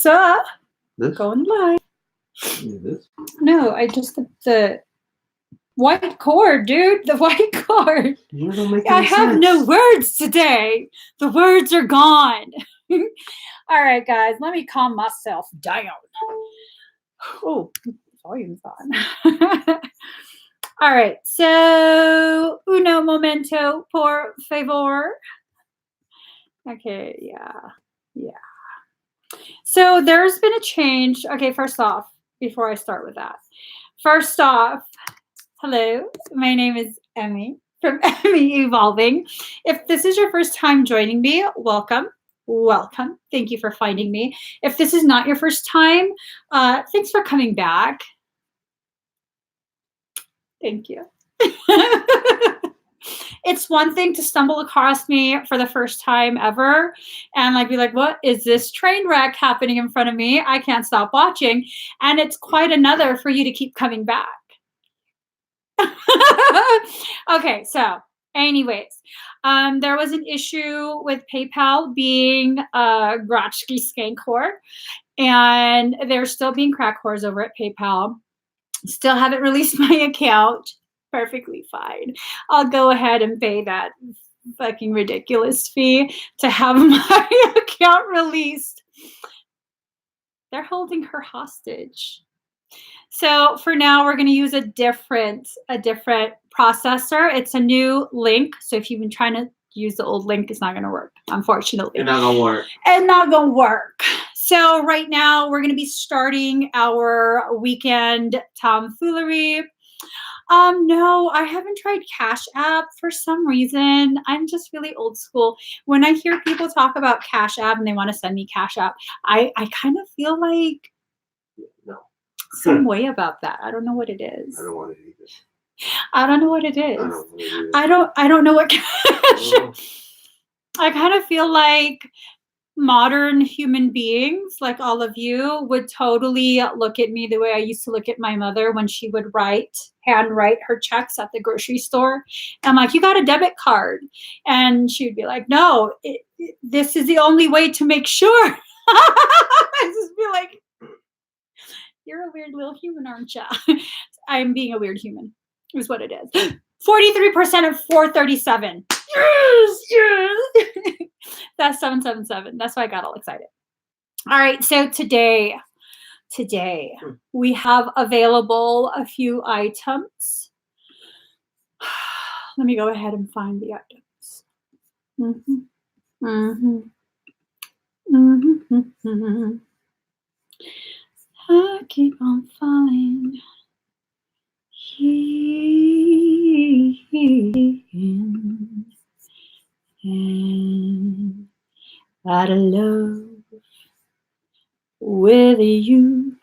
So, This? going live. This? No, I just the white cord, dude. The white cord. You don't make I any have sense. no words today. The words are gone. All right, guys, let me calm myself down. Oh, volume's on. All right, so uno momento, por favor. Okay, yeah. So there's been a change. Okay, first off, before I start with that, first off, hello, my name is Emmy from Emmy Evolving. If this is your first time joining me, welcome. Welcome. Thank you for finding me. If this is not your first time, thanks for coming back. Thank you. It's one thing to stumble across me for the first time ever and like be like, what is this train wreck happening in front of me? I can't stop watching. And it's quite another for you to keep coming back. Okay, so anyways, there was an issue with PayPal being Grotchki skank whore, and they're still being crack whores over at PayPal. Still haven't released my account. Perfectly fine. I'll go ahead and pay that fucking ridiculous fee to have my account released. They're holding her hostage. So for now, we're going to use a different processor. It's a new link. So if you've been trying to use the old link, it's not going to work, unfortunately. It's not going to work. It's not going to work. So right now, we're going to be starting our weekend tomfoolery. No, I haven't tried Cash App for some reason. I'm just really old school. When I hear people talk about Cash App and they want to send me Cash App, I kind of feel like some way about that. I don't know what it is. I don't want it either. I don't know what it is. I don't know what Cash App. I kind of feel like modern human beings, like all of you, would totally look at me the way I used to look at my mother when she would handwrite her checks at the grocery store. I'm like, you got a debit card? And she'd be like, no, this is the only way to make sure. I just be like, you're a weird little human, aren't you? I'm being a weird human, is what it is. 43% of 437. Yes. That's 777. That's why I got all excited. All right, so today we have available a few items. Let me go ahead and find the items. I keep on falling. And out of love with you,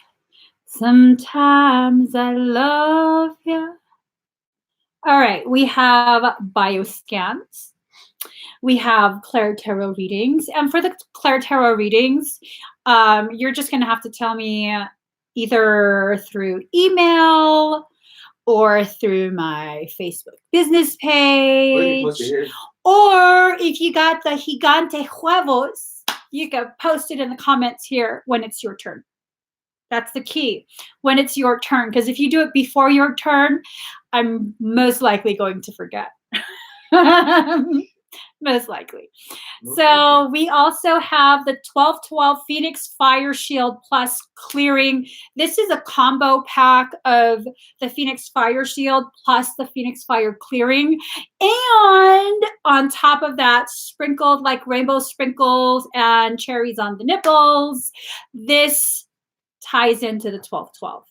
sometimes I love you. All right, we have bioscans. We have Claire Tarot readings. And for the Claire Tarot readings, you're just going to have to tell me either through email or through my Facebook business page. Or if you got the Gigante Huevos, you can post it in the comments here when it's your turn. That's the key, when it's your turn. Because if you do it before your turn, I'm most likely going to forget. Most likely. So we also have the 1212 Phoenix Fire Shield Plus Clearing. This is a combo pack of the Phoenix Fire Shield plus the Phoenix Fire Clearing. And on top of that, sprinkled like rainbow sprinkles and cherries on the nipples. This ties into the 1212.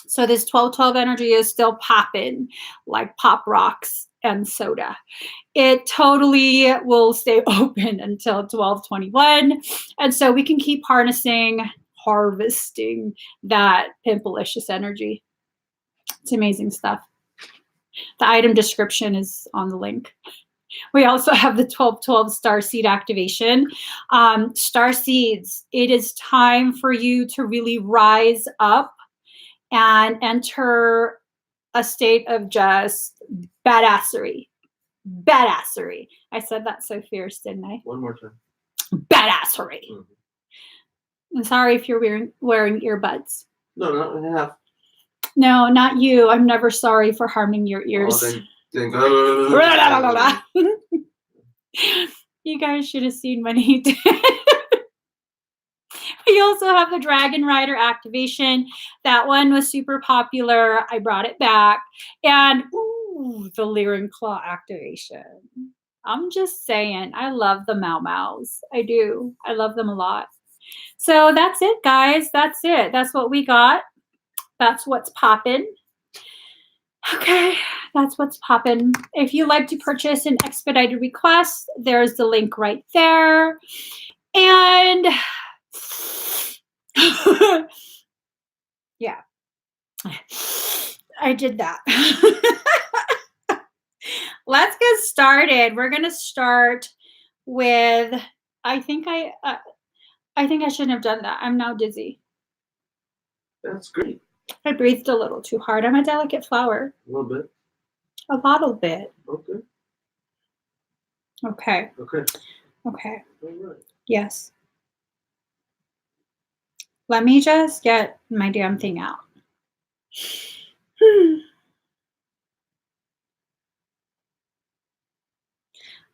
So this 1212 energy is still popping like pop rocks and soda. It totally will stay open until 1221. And so we can keep harvesting that pimpalicious energy. It's amazing stuff. The item description is on the link. We also have the 1212 star seed activation. Star seeds, it is time for you to really rise up and enter a state of just badassery. Badassery. I said that so fierce, didn't I? One more time. Badassery. I'm sorry if you're wearing earbuds. No, not half. No, not you. I'm never sorry for harming your ears. Then You guys should have seen when he did. We also have the Dragon Rider activation. That one was super popular. I brought it back. And ooh, the Lyran Claw activation. I'm just saying, I love the Mau Maus. I do. I love them a lot. So that's it, guys. That's it. That's what we got. That's what's poppin'. Okay, that's what's poppin'. If you'd like to purchase an expedited request, there's the link right there. And yeah, I did that. Let's get started. We're gonna start with. I think I shouldn't have done that. I'm now dizzy. That's great. I breathed a little too hard. I'm a delicate flower. A little bit. A little bit. Okay. Okay. Okay. Okay. All right. Yes. Let me just get my damn thing out.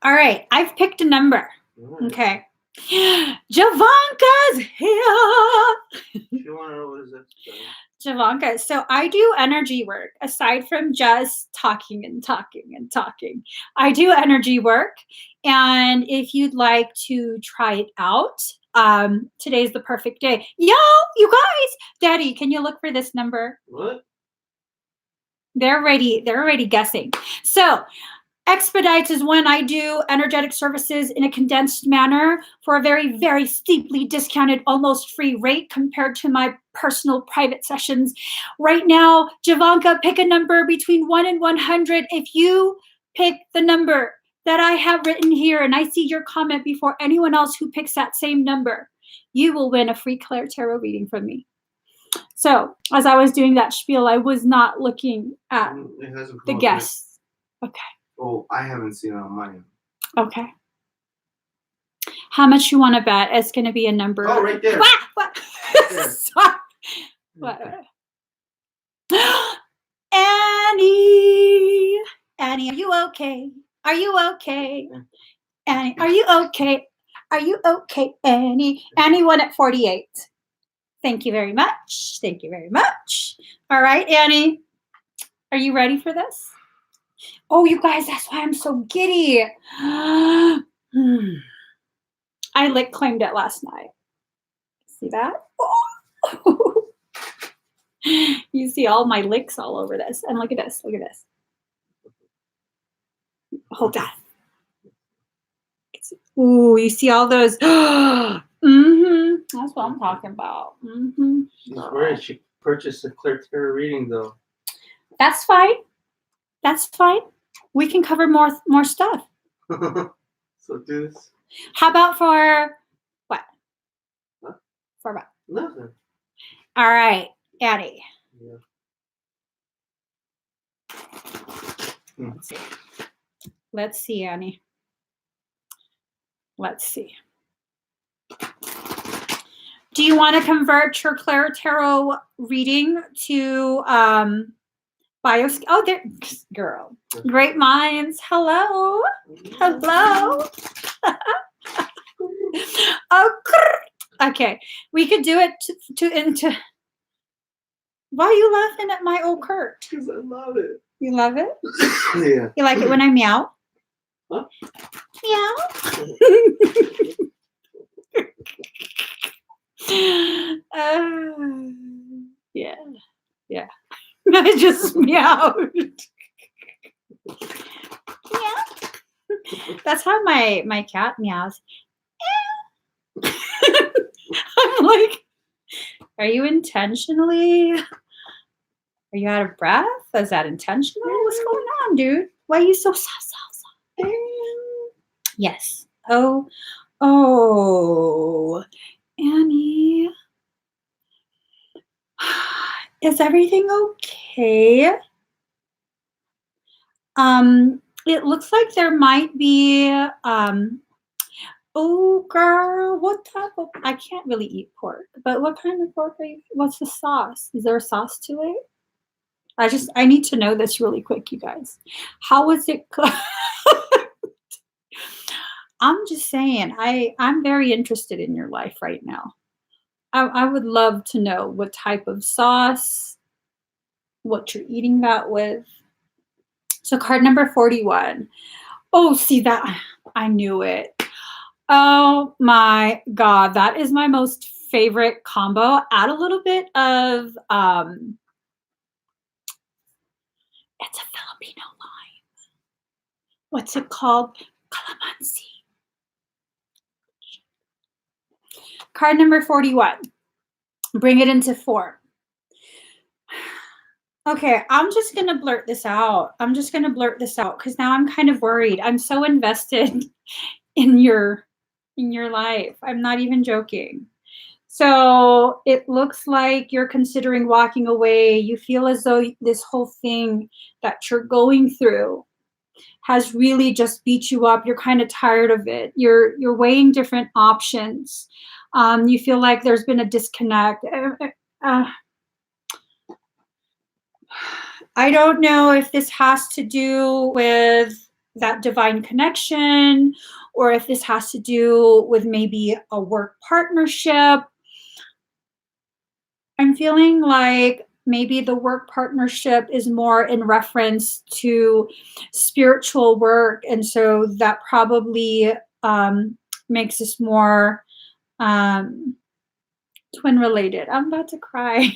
All right. I've picked a number. Right. Okay. Javanka's here. You want to know what is that? Javanka. So I do energy work aside from just talking and talking and talking. I do energy work. And if you'd like to try it out, today's the perfect day. Yo, you guys, Daddy, can you look for this number? What? They're already guessing. So expedites is when I do energetic services in a condensed manner for a very, very steeply discounted, almost free rate compared to my personal private sessions. Right now, Javanka, pick a number between 1 and 100. If you pick the number that I have written here and I see your comment before anyone else who picks that same number, you will win a free Claire Tarot reading from me. So as I was doing that spiel, I was not looking at the guests. Okay. Oh, I haven't seen it on mine. Okay. How much you want to bet? It's going to be a number. Oh, right there. What? Sorry. What? Annie, are you okay? Are you okay? Annie, are you okay? Are you okay, Annie? Annie won at 48. Thank you very much. Thank you very much. All right, Annie, are you ready for this? Oh, you guys, that's why I'm so giddy. I lick claimed it last night. See that? Oh. You see all my licks all over this. And look at this. Look at this. Hold that. Ooh, you see all those. Mm-hmm. That's what I'm talking about. Mm-hmm. She's weird. She purchased a Claire Tarot reading, though. That's fine. That's fine. We can cover more stuff. So do this. How about for what? Huh? For what? Nothing. All right, Addie. Yeah. Let's see, Annie. Let's see. Do you want to convert your Claire Tarot reading to bios? Oh, there, girl. Great minds. Hello. Hello. Oh, okay. We could do it into. Why are you laughing at my old Kurt? Because I love it. You love it? Yeah. You like it when I meow? Huh? Meow. Yeah. Yeah. I just meowed. Meow. That's how my cat meows. I'm like, are you intentionally? Are you out of breath? Is that intentional? What's going on, dude? Why are you so soft? Yes. Oh, Annie. Is everything okay? It looks like there might be Oh, girl, what type of? I can't really eat pork, but what kind of pork are you? What's the sauce? Is there a sauce to it? I need to know this really quick, you guys. How was it cooked? I'm just saying, I'm very interested in your life right now. I would love to know what type of sauce, what you're eating that with. So card number 41. Oh, see that I knew it. Oh my God, that is my most favorite combo. Add a little bit of it's a Filipino line. What's it called? Calamansi. Card number 41. Bring it into form. Okay, I'm just gonna blurt this out. I'm just gonna blurt this out because now I'm kind of worried. I'm so invested in your life. I'm not even joking. So it looks like you're considering walking away. You feel as though this whole thing that you're going through has really just beat you up. You're kind of tired of it. You're weighing different options. You feel like there's been a disconnect. I don't know if this has to do with that divine connection or if this has to do with maybe a work partnership. I'm feeling like maybe the work partnership is more in reference to spiritual work. And so that probably makes us more twin related. I'm about to cry.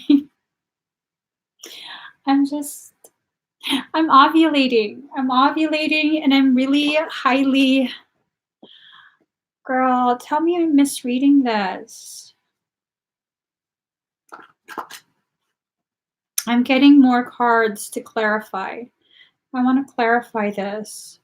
I'm just, I'm ovulating. I'm ovulating and I'm really highly, girl, tell me I'm misreading this. I'm getting more cards to clarify. I want to clarify this.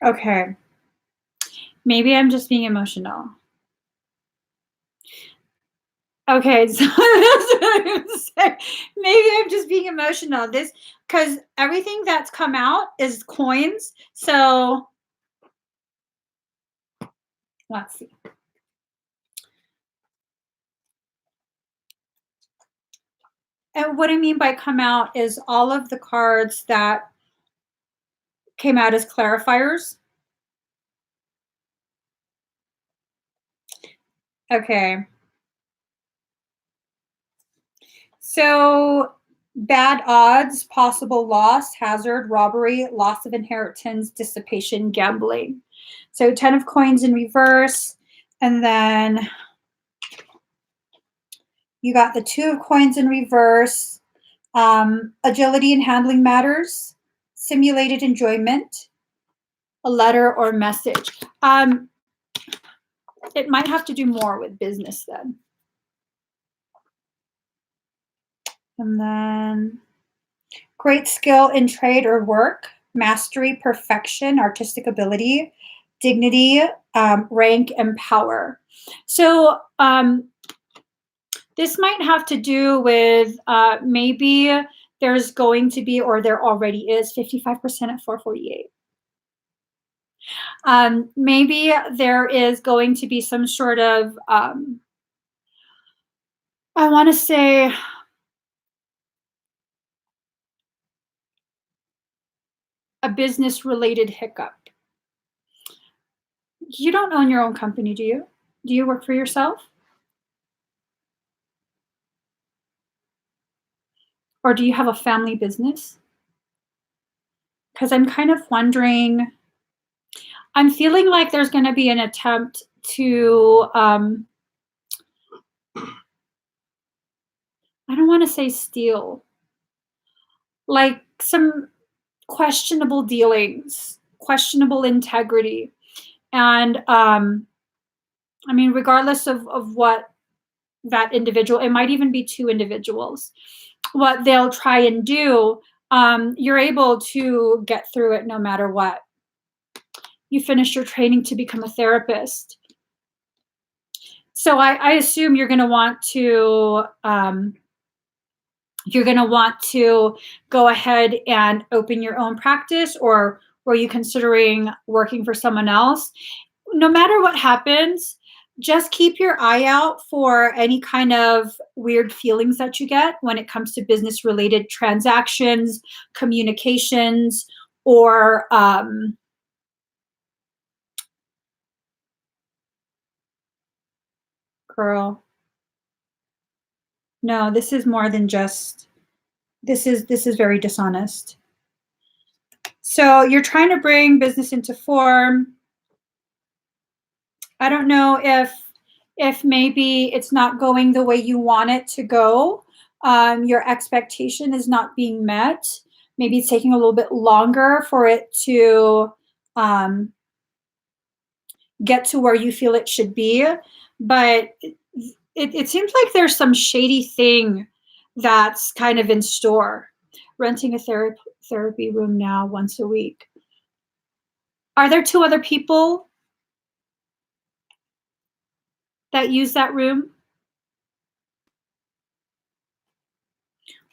Okay. Maybe I'm just being emotional. Okay, so that's what I'm saying. Maybe I'm just being emotional. This because everything that's come out is coins. So let's see. And what I mean by come out is all of the cards that came out as clarifiers. Okay. So bad odds, possible loss, hazard, robbery, loss of inheritance, dissipation, gambling. So 10 of coins in reverse. And then you got the 2 of coins in reverse. Agility and handling matters, simulated enjoyment, a letter or message. It might have to do more with business then. And then great skill in trade or work, mastery, perfection, artistic ability, dignity, rank, and power. So this might have to do with maybe there's going to be, or there already is, 55% at 448. Maybe there is going to be some sort of, I want to say, a business related hiccup. You don't own your own company, do you? Do you work for yourself? Or do you have a family business? Because I'm kind of wondering, I'm feeling like there's going to be an attempt to, I don't want to say steal, like some questionable dealings, questionable integrity. And I mean, regardless of what that individual, it might even be 2 individuals, what they'll try and do, you're able to get through it no matter what. You finish your training to become a therapist. So I assume you're going to want to go ahead and open your own practice, or were you considering working for someone else? No matter what happens, just keep your eye out for any kind of weird feelings that you get when it comes to business related transactions, communications, or girl. No, this is more than just this is very dishonest. So you're trying to bring business into form. I don't know if maybe it's not going the way you want it to go. Your expectation is not being met. Maybe it's taking a little bit longer for it to get to where you feel it should be. But it seems like there's some shady thing that's kind of in store. Renting a therapy room now once a week. Are there 2 other people that use that room?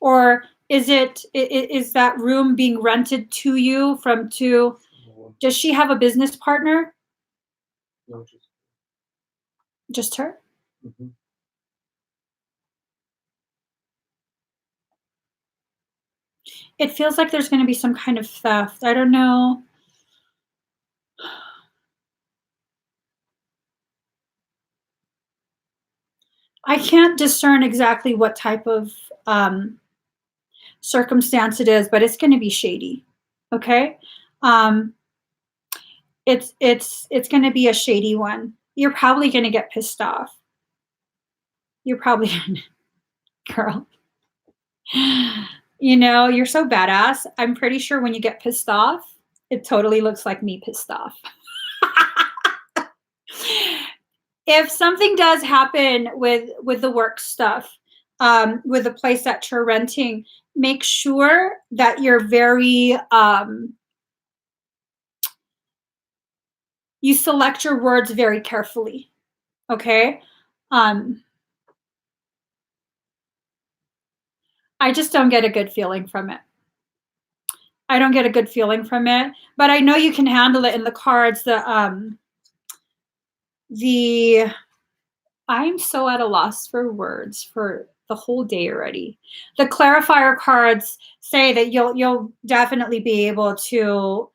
Or is that room being rented to you from 2? Does she have a business partner? No, Just her? Mhm. It feels like there's going to be some kind of theft. I don't know. I can't discern exactly what type of circumstance it is, but it's going to be shady. Okay? Um, it's going to be a shady one. You're probably going to get pissed off. You're probably girl. You know, you're so badass. I'm pretty sure when you get pissed off, it totally looks like me pissed off. If something does happen with the work stuff, with the place that you're renting, make sure that you're very you select your words very carefully. Okay. um I just don't get a good feeling from it. I don't get a good feeling from it, but I know you can handle it in the cards. The I'm so at a loss for words for the whole day already. The clarifier cards say that you'll definitely be able to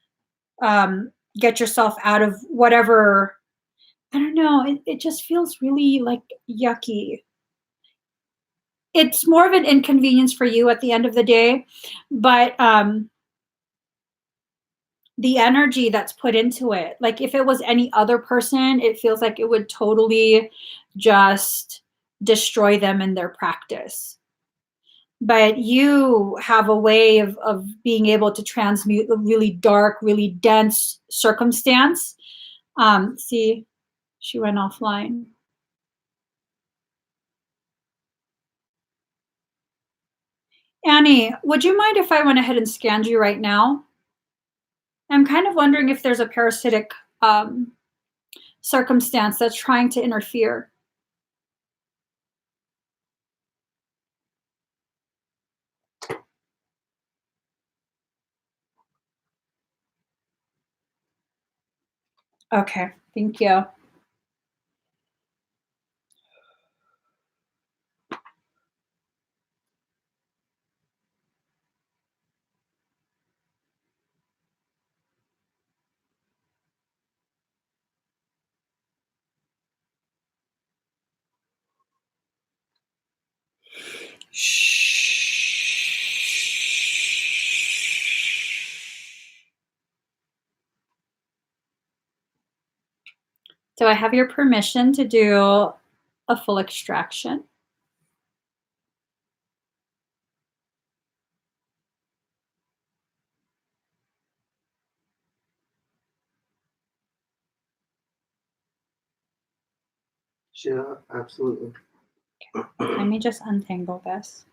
get yourself out of whatever. I don't know. It just feels really like yucky. It's more of an inconvenience for you at the end of the day, but the energy that's put into it, like if it was any other person, it feels like it would totally just destroy them in their practice. But you have a way of being able to transmute a really dark, really dense circumstance. See, she went offline. Annie, would you mind if I went ahead and scanned you right now? I'm kind of wondering if there's a parasitic circumstance that's trying to interfere. Okay, thank you. Do I have your permission to do a full extraction? Yeah, absolutely. Let me just untangle this.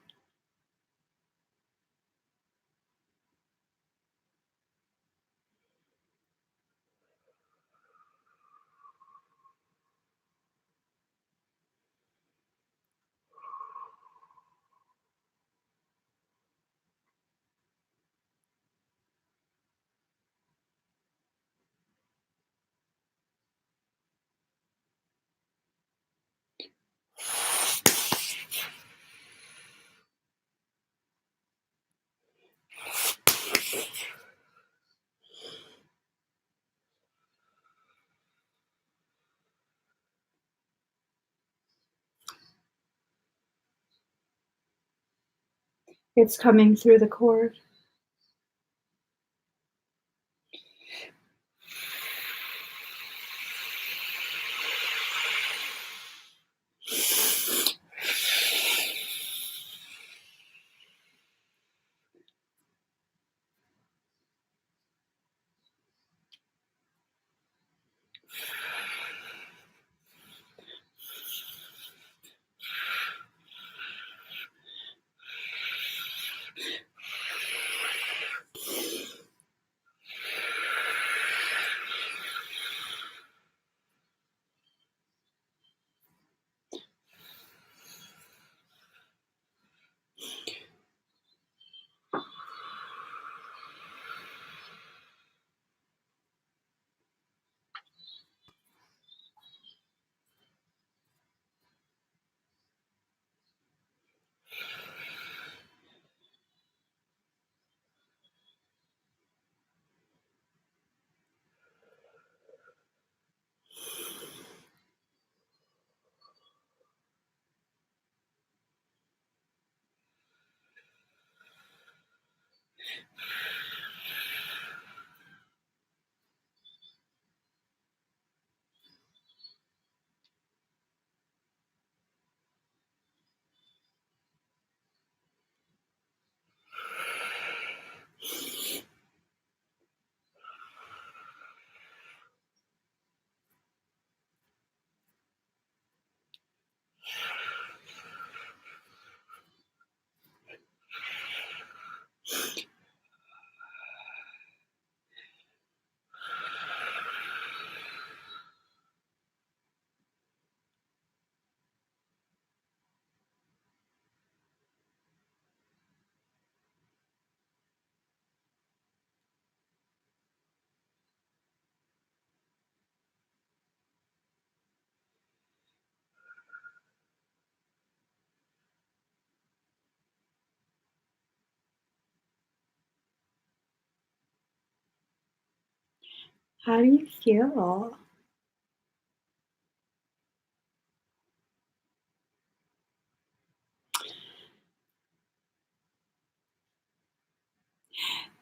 It's coming through the cord. How do you feel?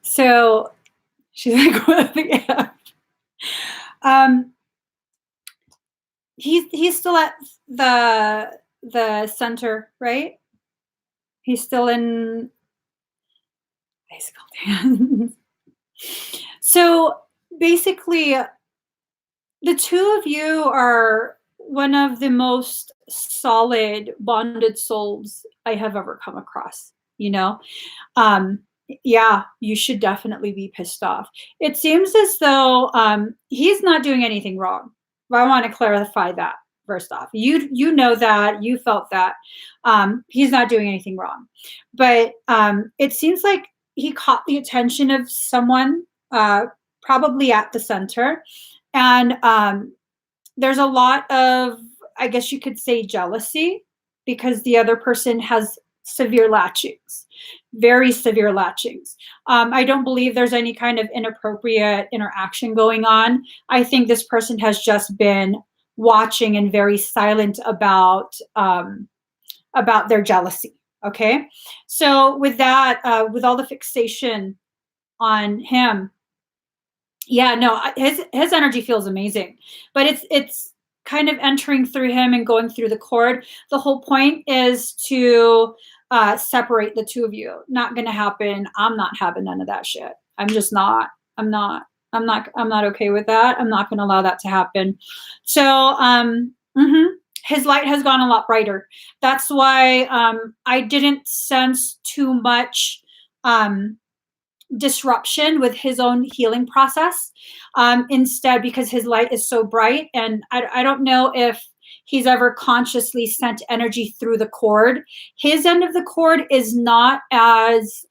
So she's like, what the F? He's still at the center, right? He's still in bicycle dance. So basically, the two of you are one of the most solid bonded souls I have ever come across, you know? Um, yeah, you should definitely be pissed off. It seems as though he's not doing anything wrong. But I want to clarify that first off. You know that, you felt that. He's not doing anything wrong. But it seems like he caught the attention of someone, probably at the center. And there's a lot of, I guess you could say, jealousy because the other person has severe latchings, very severe latchings. I don't believe there's any kind of inappropriate interaction going on. I think this person has just been watching and very silent about their jealousy. Okay, so with that, with all the fixation on him, yeah, no, his energy feels amazing, but it's kind of entering through him and going through the cord. The whole point is to separate the two of you. Not going to happen. I'm not having none of that shit. I'm just not. I'm not. I'm not okay with that. I'm not going to allow that to happen. So, his light has gone a lot brighter. That's why I didn't sense too much disruption with his own healing process. Instead, because his light is so bright, and I don't know if he's ever consciously sent energy through the cord. His end of the cord is not as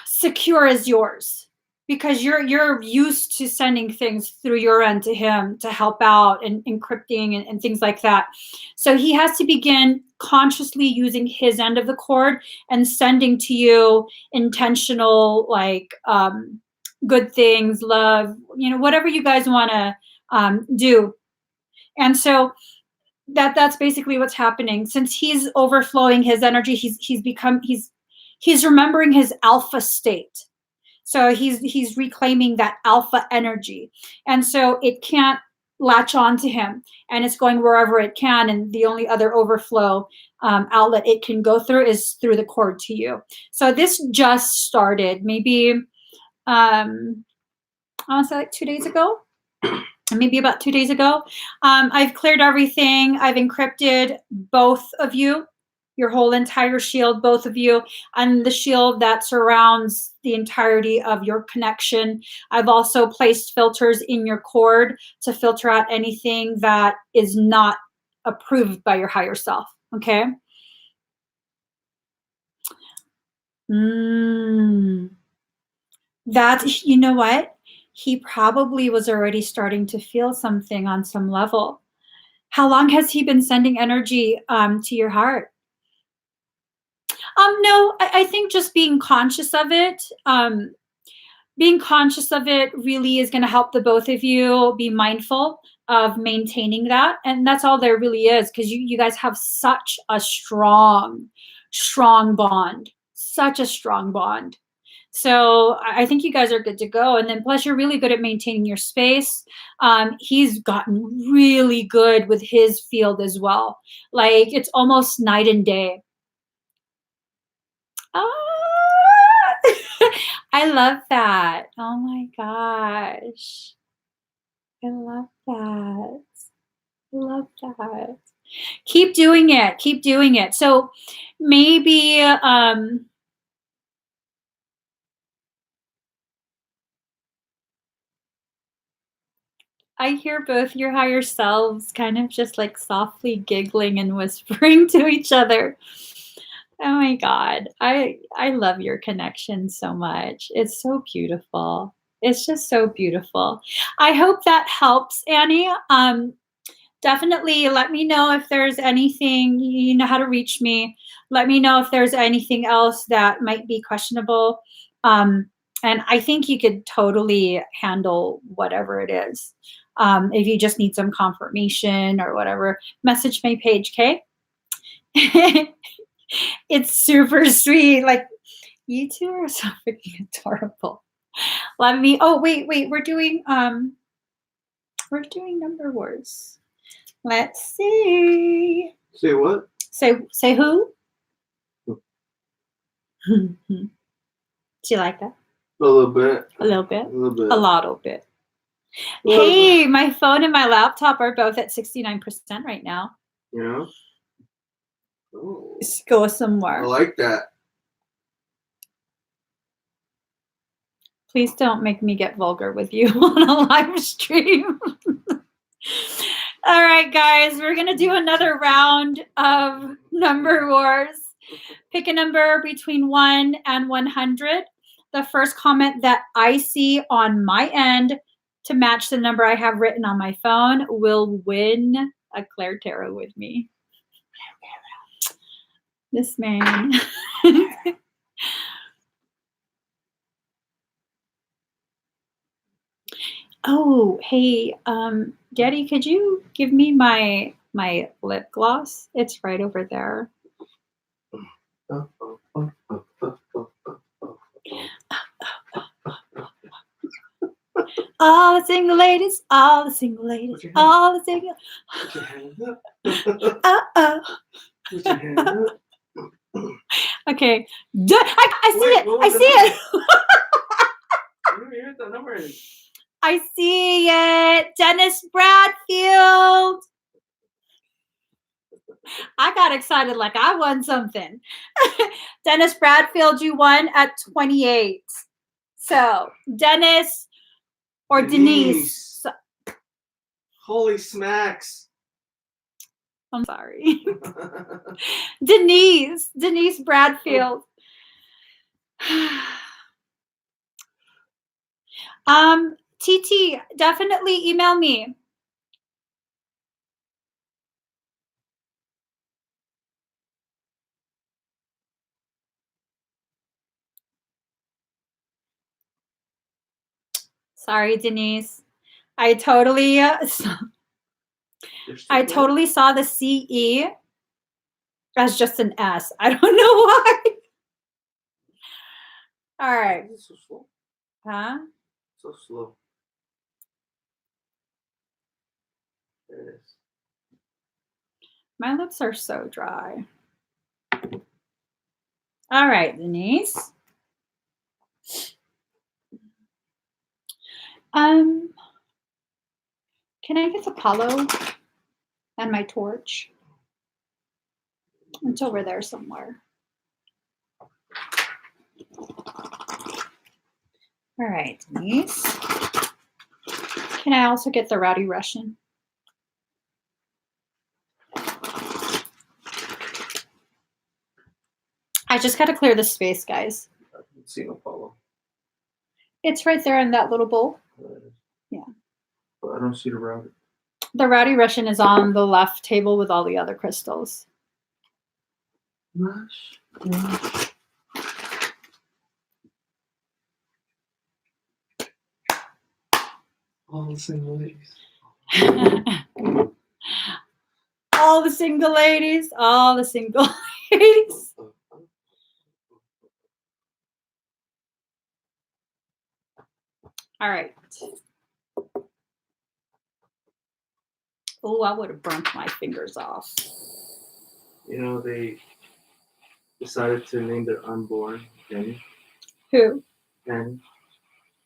secure as yours because you're used to sending things through your end to him to help out and encrypting and things like that. So he has to begin consciously using his end of the cord and sending to you intentional, like good things, love, whatever you guys want to do. And so That's basically what's happening. Since he's overflowing his energy, he's remembering his alpha state. So he's reclaiming that alpha energy. And so it can't latch on to him, and it's going wherever it can. And the only other overflow outlet it can go through is through the cord to you. So this just started maybe, I want to say like 2 days ago, maybe about 2 days ago. I've cleared everything. I've encrypted both of you, your whole entire shield, both of you, and the shield that surrounds the entirety of your connection. I've also placed filters in your cord to filter out anything that is not approved by your higher self. Okay. That, you know what? He probably was already starting to feel something on some level. How long has he been sending energy to your heart? No, I think just being conscious of it. Being conscious of it really is going to help the both of you be mindful of maintaining that. And that's all there really is, because you guys have such a strong bond, such a strong bond. So I think you guys are good to go. And then plus you're really good at maintaining your space. He's gotten really good with his field as well. Like it's almost night and day. Ah, I love that. Oh my gosh. I love that. I love that. Keep doing it. Keep doing it. So maybe I hear both your higher selves kind of just like softly giggling and whispering to each other. Oh my God. I love your connection so much. It's so beautiful. It's just so beautiful. I hope that helps, Annie. Definitely let me know if there's anything, you know how to reach me. Let me know if there's anything else that might be questionable. And I think you could totally handle whatever it is. If you just need some confirmation or whatever, message my page, okay? It's super sweet. Like, you two are so freaking adorable. Let me, oh, wait, we're doing number words. Let's see. Say what? Say who? Do you like that? A little bit. A little bit? A little bit. A lot bit. Little Hey, bit. my phone and my laptop are both at 69% right now. Yeah. Oh. Let's go somewhere. I like that. Please don't make me get vulgar with you on a live stream. All right, guys, we're going to do another round of number wars. Pick a number between 1 and 100. The first comment that I see on my end to match the number I have written on my phone will win a Claire Tarot with me. This man. Oh, hey, Daddy, could you give me my lip gloss? It's right over there. All the single ladies, all the single ladies, all the single. Put your hands up. Put your hands up. Okay. I see it. I see it. Here's the number. I see it. Dennis Bradfield. I got excited like I won something. Dennis Bradfield, you won at 28. So, Dennis or Denise. Holy smacks. I'm sorry. Denise Bradfield. TT, definitely email me. Sorry, Denise. I totally I totally saw the CE as just an S. I don't know why. All right. So slow. Huh? So slow. There it is. My lips are so dry. All right, Denise. Can I get Apollo and my torch? It's over there somewhere. All right, Denise. Can I also get the rowdy Russian? I just got to clear the space, guys. I haven't seen Apollo. It's right there in that little bowl. Yeah. But I don't see the router. The rowdy Russian is on the left table with all the other crystals. Rush. All the single ladies. All the single ladies. All the single ladies. All right. Oh, I would have burnt my fingers off. You know, they decided to name their unborn Annie. Who? Annie.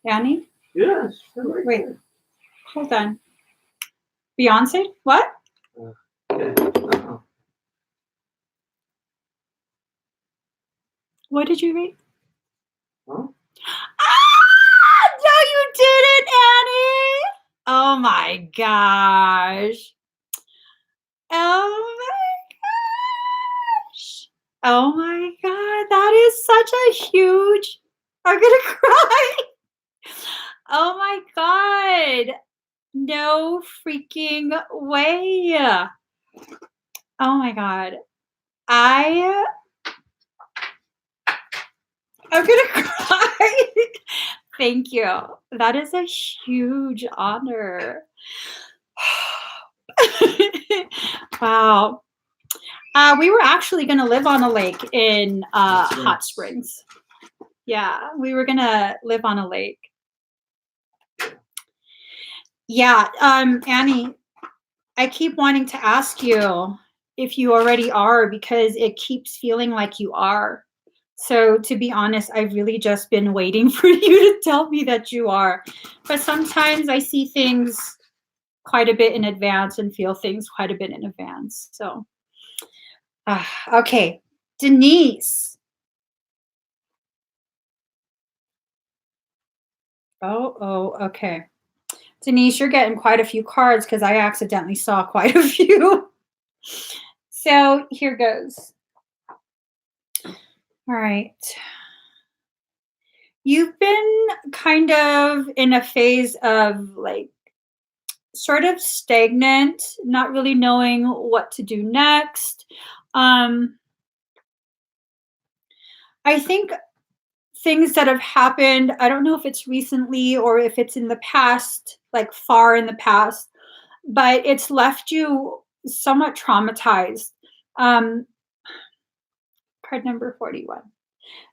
Annie? Yes. Right. Wait. Hold on. Beyonce? What? Yeah. What did you read? Huh? Ah! No, you didn't, Annie! Oh my gosh. Oh my gosh. Oh my god. That is such a huge. I'm gonna cry. Oh my god. No freaking way. Oh my god. I'm gonna cry. Thank you. That is a huge honor. Wow. We were actually going to live on a lake in Hot Springs. Yeah, we were going to live on a lake. Yeah, Annie, I keep wanting to ask you if you already are because it keeps feeling like you are. So to be honest, I've really just been waiting for you to tell me that you are. But sometimes I see things quite a bit in advance and feel things quite a bit in advance. So, okay, Denise. Oh, okay. Denise, you're getting quite a few cards because I accidentally saw quite a few. So here goes. All right. You've been kind of in a phase of like sort of stagnant, not really knowing what to do next. I think things that have happened, I don't know if it's recently or if it's in the past, like far in the past, but it's left you somewhat traumatized. Card number 41.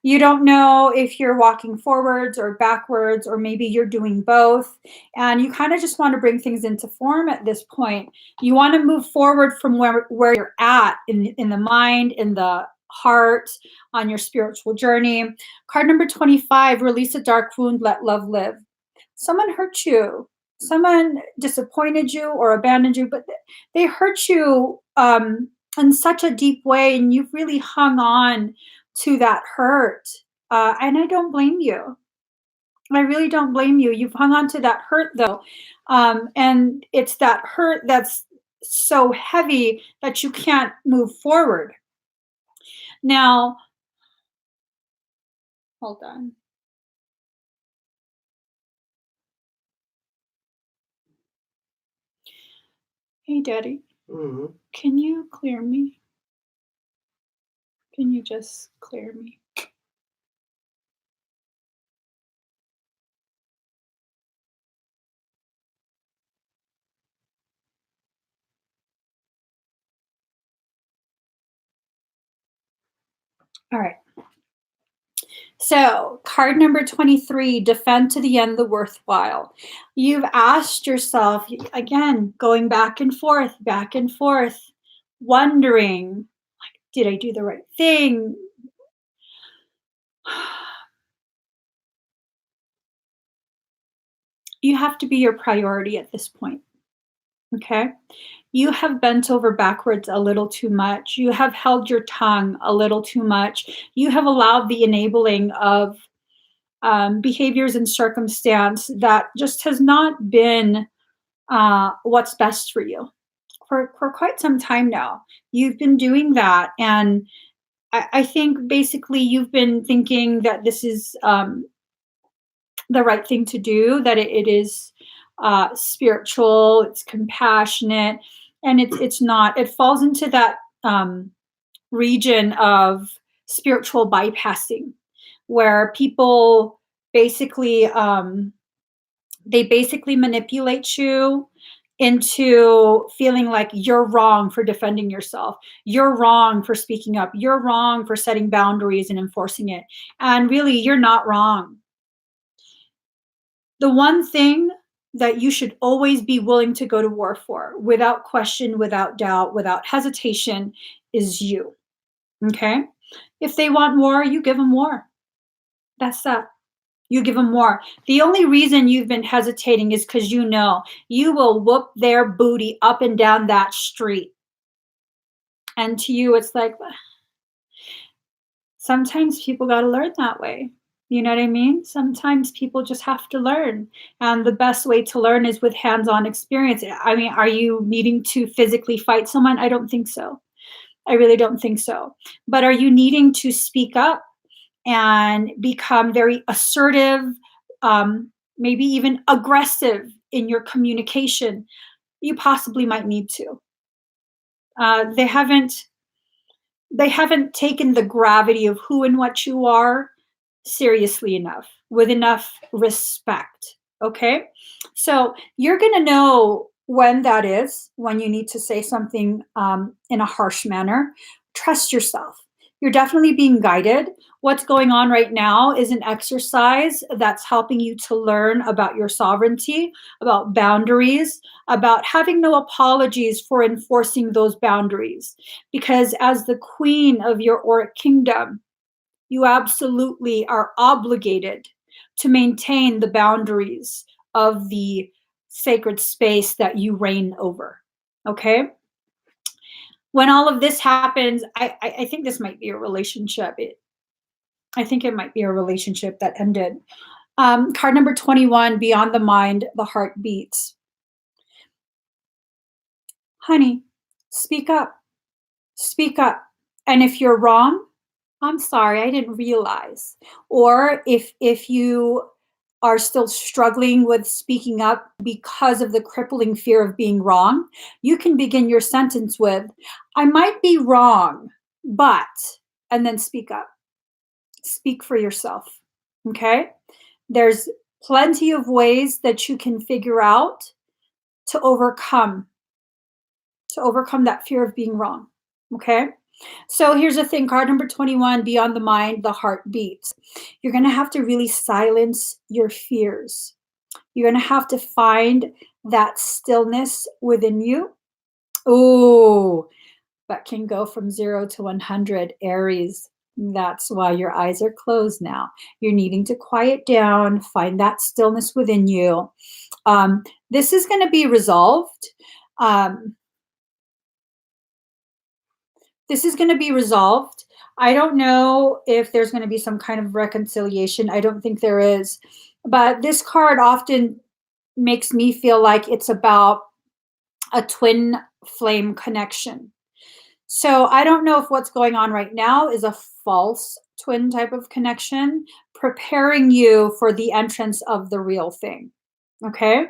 You don't know if you're walking forwards or backwards, or maybe you're doing both. And you kind of just want to bring things into form at this point. You want to move forward from where you're at in the mind, in the heart, on your spiritual journey. Card number 25, release a dark wound, let love live. Someone hurt you. Someone disappointed you or abandoned you, but they hurt you in such a deep way, and you've really hung on to that hurt. And I don't blame you. I really don't blame you. You've hung on to that hurt though. And it's that hurt that's so heavy that you can't move forward. Now, hold on. Hey, Daddy, can you clear me? Can you just clear me? All right. So, card number 23, defend to the end the worthwhile. You've asked yourself, again, going back and forth, wondering, did I do the right thing? You have to be your priority at this point. Okay? You have bent over backwards a little too much. You have held your tongue a little too much. You have allowed the enabling of behaviors and circumstance that just has not been what's best for you for quite some time now. You've been doing that. And I think basically you've been thinking that this is the right thing to do, that it is spiritual, it's compassionate, and it's not. It falls into that region of spiritual bypassing, where people basically they basically manipulate you into feeling like you're wrong for defending yourself. You're wrong for speaking up. You're wrong for setting boundaries and enforcing it. And really, you're not wrong. The one thing that you should always be willing to go to war for, without question, without doubt, without hesitation, is you. Okay? If they want war, you give them war. That's that. You give them war. The only reason you've been hesitating is because you know you will whoop their booty up and down that street. And to you, it's like, sometimes people got to learn that way. You know what I mean? Sometimes people just have to learn. And the best way to learn is with hands on experience. I mean, are you needing to physically fight someone? I don't think so. I really don't think so. But are you needing to speak up and become very assertive, maybe even aggressive in your communication? You possibly might need to. They haven't taken the gravity of who and what you are seriously enough, with enough respect. Okay? So you're going to know when that is, when you need to say something in a harsh manner. Trust yourself. You're definitely being guided. What's going on right now is an exercise that's helping you to learn about your sovereignty, about boundaries, about having no apologies for enforcing those boundaries. Because as the queen of your auric kingdom, you absolutely are obligated to maintain the boundaries of the sacred space that you reign over. Okay? When all of this happens, I think this might be a relationship. I think it might be a relationship that ended. Card number 21, beyond the mind, the heart beats. Honey, speak up. Speak up. And if you're wrong, I'm sorry, I didn't realize. Or if you are still struggling with speaking up because of the crippling fear of being wrong, you can begin your sentence with, I might be wrong, but, and then speak up. Speak for yourself. Okay? There's plenty of ways that you can figure out to overcome that fear of being wrong. Okay? So here's the thing, card number 21, beyond the mind, the heart beats. You're going to have to really silence your fears. You're going to have to find that stillness within you. Ooh, that can go from 0 to 100, Aries. That's why your eyes are closed now. You're needing to quiet down, find that stillness within you. This is going to be resolved. This is going to be resolved. I don't know if there's going to be some kind of reconciliation. I don't think there is. But this card often makes me feel like it's about a twin flame connection. So I don't know if what's going on right now is a false twin type of connection, preparing you for the entrance of the real thing. Okay?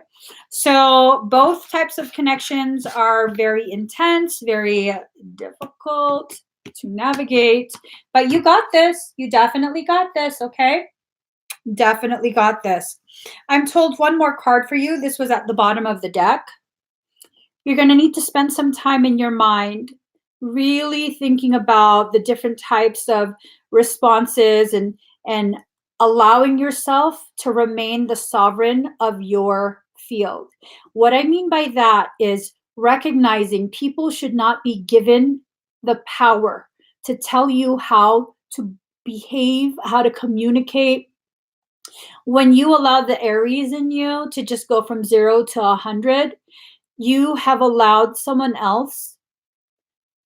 So both types of connections are very intense, very difficult to navigate, but you got this. You definitely got this, okay? Definitely got this. I'm told one more card for you. This was at the bottom of the deck. You're going to need to spend some time in your mind really thinking about the different types of responses, and allowing yourself to remain the sovereign of your field. What I mean by that is recognizing people should not be given the power to tell you how to behave, how to communicate. When you allow the Aries in you to just go from 0 to 100, you have allowed someone else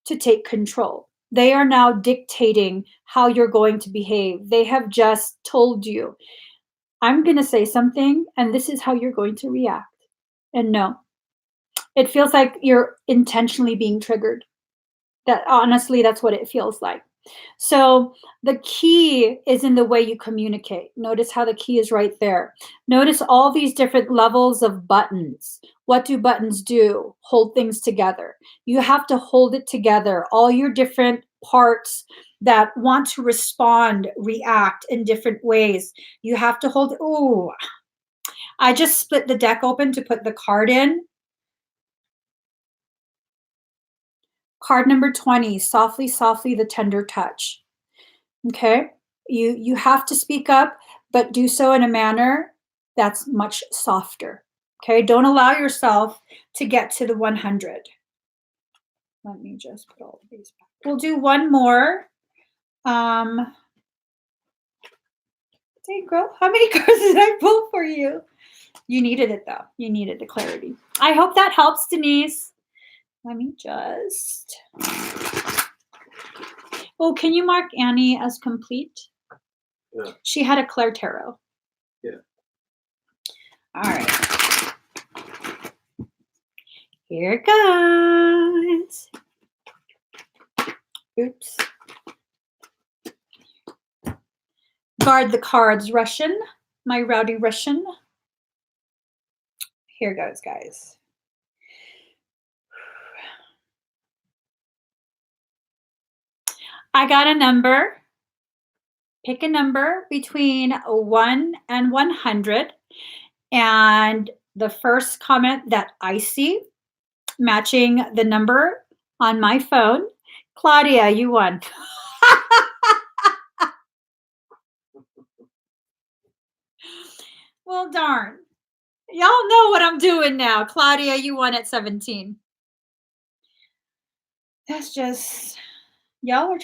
to take control. They are now dictating how you're going to behave. They have just told you, I'm going to say something, and this is how you're going to react. And no, it feels like you're intentionally being triggered. That honestly, that's what it feels like. So the key is in the way you communicate. Notice how the key is right there. Notice all these different levels of buttons. What do buttons do? Hold things together. You have to hold it together. All your different parts that want to respond, react in different ways. You have to hold. Ooh, I just split the deck open to put the card in. Card number 20, softly, softly, the tender touch. Okay, you have to speak up, but do so in a manner that's much softer. Okay, don't allow yourself to get to the 100. Let me just put all of these back. We'll do one more. Dang, girl, how many cards did I pull for you? You needed it though. You needed the clarity. I hope that helps, Denise. Let me just. Oh, can you mark Annie as complete? Yeah. She had a Claire Tarot. Yeah. All right. Here it goes. Oops. Guard the cards, Russian. My rowdy Russian. Here goes, guys. I got a number. Pick a number between 1 and 100. And the first comment that I see matching the number on my phone, Claudia, you won. Well, darn. Y'all know what I'm doing now. Claudia, you won at 17. That's just, y'all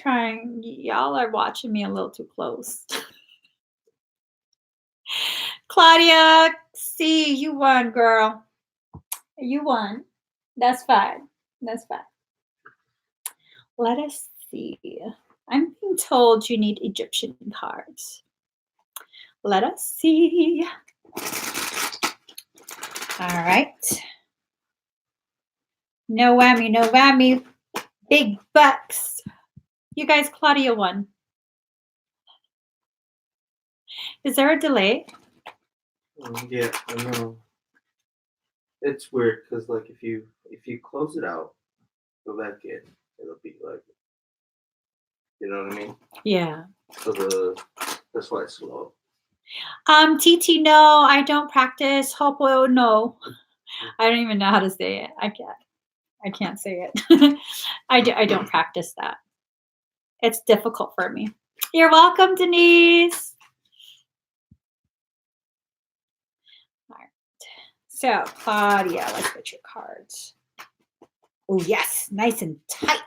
are watching me a little too close. Claudia, see, you won, girl. You won. That's fine. That's fine. Let us see. I'm being told you need Egyptian cards. Let us see. All right. No whammy, no whammy. Big bucks. You guys, Claudia won. Is there a delay? Yeah, I know. It's weird because like if you close it out, go back in, it'll be like, you know what I mean? Yeah. So that's why it's slow. TT, no, I don't practice. Hopo, no. I don't even know how to say it. I can't say it. I don't practice that. It's difficult for me. You're welcome, Denise. All right. So, Claudia, let's get your cards. Oh, yes, nice and tight.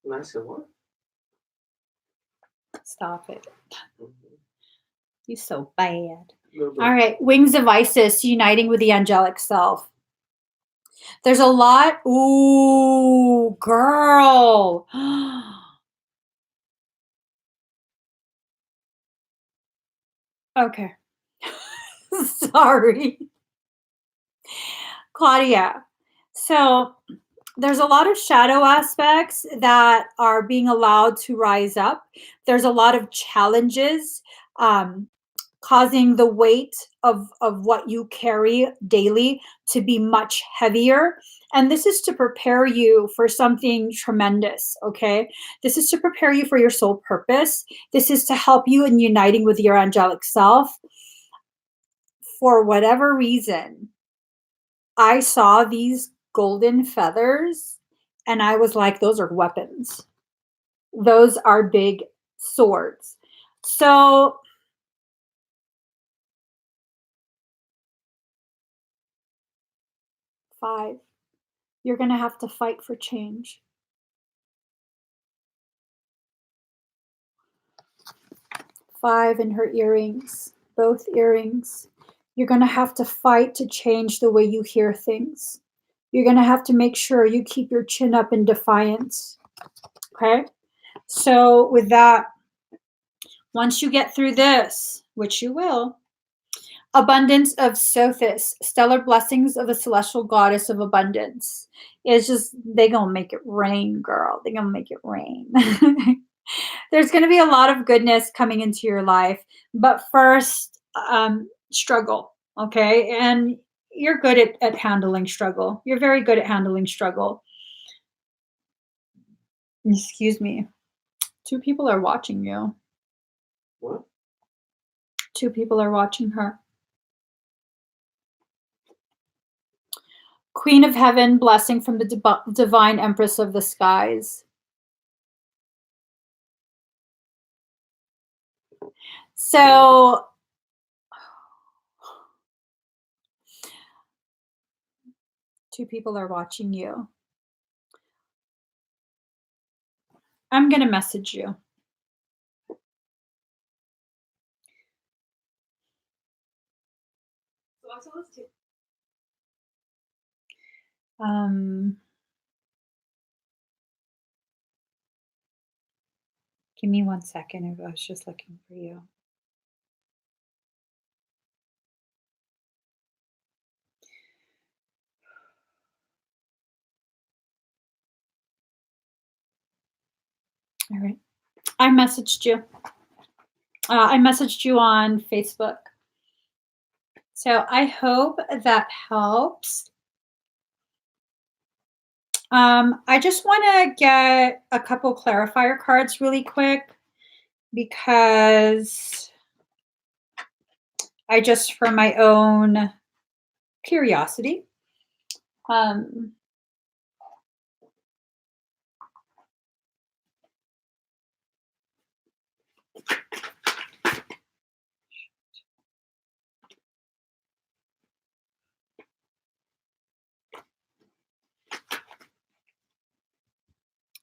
Nice and what? Stop it. You're so bad. All right, Wings of Isis, uniting with the angelic self. There's a lot. Ooh, girl. Okay. Sorry. Claudia. So there's a lot of shadow aspects that are being allowed to rise up. There's a lot of challenges causing the weight of what you carry daily to be much heavier. And this is to prepare you for something tremendous, okay? This is to prepare you for your soul purpose. This is to help you in uniting with your angelic self. For whatever reason, I saw these golden feathers And I was like, those are weapons. Those are big swords. So 5, you're going to have to fight for change. 5 in her earrings, both earrings. You're going to have to fight to change the way you hear things. You're going to have to make sure you keep your chin up in defiance. Okay? So, with that, once you get through this, which you will, abundance of Sothis, stellar blessings of the celestial goddess of abundance. It's just, they gonna make it rain, girl. They gonna make it rain. There's gonna be a lot of goodness coming into your life, but first, struggle, okay? And you're good at handling struggle. You're very good at handling struggle. Excuse me. 2 people are watching you. What? 2 people are watching her. Queen of Heaven, blessing from the divine Empress of the skies. So, two people are watching you. I'm going to message you. Give me 1 second. I was just looking for you. All right. I messaged you. I messaged you on Facebook. So I hope that helps. I just want to get a couple clarifier cards really quick because I just, for my own curiosity,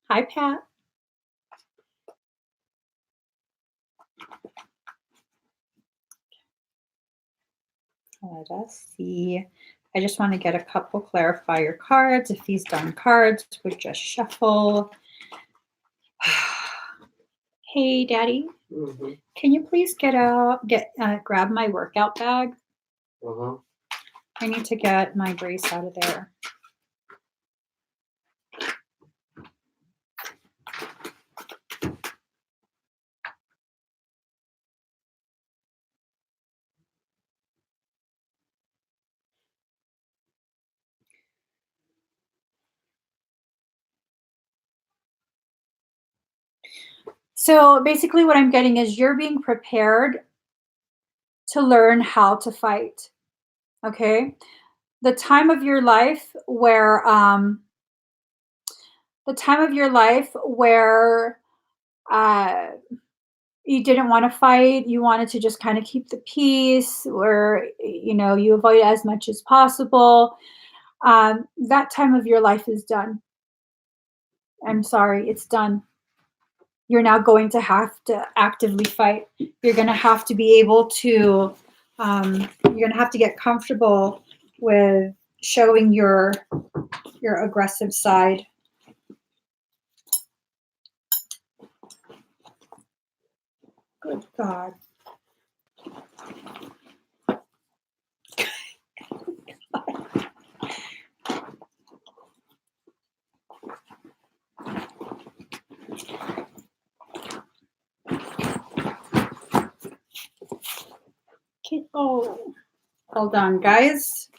hi, Pat. Let us see. I just want to get a couple clarifier cards. If these darn cards would just shuffle. Hey, Daddy. Mm-hmm. Can you please grab my workout bag? Uh-huh. I need to get my brace out of there. So basically what I'm getting is you're being prepared to learn how to fight. Okay? The time of your life where you didn't want to fight, you wanted to just kind of keep the peace, or you avoid as much as possible. That time of your life is done. I'm sorry, it's done. You're now going to have to actively fight. You're going to have to be able to, you're going to have to get comfortable with showing your aggressive side. Good God. Oh, hold on, guys.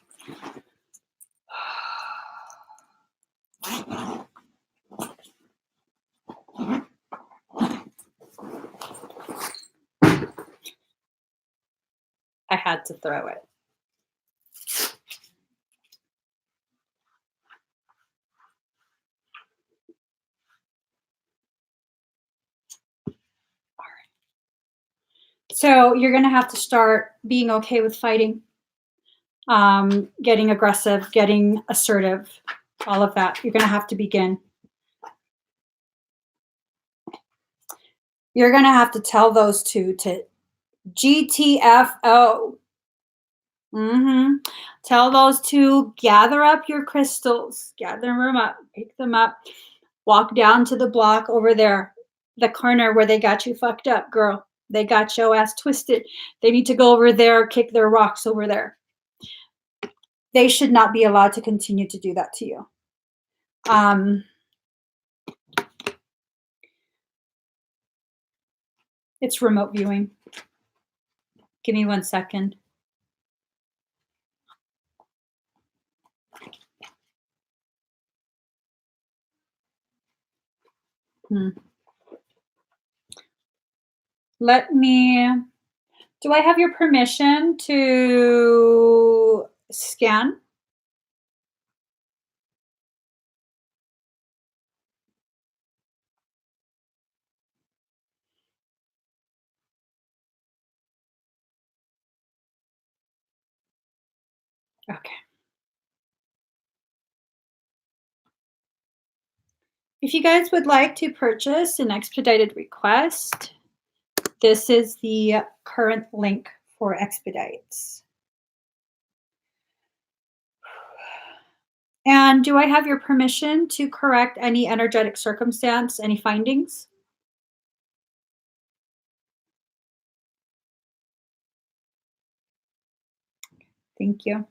I had to throw it. So you're going to have to start being okay with fighting, getting aggressive, getting assertive, all of that. You're going to have to begin. You're going to have to tell those two to GTFO. Tell those two, gather up your crystals, gather them up, pick them up, walk down to the block over there, the corner where they got you fucked up, girl. They got your ass twisted. They need to go over there, kick their rocks over there. They should not be allowed to continue to do that to you. It's remote viewing. Give me 1 second. Let me, do I have your permission to scan? Okay. If you guys would like to purchase an expedited request, this is the current link for expedites. And do I have your permission to correct any energetic circumstance, any findings? Thank you.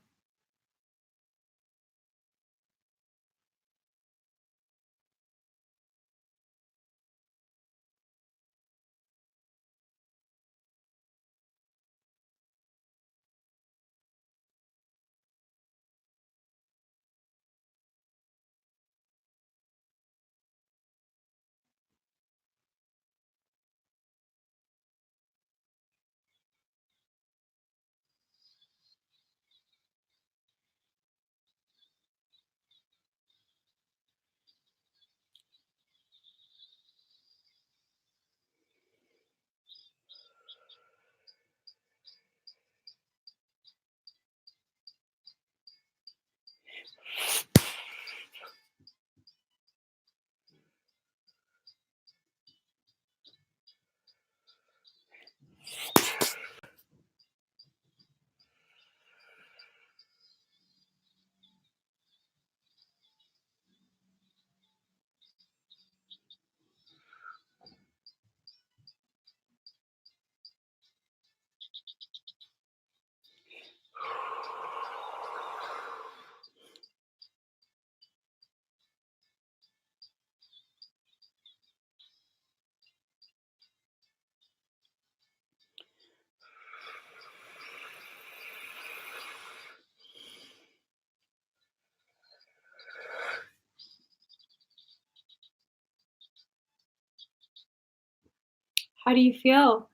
How do you feel?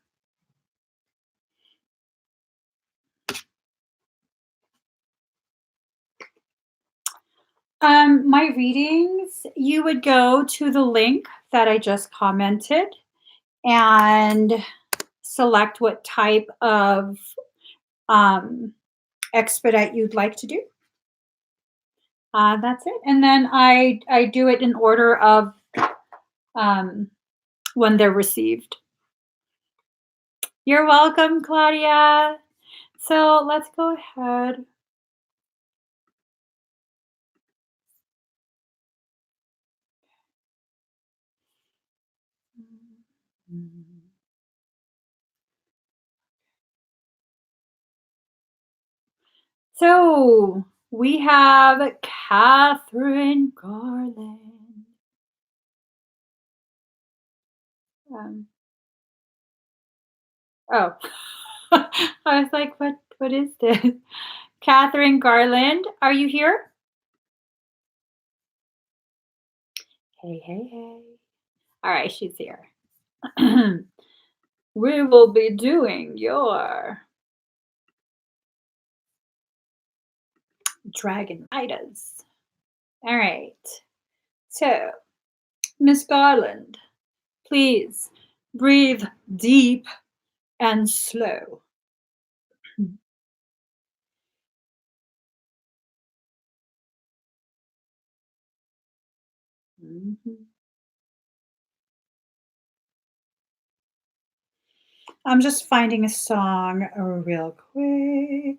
My readings, you would go to the link that I just commented and select what type of expedite you'd like to do. That's it. And then I do it in order of when they're received. You're welcome, Claudia. So let's go ahead. So we have Catherine Garland. Oh, I was like, what is this? Catherine Garland, are you here? Hey. All right, she's here. We will be doing your Dragonitis. All right. So, Miss Garland, please breathe deep and slow. Mhm. I'm just finding a song real quick.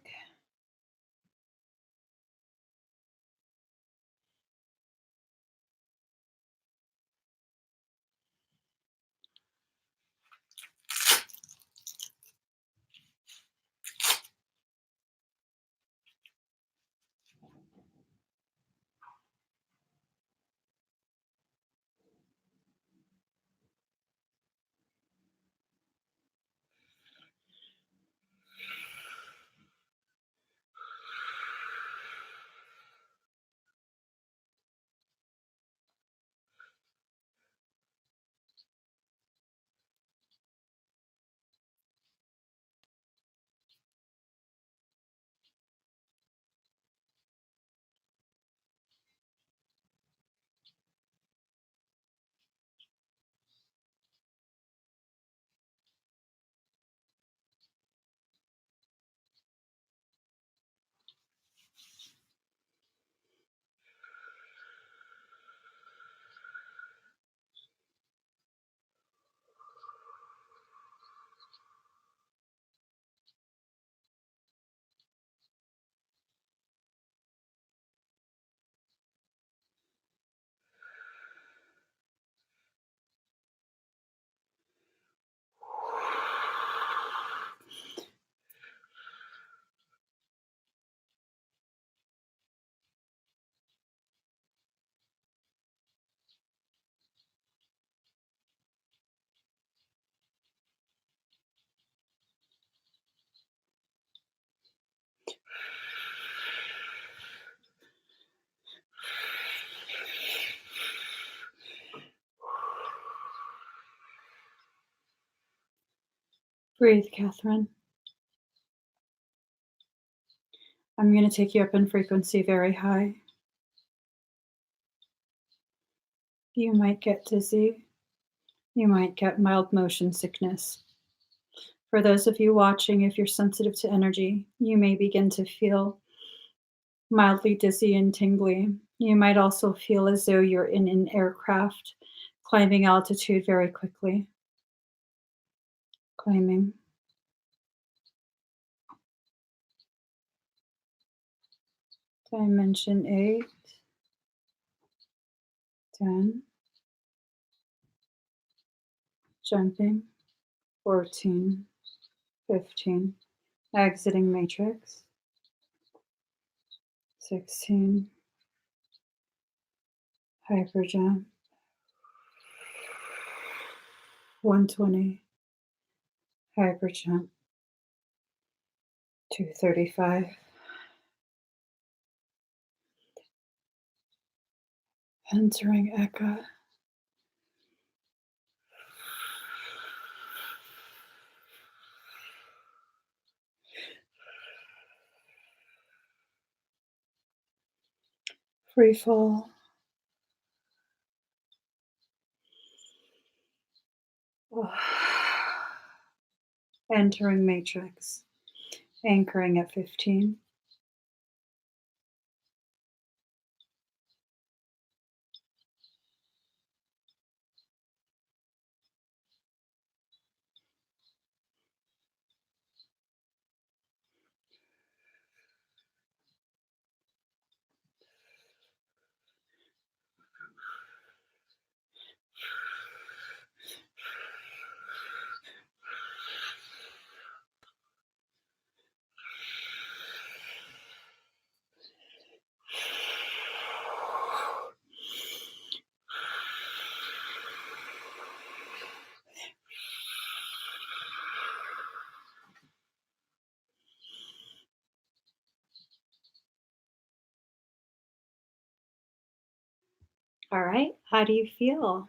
Breathe, Catherine. I'm going to take you up in frequency very high. You might get dizzy. You might get mild motion sickness. For those of you watching, if you're sensitive to energy, you may begin to feel mildly dizzy and tingly. You might also feel as though you're in an aircraft climbing altitude very quickly. Climbing. Dimension 8, 10, jumping, 14, 15, exiting matrix, 16, hyperjump, 120, hyperjump, 235, entering echo, free fall, entering matrix, anchoring at 15, All right, how do you feel?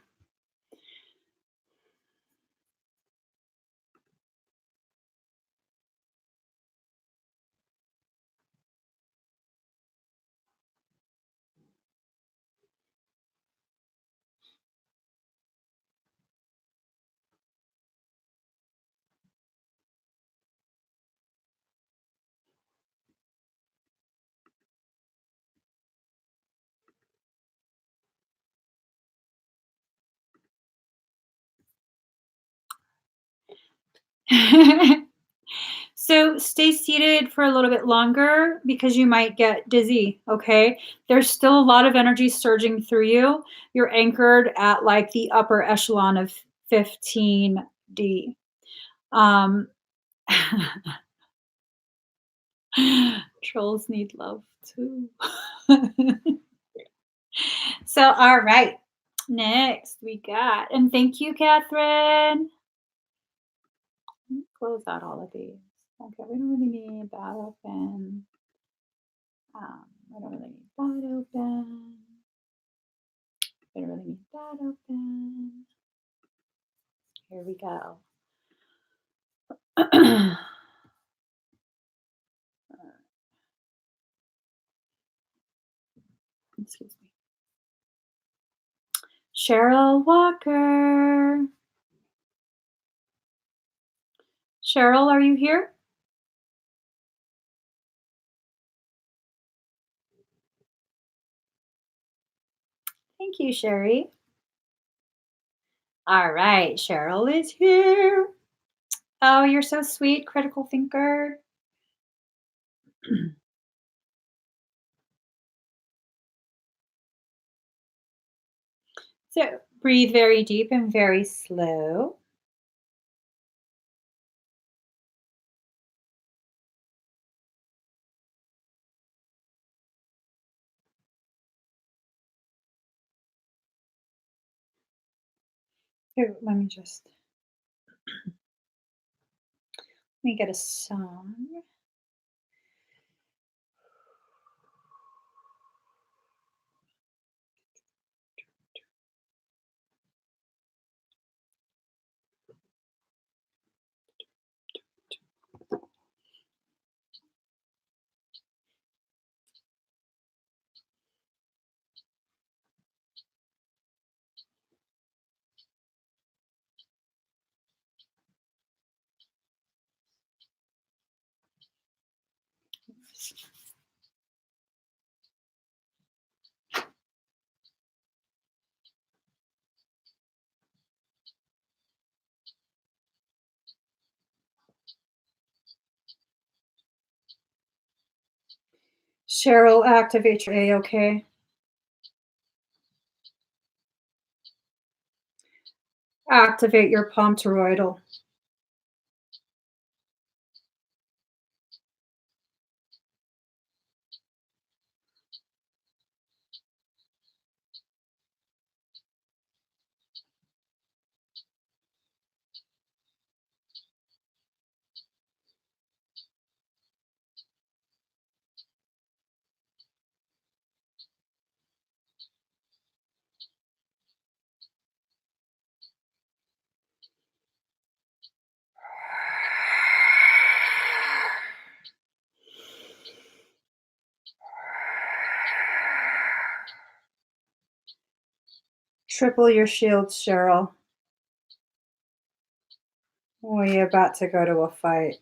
So stay seated for a little bit longer because you might get dizzy, okay? There's still a lot of energy surging through you. You're anchored at like the upper echelon of 15D. Um, trolls need love too. So, all right. Next, we got, and thank you, Catherine. Close out all of these. Okay, we don't really need that open. I don't really need that open. I don't really need that open. Here we go. Excuse me. Cheryl Walker. Cheryl, are you here? Thank you, Sherry. All right, Cheryl is here. Oh, you're so sweet, critical thinker. So breathe very deep and very slow. Here, let me get a song. Cheryl, activate your A, okay? Activate your palm toroidal. Triple your shields, Cheryl. We're about to go to a fight.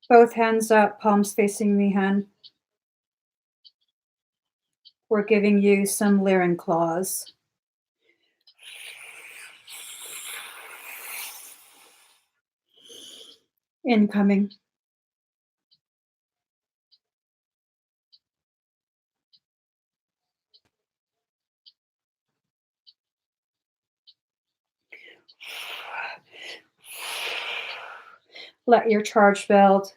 Both hands up, palms facing me, hen. We're giving you some Lyran claws. Incoming. Let your charge build.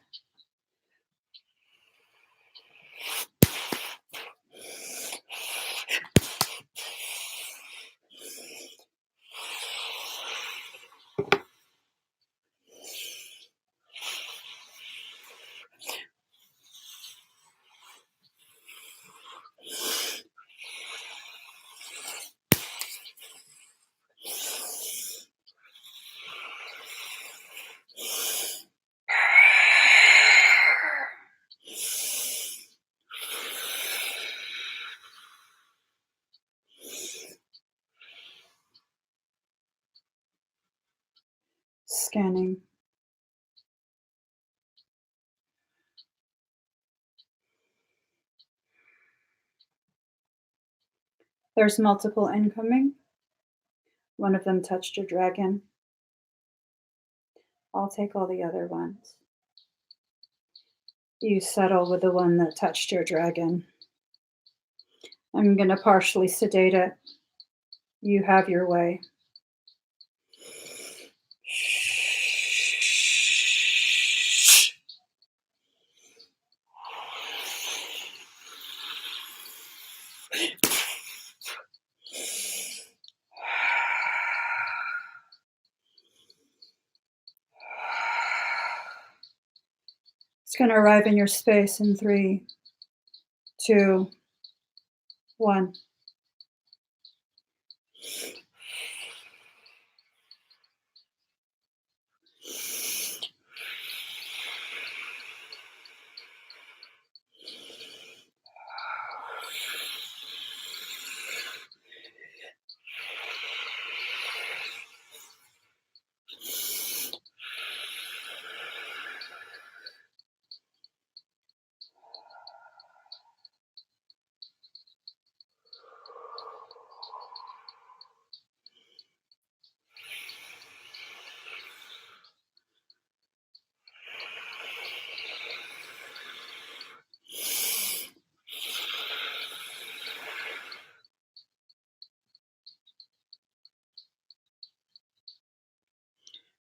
Scanning. There's multiple incoming. One of them touched your dragon. I'll take all the other ones. You settle with the one that touched your dragon. I'm going to partially sedate it. You have your way. It's going to arrive in your space in 3, 2, 1.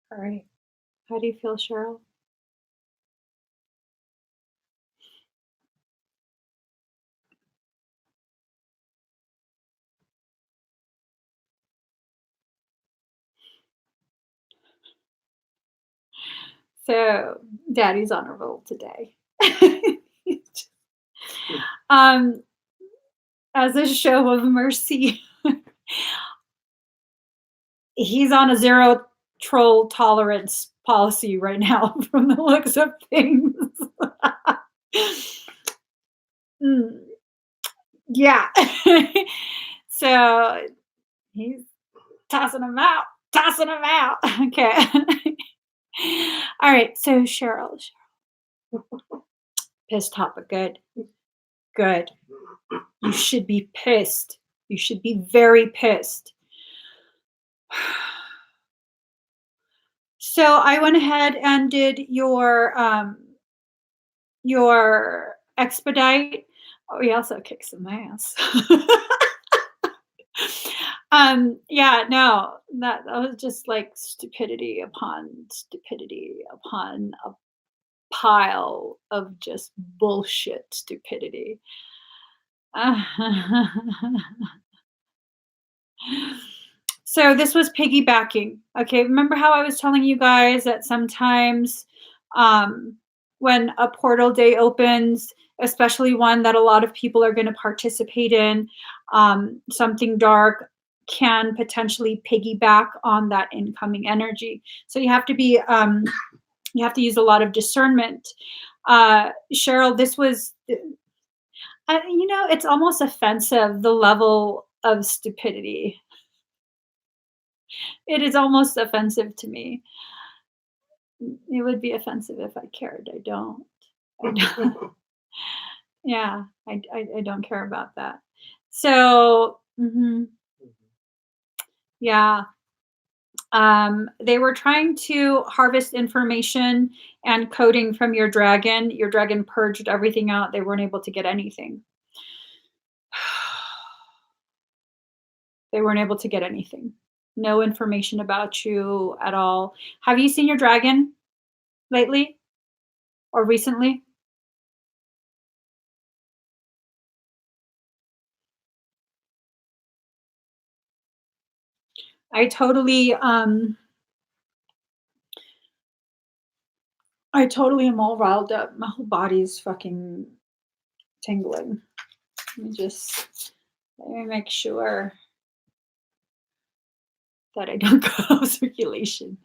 All right. How do you feel, Cheryl? So, Daddy's on a roll today. um, as a show of mercy, he's on a zero troll tolerance policy right now, from the looks of things. Mm, yeah. So he's tossing them out, tossing them out. Okay. All right. So Cheryl, pissed topic. Good. Good. You should be pissed. You should be very pissed. So I went ahead and did your expedite. Oh, he also kicked some ass. Yeah, no, that was just like stupidity upon stupidity upon a pile of just bullshit stupidity. So this was piggybacking. Okay, remember how I was telling you guys that sometimes when a portal day opens, especially one that a lot of people are going to participate in, something dark can potentially piggyback on that incoming energy. So you have to be you have to use a lot of discernment. Cheryl, this was it's almost offensive, the level of stupidity. It is almost offensive to me. It would be offensive if I cared. I don't. I don't. Yeah, I don't care about that. So, yeah. They were trying to harvest information and coding from your dragon. Your dragon purged everything out. They weren't able to get anything. They weren't able to get anything. No information about you at all. Have you seen your dragon lately or recently? I totally am all riled up. My whole body's fucking tingling. Let me make sure that I don't go out of circulation.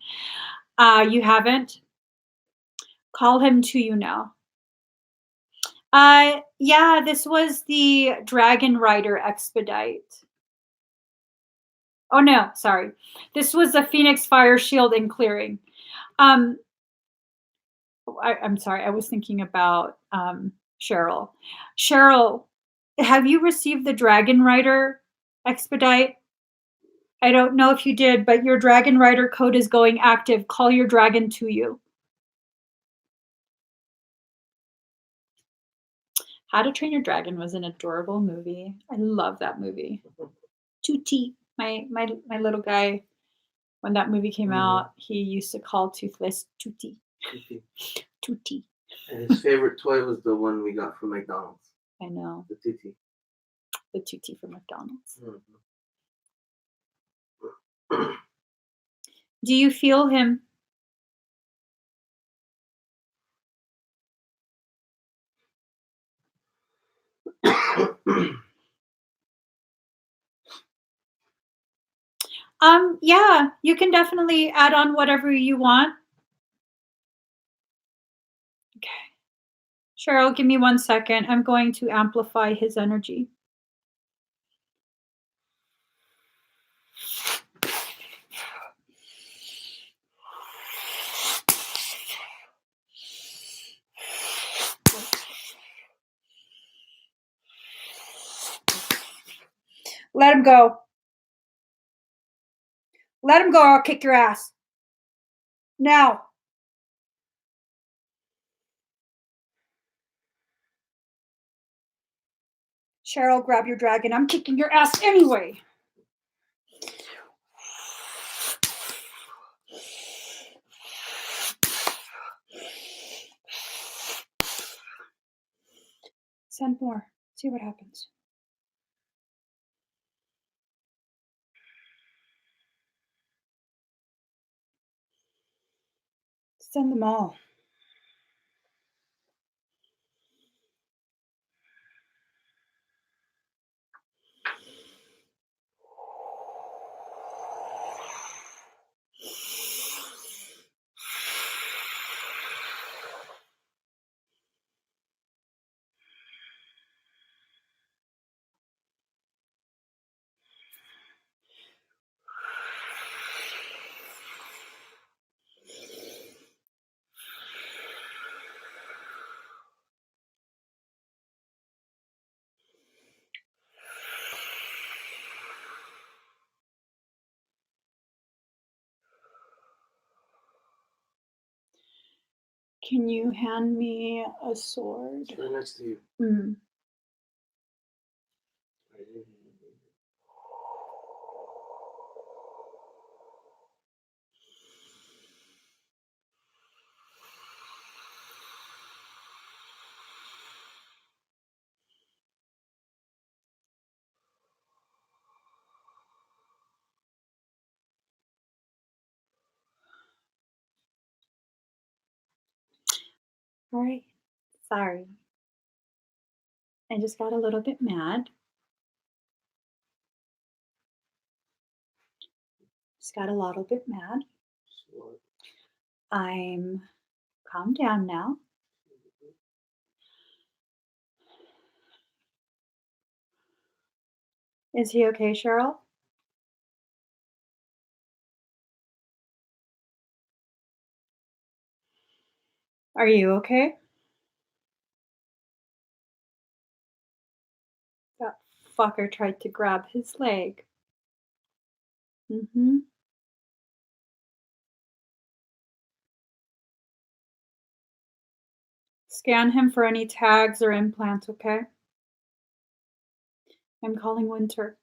You haven't? Call him to you now. Yeah, this was the Dragon Rider expedite. Oh no, sorry. This was the Phoenix Fire Shield and Clearing. I'm sorry, I was thinking about Cheryl. Cheryl, have you received the Dragon Rider Expedite. I don't know if you did, but your dragon rider code is going active. Call your dragon to you. How to Train Your Dragon was an adorable movie. I love that movie. Tutti, my little guy, when that movie came out, he used to call Toothless Tutti. Tutti. And his favorite toy was the one we got from McDonald's. I know. The Tutti. The Tutti from McDonald's. Do you feel him? Yeah, you can definitely add on whatever you want. Okay. Cheryl, give me 1 second. I'm going to amplify his energy. Let him go. Let him go or I'll kick your ass. Now. Cheryl, grab your dragon. I'm kicking your ass anyway. Send more. See what happens. Send them all. Can you hand me a sword? It's right next to you. All right. Sorry. I just got a little bit mad. Just got a little bit mad. I'm calm down now. Is he okay, Cheryl? Are you okay? That fucker tried to grab his leg. Scan him for any tags or implants, okay? I'm calling Winter.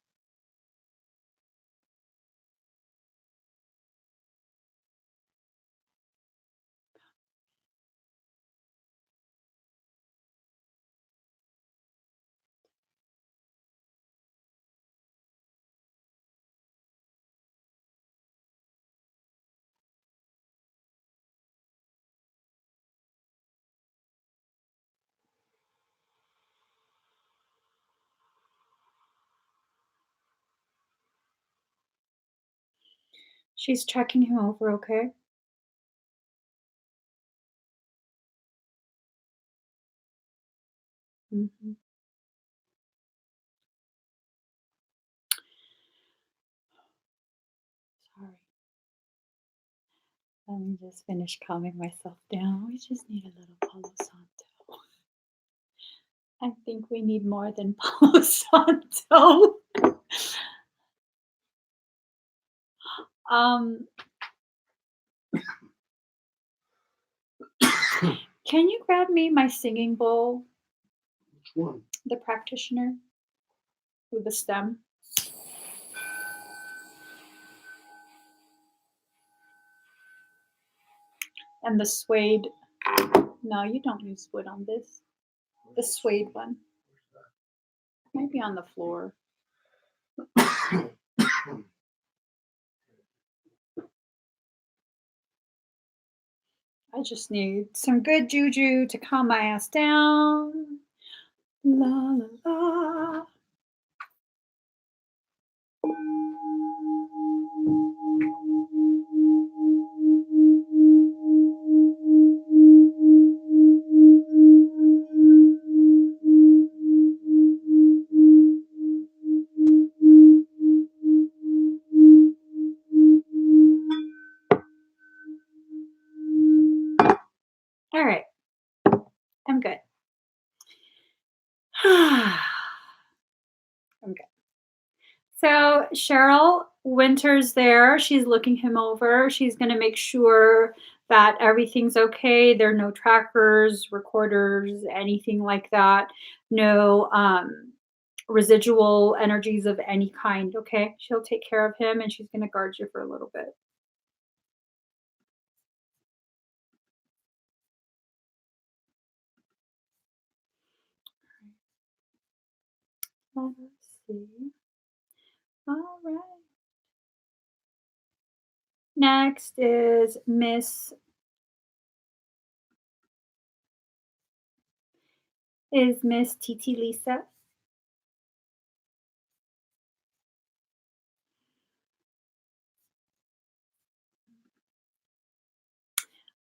She's checking him over, okay? Sorry. Let me just finish calming myself down. We just need a little Palo Santo. I think we need more than Palo Santo. Um, can you grab me my singing bowl? Which one? The practitioner with the stem. And the suede. No, you don't use wood on this. The suede one. Might be on the floor. I just need some good juju to calm my ass down. La la la. All right. I'm good. I'm good. So Cheryl Winter's there. She's looking him over. She's going to make sure that everything's okay. There are no trackers, recorders, anything like that. No residual energies of any kind. Okay. She'll take care of him and she's going to guard you for a little bit. Let's see. All right. Next is Miss TT Lisa.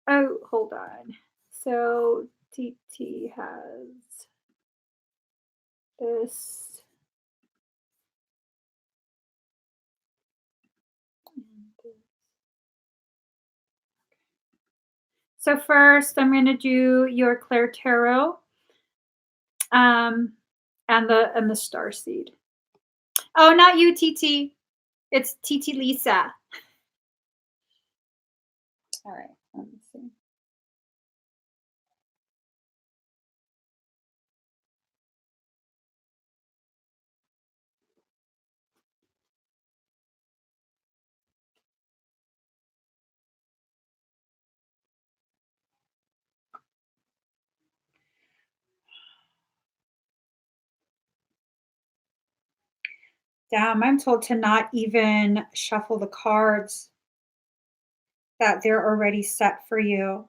Oh, hold on. So TT has this. So first, I'm going to do your Claire Tarot, and the Star Seed. Oh, not you, TT. It's TT Lisa. All right. Let me see. Damn, I'm told to not even shuffle the cards, that they're already set for you.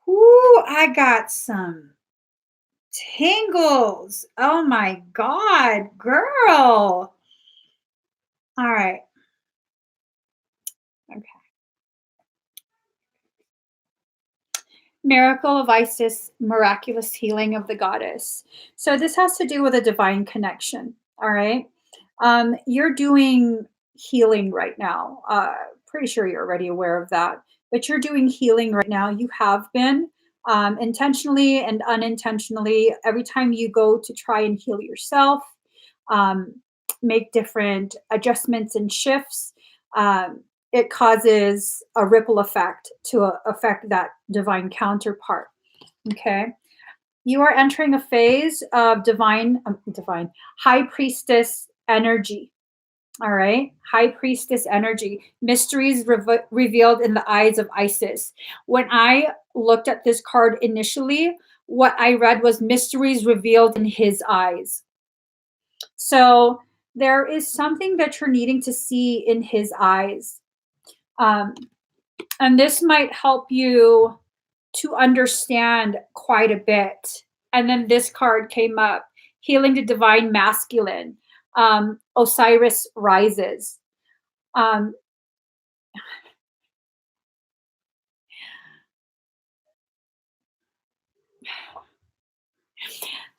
Ooh, I got some tingles. Oh my God, girl. All right. Okay. Miracle of Isis, miraculous healing of the goddess. So this has to do with a divine connection. All right. You're doing healing right now. Pretty sure you're already aware of that, but you're doing healing right now. You have been intentionally and unintentionally. Every time you go to try and heal yourself, um, make different adjustments and shifts. It causes a ripple effect to affect that divine counterpart. Okay. You are entering a phase of divine high priestess energy. All right. High priestess energy. Mysteries revealed in the eyes of Isis. When I looked at this card initially, what I read was mysteries revealed in his eyes. So there is something that you're needing to see in his eyes. And this might help you to understand quite a bit. And then this card came up, healing the divine masculine. Osiris rises.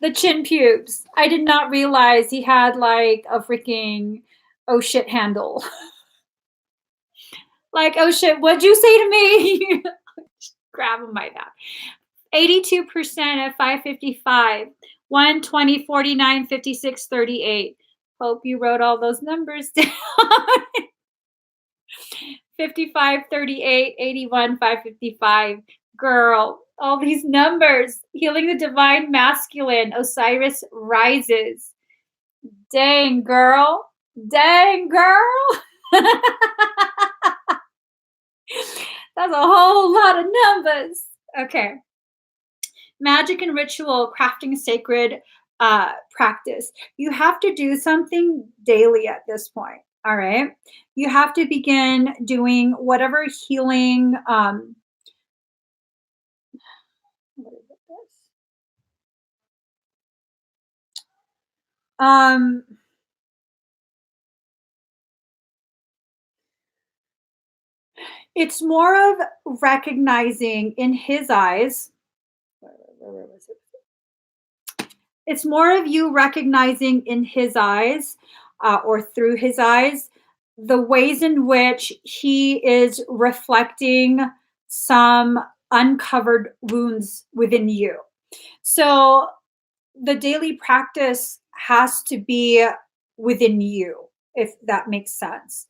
The chin pubes. I did not realize he had like a freaking oh shit handle. Like, oh shit, what'd you say to me? Grab him by that. 82% at 555. 120, 49, 56, 38. Hope you wrote all those numbers down. 55, 38, 81, 555. Girl, all these numbers. Healing the divine masculine. Osiris rises. Dang, girl. Dang, girl. That's a whole lot of numbers. Okay. Magic and ritual, crafting sacred practice. You have to do something daily at this point. All right. You have to begin doing whatever healing. What is this? It's more of recognizing in his eyes. Where was it? It's more of you recognizing in his eyes or through his eyes the ways in which he is reflecting some uncovered wounds within you. So the daily practice has to be within you, if that makes sense.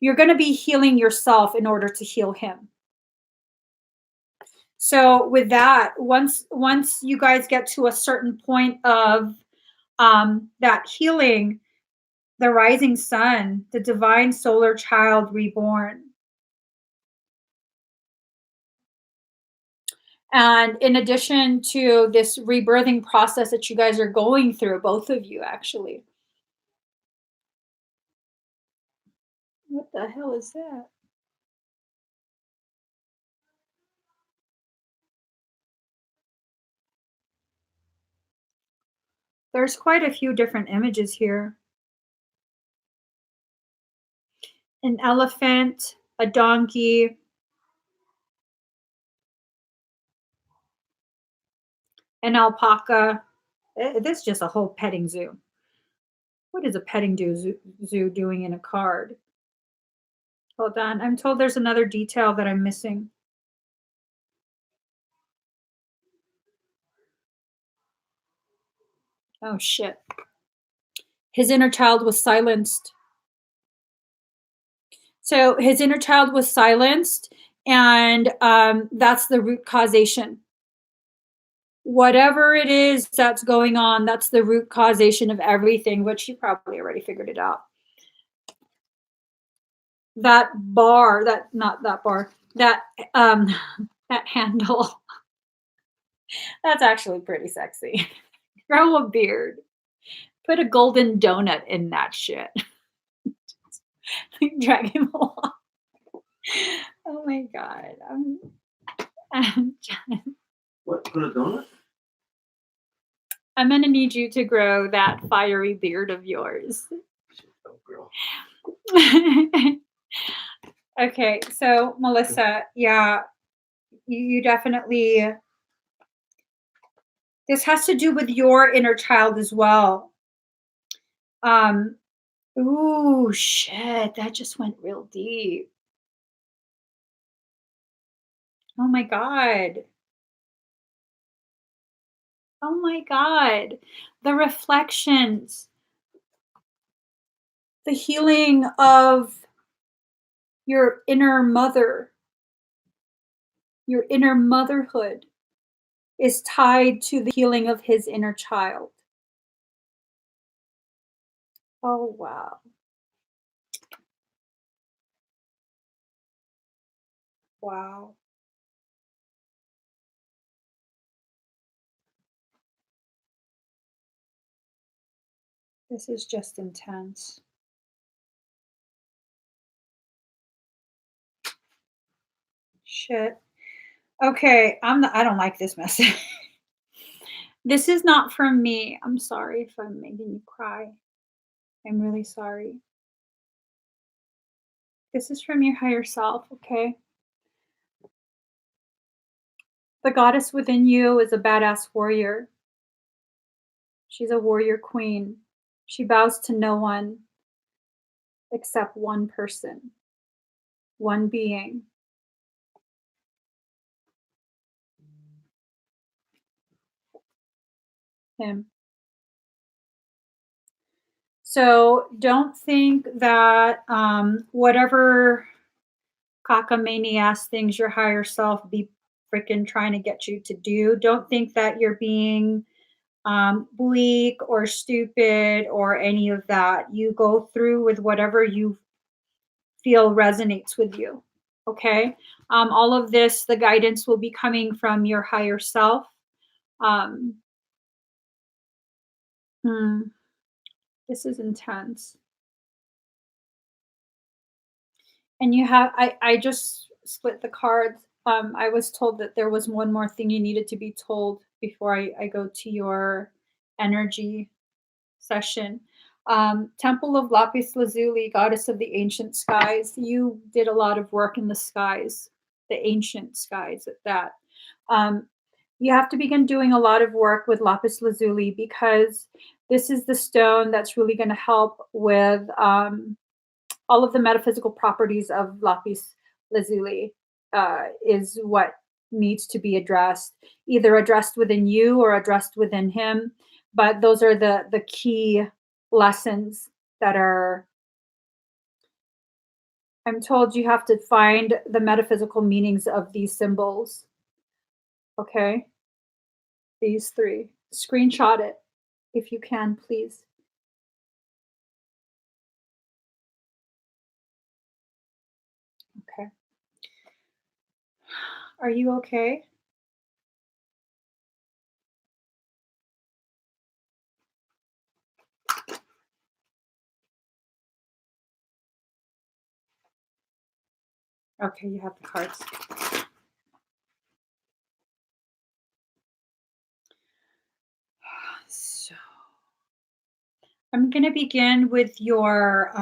You're going to be healing yourself in order to heal him. So with that, once you guys get to a certain point of that healing, the rising sun, the divine solar child reborn. And in addition to this rebirthing process that you guys are going through, both of you actually. What the hell is that? There's quite a few different images here. An elephant, a donkey, an alpaca. This is just a whole petting zoo. What is a petting zoo doing in a card? Hold on. I'm told there's another detail that I'm missing. Oh, shit. His inner child was silenced. So his inner child was silenced, and that's the root causation. Whatever it is that's going on, that's the root causation of everything, which you probably already figured it out. That bar, that that handle, that's actually pretty sexy. Grow a beard. Put a golden donut in that shit. Drag him along. Oh my god. What? Put a donut? I'm gonna need you to grow that fiery beard of yours. Oh, girl. Okay, so Melissa, yeah, you definitely. This has to do with your inner child as well. Ooh, shit, that just went real deep. Oh my god. Oh my god. The reflections, the healing of your inner mother, your inner motherhood is tied to the healing of his inner child. Oh, wow. Wow. This is just intense. Shit. Okay, I don't like this message. This is not from me. I'm sorry if I'm making you cry. I'm really sorry. This is from your higher self, okay? The goddess within you is a badass warrior. She's a warrior queen. She bows to no one except one person, one being. Him. So don't think that whatever cockamamie-ass things your higher self be freaking trying to get you to do, don't think that you're being weak or stupid or any of that. You go through with whatever you feel resonates with you. Okay. All of this, the guidance will be coming from your higher self. Um, hmm, this is intense. And you have, I just split the cards. I was told that there was one more thing you needed to be told before I go to your energy session. Temple of Lapis Lazuli, goddess of the ancient skies. You did a lot of work in the skies, the ancient skies at that. Um, you have to begin doing a lot of work with Lapis Lazuli because this is the stone that's really going to help with all of the metaphysical properties of lapis lazuli is what needs to be addressed, either addressed within you or addressed within him. But those are the key lessons that are. I'm told you have to find the metaphysical meanings of these symbols. Okay, these three. Screenshot it if you can, please. Okay. Are you okay? Okay, you have the cards. So I'm going to begin with your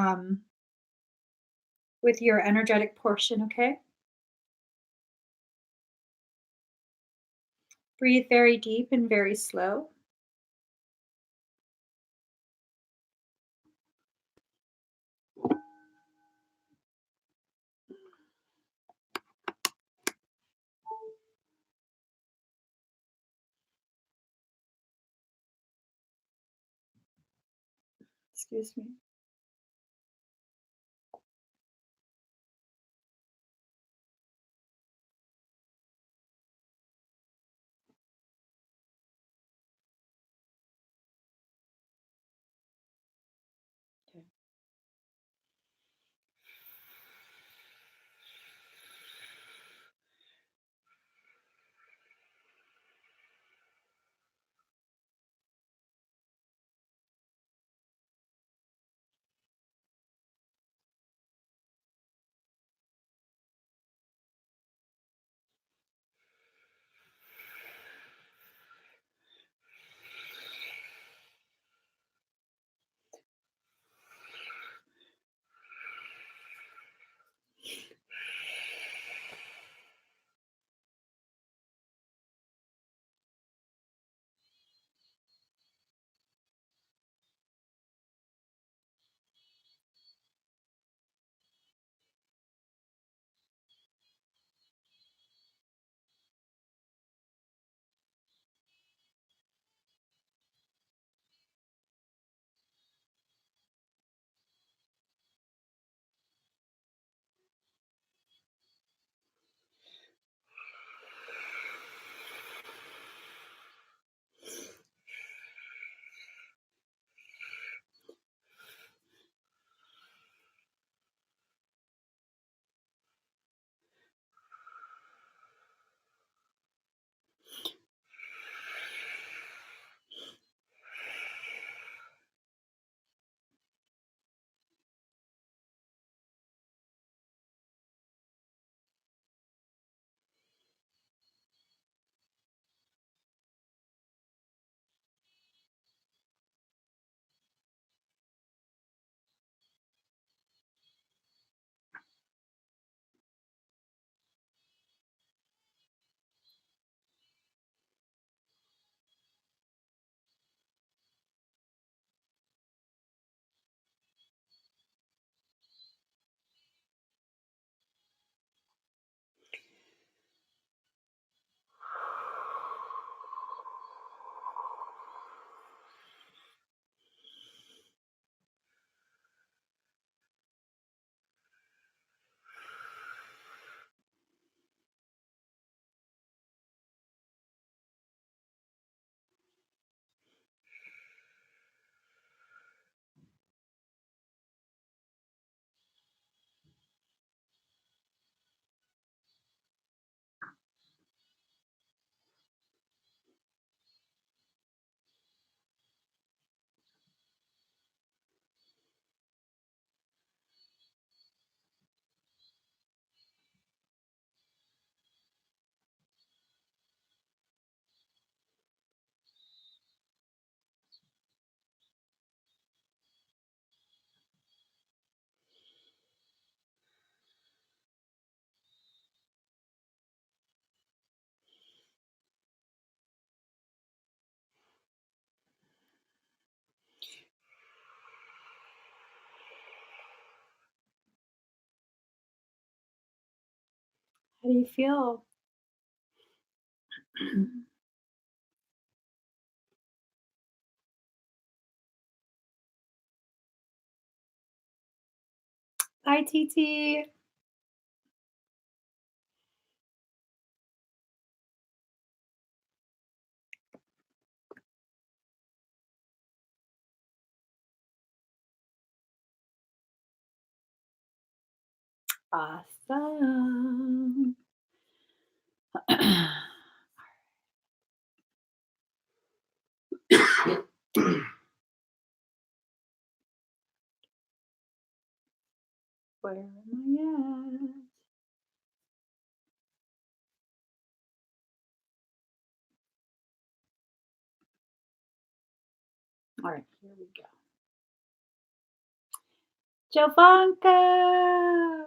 energetic portion, okay? Breathe very deep and very slow. Excuse me. Okay. How do you feel? Hi, TT. Awesome. Where am I at? All right, here we go. Jovanka.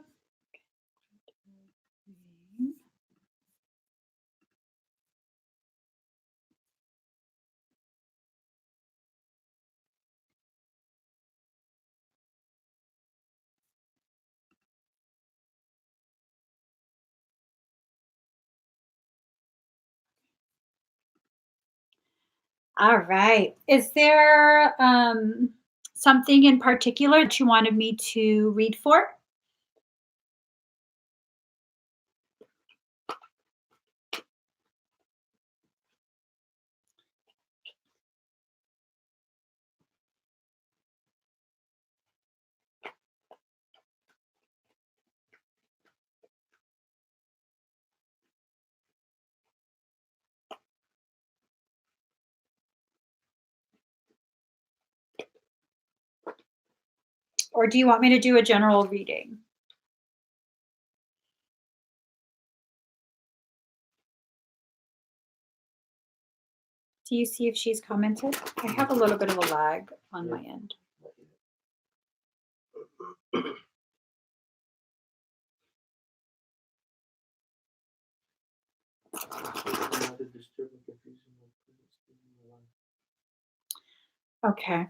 All right. Is there something in particular that you wanted me to read for? Or do you want me to do a general reading? Do you see if she's commented? I have a little bit of a lag on my end. Okay.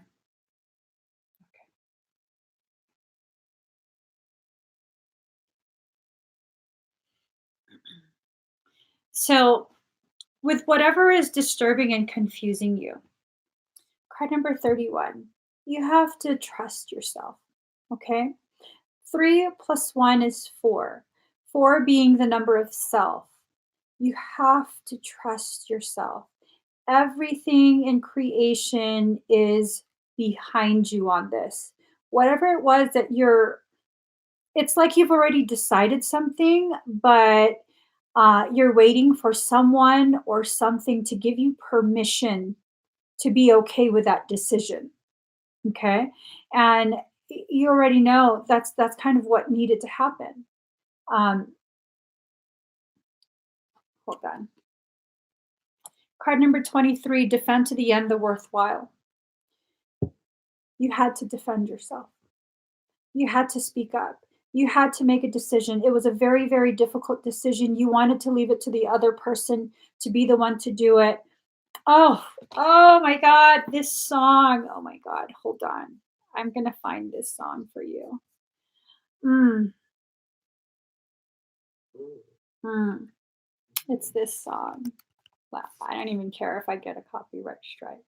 So, with whatever is disturbing and confusing you, card number 31, you have to trust yourself. Okay. 3 plus 1 is 4. 4 being the number of self. You have to trust yourself. Everything in creation is behind you on this. Whatever it was that it's like you've already decided something, but you're waiting for someone or something to give you permission to be okay with that decision. Okay. And you already know that's kind of what needed to happen. Um, Hold on. Card number 23, defend to the end the worthwhile. You had to defend yourself. You had to speak up. You had to make a decision. It was a very, very difficult decision. You wanted to leave it to the other person to be the one to do it. Oh my God, this song. Oh my God, hold on. I'm going to find this song for you. Mm, mm. It's this song. Well, I don't even care if I get a copyright strike.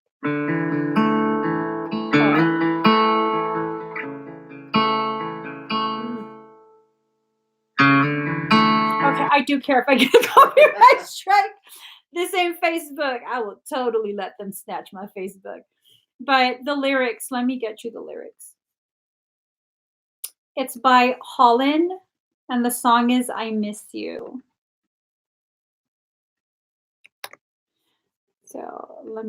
Okay, I do care if I get a copyright strike. This ain't Facebook. I will totally let them snatch my Facebook. But the lyrics, let me get you the lyrics. It's by Holland, and the song is I Miss You. So let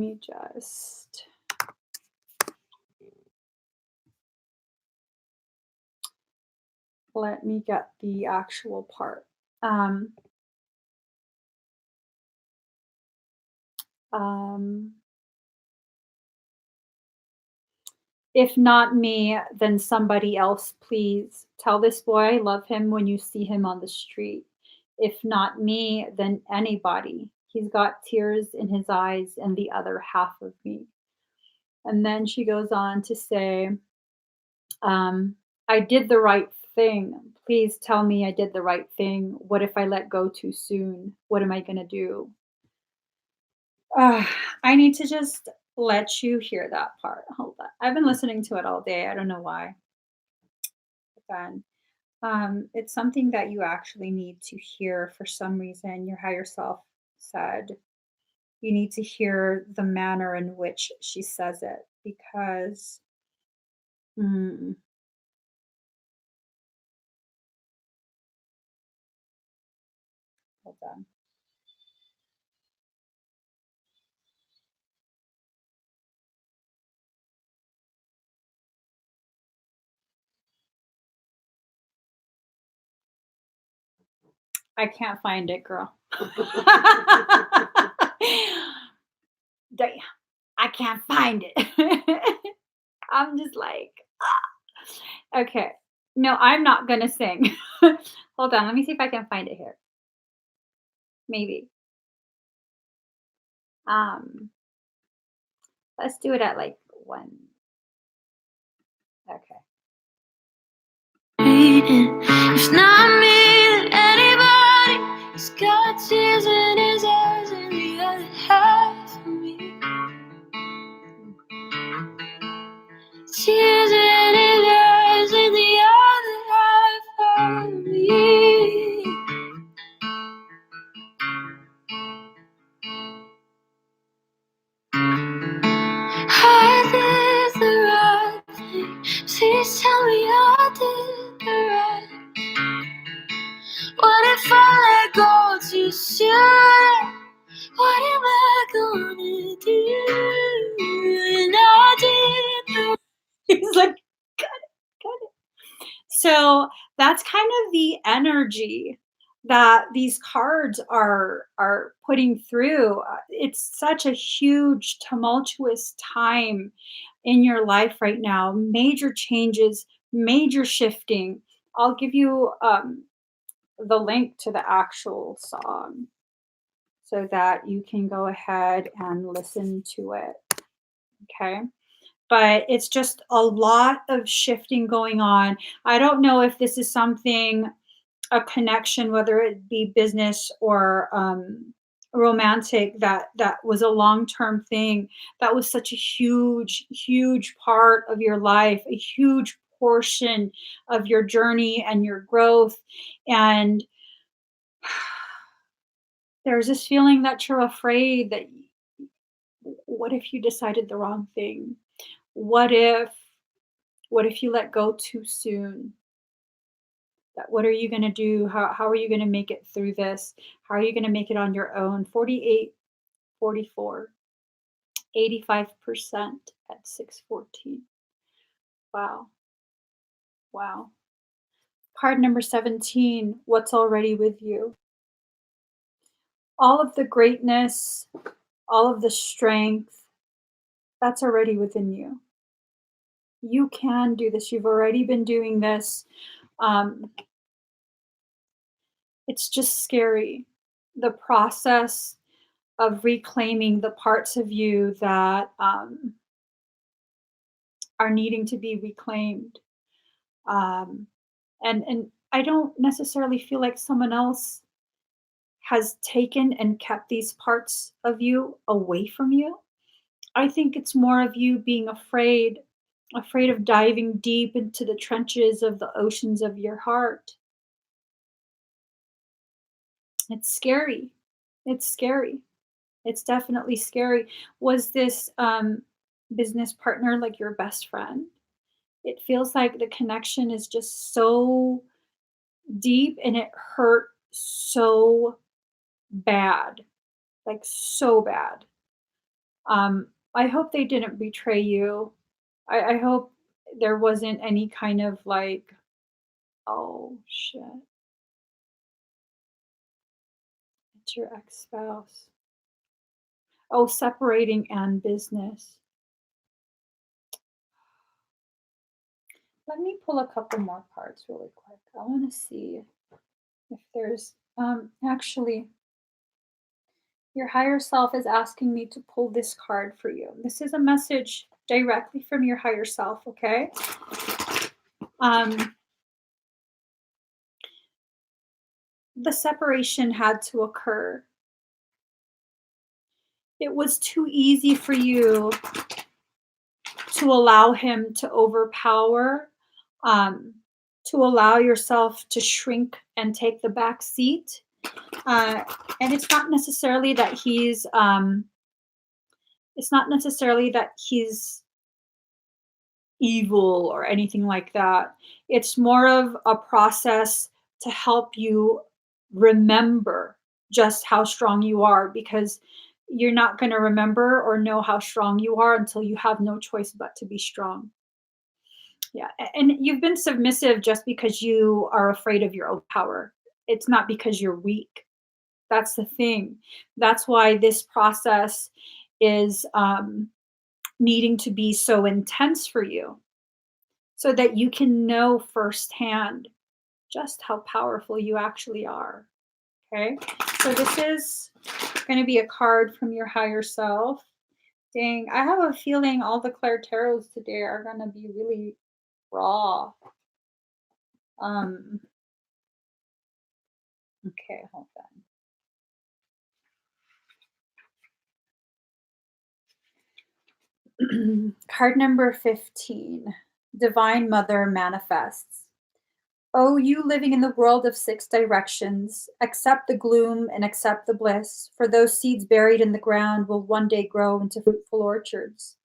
me get the actual part. Um, um, if not me, then somebody else, please. Tell this boy I love him when you see him on the street. If not me, then anybody. He's got tears in his eyes and the other half of me. And then she goes on to say, I did the right thing. Please tell me I did the right thing. What if I let go too soon? What am I going to do? Uh, I need to just let you hear that part. Hold on. I've been listening to it all day. I don't know why. But then it's something that you actually need to hear for some reason. Your higher self said you need to hear the manner in which she says it because, mm, hold on. I can't find it, girl. Damn, I can't find it. I'm just like, ah. Okay. No, I'm not gonna sing. Hold on, let me see if I can find it here. Maybe. Um, let's do it at like one. Okay. It's not me that anybody has got tears in his eyes and the other half of me. Tears in his eyes and the other half of me. I did the right thing. Please tell me I did the right. What if I let go too soon? What am I gonna do? And I did the He's like, cut it, cut it. So that's kind of the energy that these cards are putting through. It's such a huge tumultuous time in your life right now. Major changes, major shifting. I'll give you the link to the actual song so that you can go ahead and listen to it. Okay. But it's just a lot of shifting going on. I don't know if this is something, a connection, whether it be business or romantic, that was a long-term thing. That was such a huge, huge part of your life, a huge portion of your journey and your growth. And there's this feeling that you're afraid that what if you decided the wrong thing? What if what if you let go too soon? That what are you going to do? How are you going to make it through this? How are you going to make it on your own? 48, 44, 85% at 614. Wow. Wow. Card number 17, what's already with you? All of the greatness, all of the strength, that's already within you. You can do this. You've already been doing this. Um, it's just scary. The process of reclaiming the parts of you that are needing to be reclaimed. Um, and I don't necessarily feel like someone else has taken and kept these parts of you away from you. I think it's more of you being afraid, afraid of diving deep into the trenches of the oceans of your heart. It's scary. It's scary. It's definitely scary. Was this business partner like your best friend? It feels like the connection is just so deep and it hurt so bad, like so bad. I hope they didn't betray you. I hope there wasn't any kind of like, oh shit, it's your ex spouse. Oh, separating and business. Let me pull a couple more cards really quick. I want to see if there's actually your higher self is asking me to pull this card for you. This is a message directly from your higher self, okay? Um the separation had to occur. It was too easy for you to allow him to overpower, um, to allow yourself to shrink and take the back seat. Uh, and it's not necessarily that he's evil or anything like that. It's more of a process to help you remember just how strong you are, because you're not going to remember or know how strong you are until you have no choice but to be strong. Yeah. And you've been submissive just because you are afraid of your own power. It's not because you're weak. That's the thing. That's why this process is needing to be so intense for you, so that you can know firsthand just how powerful you actually are. Okay. So this is going to be a card from your higher self. Dang, I have a feeling all the Claire Tarots today are going to be really raw. Um, okay, hold on. Card number 15, Divine Mother manifests. Oh, you living in the world of six directions, accept the gloom and accept the bliss, for those seeds buried in the ground will one day grow into fruitful orchards.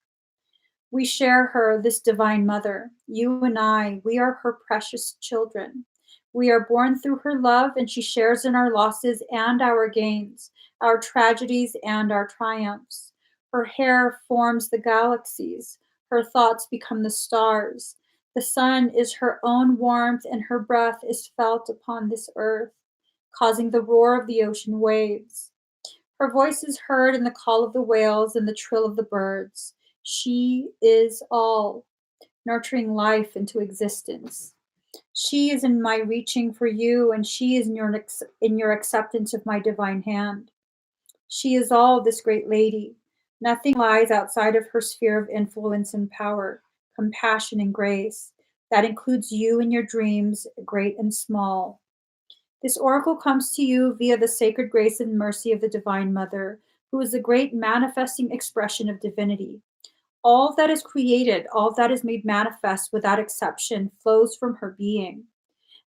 We share her, this divine mother. You and I, we are her precious children. We are born through her love, and she shares in our losses and our gains, our tragedies and our triumphs. Her hair forms the galaxies. Her thoughts become the stars. The sun is her own warmth, and her breath is felt upon this earth, causing the roar of the ocean waves. Her voice is heard in the call of the whales and the trill of the birds. She is all, nurturing life into existence. She is in my reaching for you, and she is in your acceptance of my divine hand. She is all, this great lady. Nothing lies outside of her sphere of influence and power, compassion and grace. That includes you and your dreams, great and small. This oracle comes to you via the sacred grace and mercy of the Divine Mother, who is the great manifesting expression of divinity. All that is created, all that is made manifest without exception, flows from her being.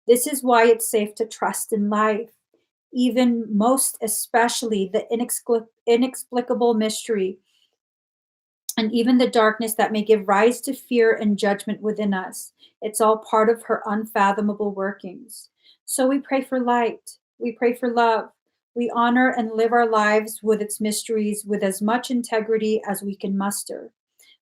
This is why it's safe to trust in life, even most especially the inexplicable mystery and even the darkness that may give rise to fear and judgment within us. It's all part of her unfathomable workings. So we pray for light, we pray for love. We honor and live our lives with its mysteries with as much integrity as we can muster.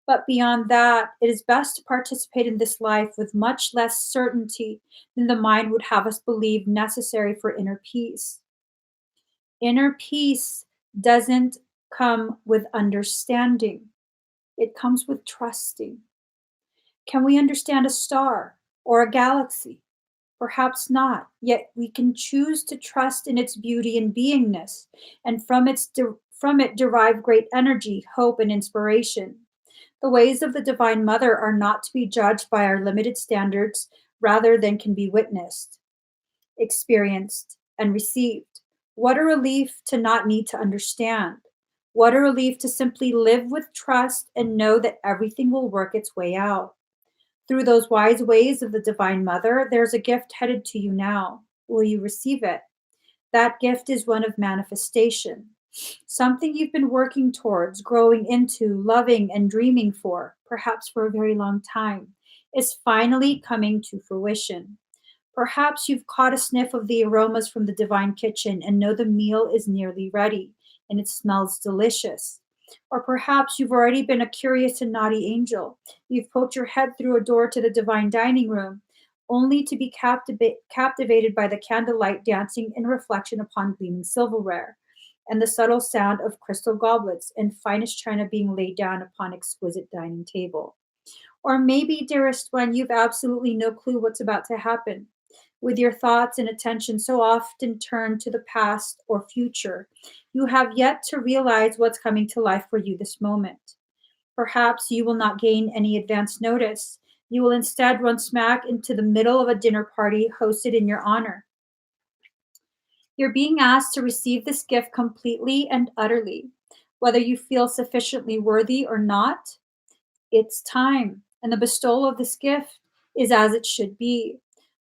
But beyond that, it is best to participate in this life with much less certainty than the mind would have us believe necessary for inner peace. Inner peace doesn't come with understanding, it comes with trusting. Can we understand a star or a galaxy? Perhaps not, yet we can choose to trust in its beauty and beingness, and from it derive great energy, hope, and inspiration. The ways of the Divine Mother are not to be judged by our limited standards, rather than can be witnessed, experienced, and received. What a relief to not need to understand. What a relief to simply live with trust and know that everything will work its way out. Through those wise ways of the Divine Mother, there's a gift headed to you now. Will you receive it? That gift is one of manifestation, something you've been working towards, growing into, loving, and dreaming for, perhaps for a very long time, is finally coming to fruition. Perhaps you've caught a sniff of the aromas from the divine kitchen and know the meal is nearly ready and it smells delicious. Or perhaps you've already been a curious and naughty angel. You've poked your head through a door to the divine dining room, only to be captivated by the candlelight dancing in reflection upon gleaming silverware, and the subtle sound of crystal goblets and finest china being laid down upon exquisite dining table. Or maybe, dearest one, you've absolutely no clue what's about to happen. With your thoughts and attention so often turned to the past or future, you have yet to realize what's coming to life for you this moment. Perhaps you will not gain any advance notice. You will instead run smack into the middle of a dinner party hosted in your honor. You're being asked to receive this gift completely and utterly. Whether you feel sufficiently worthy or not, it's time, and the bestowal of this gift is as it should be.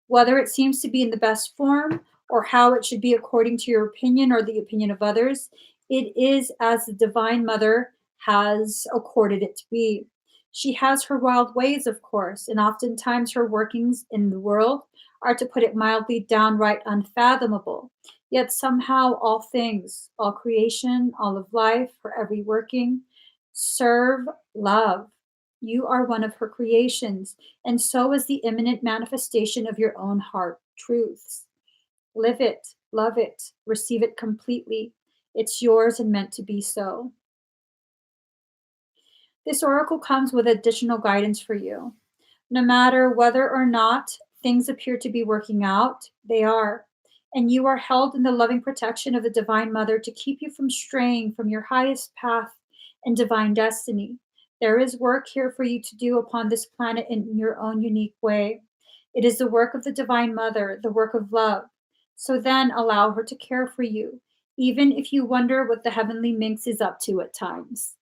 Whether it seems to be in the best form or how it should be according to your opinion or the opinion of others, it is as the Divine Mother has accorded it to be. She has her wild ways, of course, and oftentimes her workings in the world are, to put it mildly, downright unfathomable. Yet somehow all things, all creation, all of life, her every working, serve love. You are one of her creations, and so is the imminent manifestation of your own heart truths. Live it, love it, receive it completely. It's yours and meant to be so. This oracle comes with additional guidance for you. No matter whether or not things appear to be working out, they are. And you are held in the loving protection of the Divine Mother to keep you from straying from your highest path and divine destiny. There is work here for you to do upon this planet in your own unique way. It is the work of the Divine Mother, the work of love. So then allow her to care for you, even if you wonder what the heavenly minx is up to at times.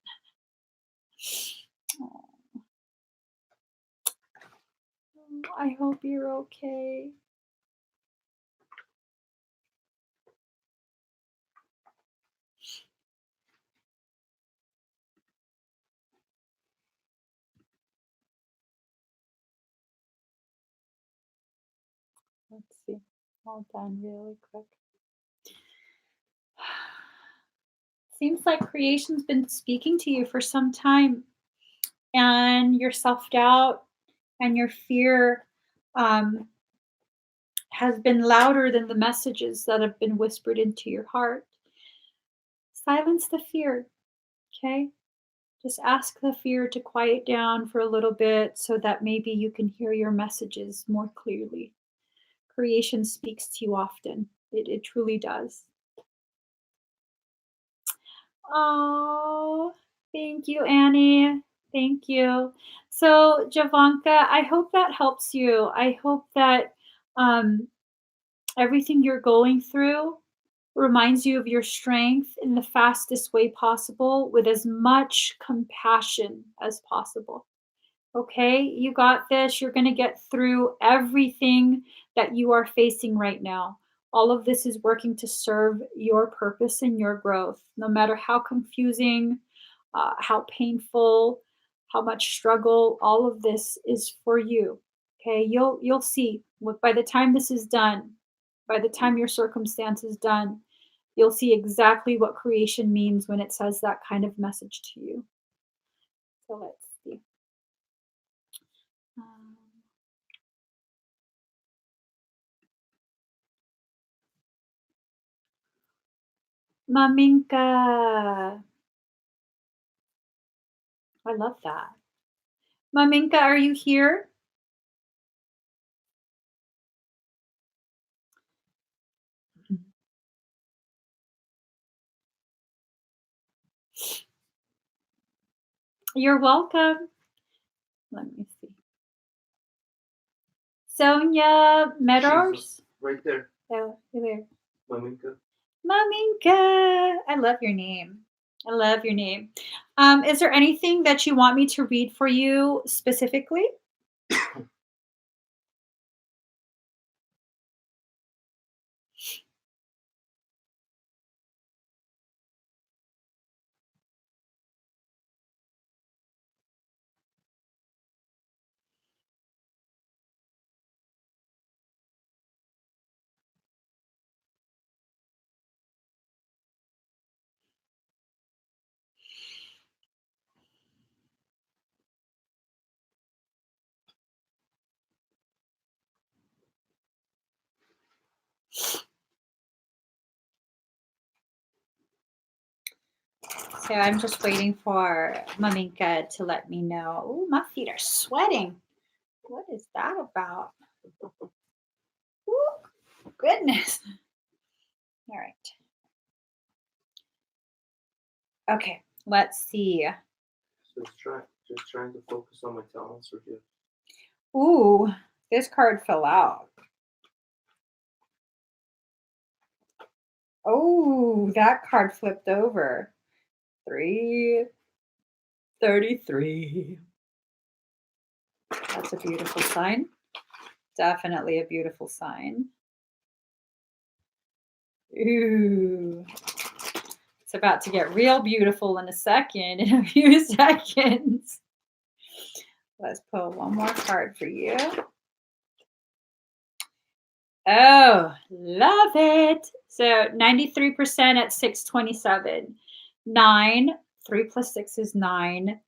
I hope you're okay. Let's see. All done really quick. Seems like creation's been speaking to you for some time, and your self doubt and your fear um, has been louder than the messages that have been whispered into your heart. Silence the fear, okay? Just ask the fear to quiet down for a little bit so that maybe you can hear your messages more clearly. Creation speaks to you often, it truly does. Oh, thank you, Annie. Thank you. So, Javanka, I hope that helps you. I hope that um, everything you're going through reminds you of your strength in the fastest way possible with as much compassion as possible. Okay, you got this. You're going to get through everything that you are facing right now. All of this is working to serve your purpose and your growth, no matter how confusing, how painful, how much struggle. All of this is for you. Okay, you'll see. By the time this is done, by the time your circumstance is done, you'll see exactly what creation means when it says that kind of message to you. So let's see. Um, Maminka. I love that. Maminka, are you here? You're welcome. Let me see. Sonia Meadows. Right there. Oh, you're there. Maminka. Maminka. I love your name. I love your name. Is there anything that you want me to read for you specifically? So I'm just waiting for Maminka to let me know. Oh, my feet are sweating. What is that about? Ooh, goodness. All right. Okay, let's see. Just trying to focus on my talents or gifts. Ooh, this card fell out. Oh, that card flipped over. 333. That's a beautiful sign. Definitely a beautiful sign. Ooh, it's about to get real beautiful in a second, in a few seconds. Let's pull one more card for you. Oh, love it. So 93% at 627. 9, 3 plus 6 is 9.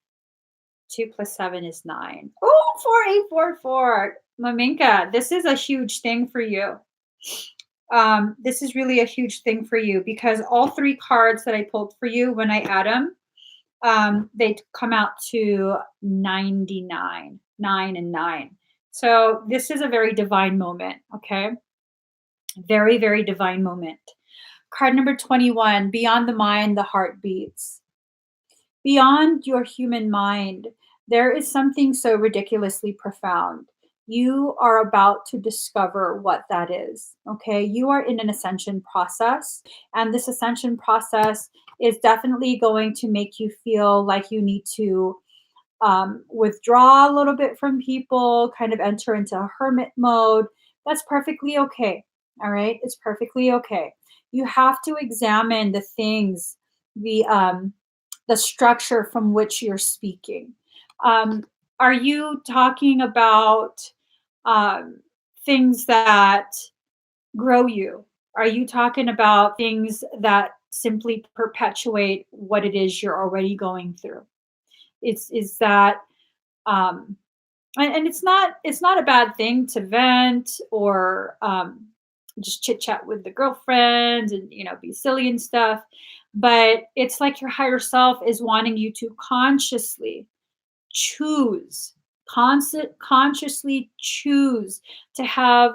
2 plus 7 is 9. Oh, 4844. Maminka, this is a huge thing for you. This is really a huge thing for you because all three cards that I pulled for you, when I add them, they come out to 99, 9 and 9. So this is a very divine moment, okay? Very, very divine moment. Card number 21, beyond the mind, the heart beats. Beyond your human mind, there is something so ridiculously profound. You are about to discover what that is. Okay. You are in an ascension process, and this ascension process is definitely going to make you feel like you need to withdraw a little bit from people, kind of enter into a hermit mode. That's perfectly okay. All right. It's perfectly okay. You have to examine the things, the the structure from which you're speaking. Are you talking about um, things that grow you? Are you talking about things that simply perpetuate what it is you're already going through? It's is that um, and it's not a bad thing to vent or just chit chat with the girlfriend and be silly and stuff, but it's like your higher self is wanting you to choose consciously choose to have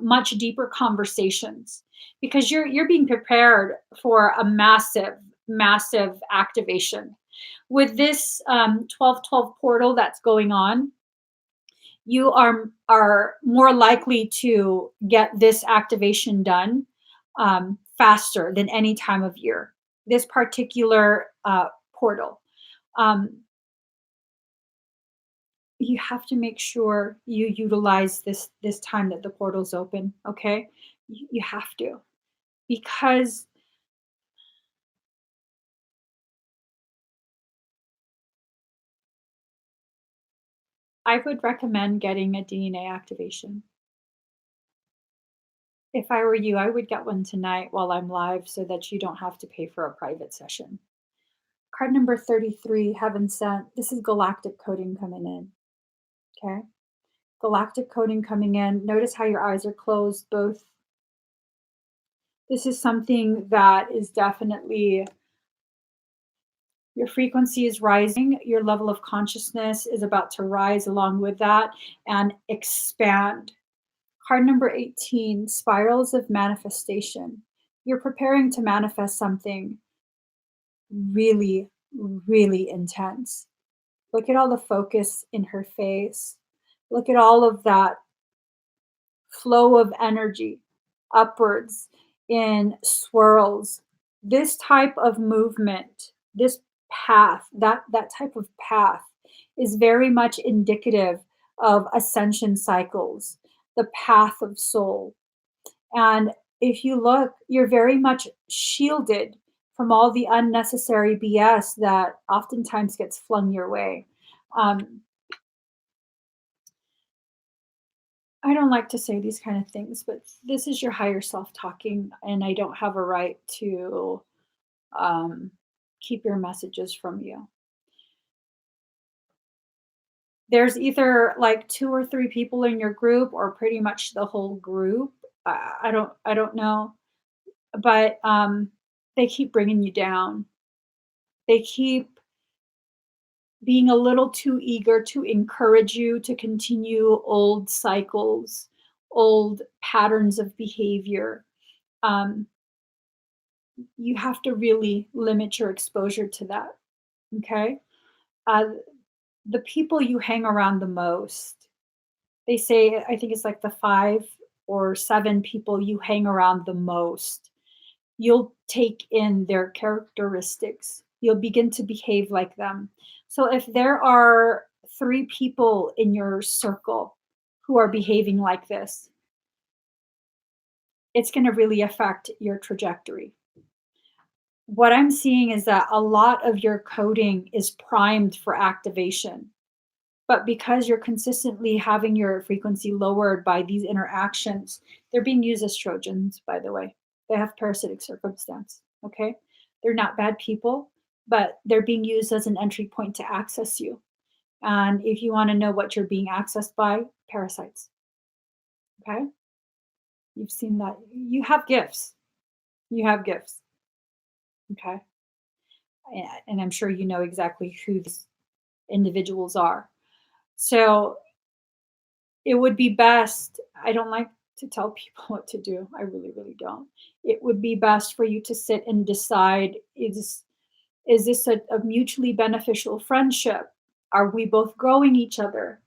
much deeper conversations because you're being prepared for a massive activation with this 1212 portal that's going on. You are more likely to get this activation done faster than any time of year. This particular portal, um, you have to make sure you utilize this time that the portal's open. Okay, you have to because I would recommend getting a DNA activation. If I were you, I would get one tonight while I'm live so that you don't have to pay for a private session. Card number 33, Heaven Sent. This is galactic coding coming in. Okay. Galactic coding coming in. Notice how your eyes are closed, both. This is something that is definitely your frequency is rising. Your level of consciousness is about to rise along with that and expand. Card number 18, Spirals of Manifestation. You're preparing to manifest something really, really intense. Look at all the focus in her face. Look at all of that flow of energy upwards in swirls. This type of movement, this path, that type of path is very much indicative of ascension cycles, the path of soul. And if you look, you're very much shielded from all the unnecessary BS that oftentimes gets flung your way. Um, I don't like to say these kind of things, but this is your higher self talking, and I don't have a right to um, keep your messages from you. There's either like two or three people in your group, or pretty much the whole group. I don't know, but they keep bringing you down. They keep being a little too eager to encourage you to continue old cycles, old patterns of behavior. Um, you have to really limit your exposure to that. Okay. Uh, the people you hang around the most, they say, I think it's like the 5 or 7 people you hang around the most. you'll take in their characteristics. You'll begin to behave like them. So if there are 3 people in your circle who are behaving like this, it's going to really affect your trajectory. What I'm seeing is that a lot of your coding is primed for activation. But because you're consistently having your frequency lowered by these interactions, they're being used as Trojans, by the way. They have parasitic circumstance. Okay. They're not bad people, but they're being used as an entry point to access you. And if you want to know what you're being accessed by, parasites. Okay. You've seen that. You have gifts. You have gifts. Okay. And I'm sure you know exactly who these individuals are. So it would be best, I don't like to tell people what to do. I really, really don't. It would be best for you to sit and decide, is this a mutually beneficial friendship? Are we both growing each other?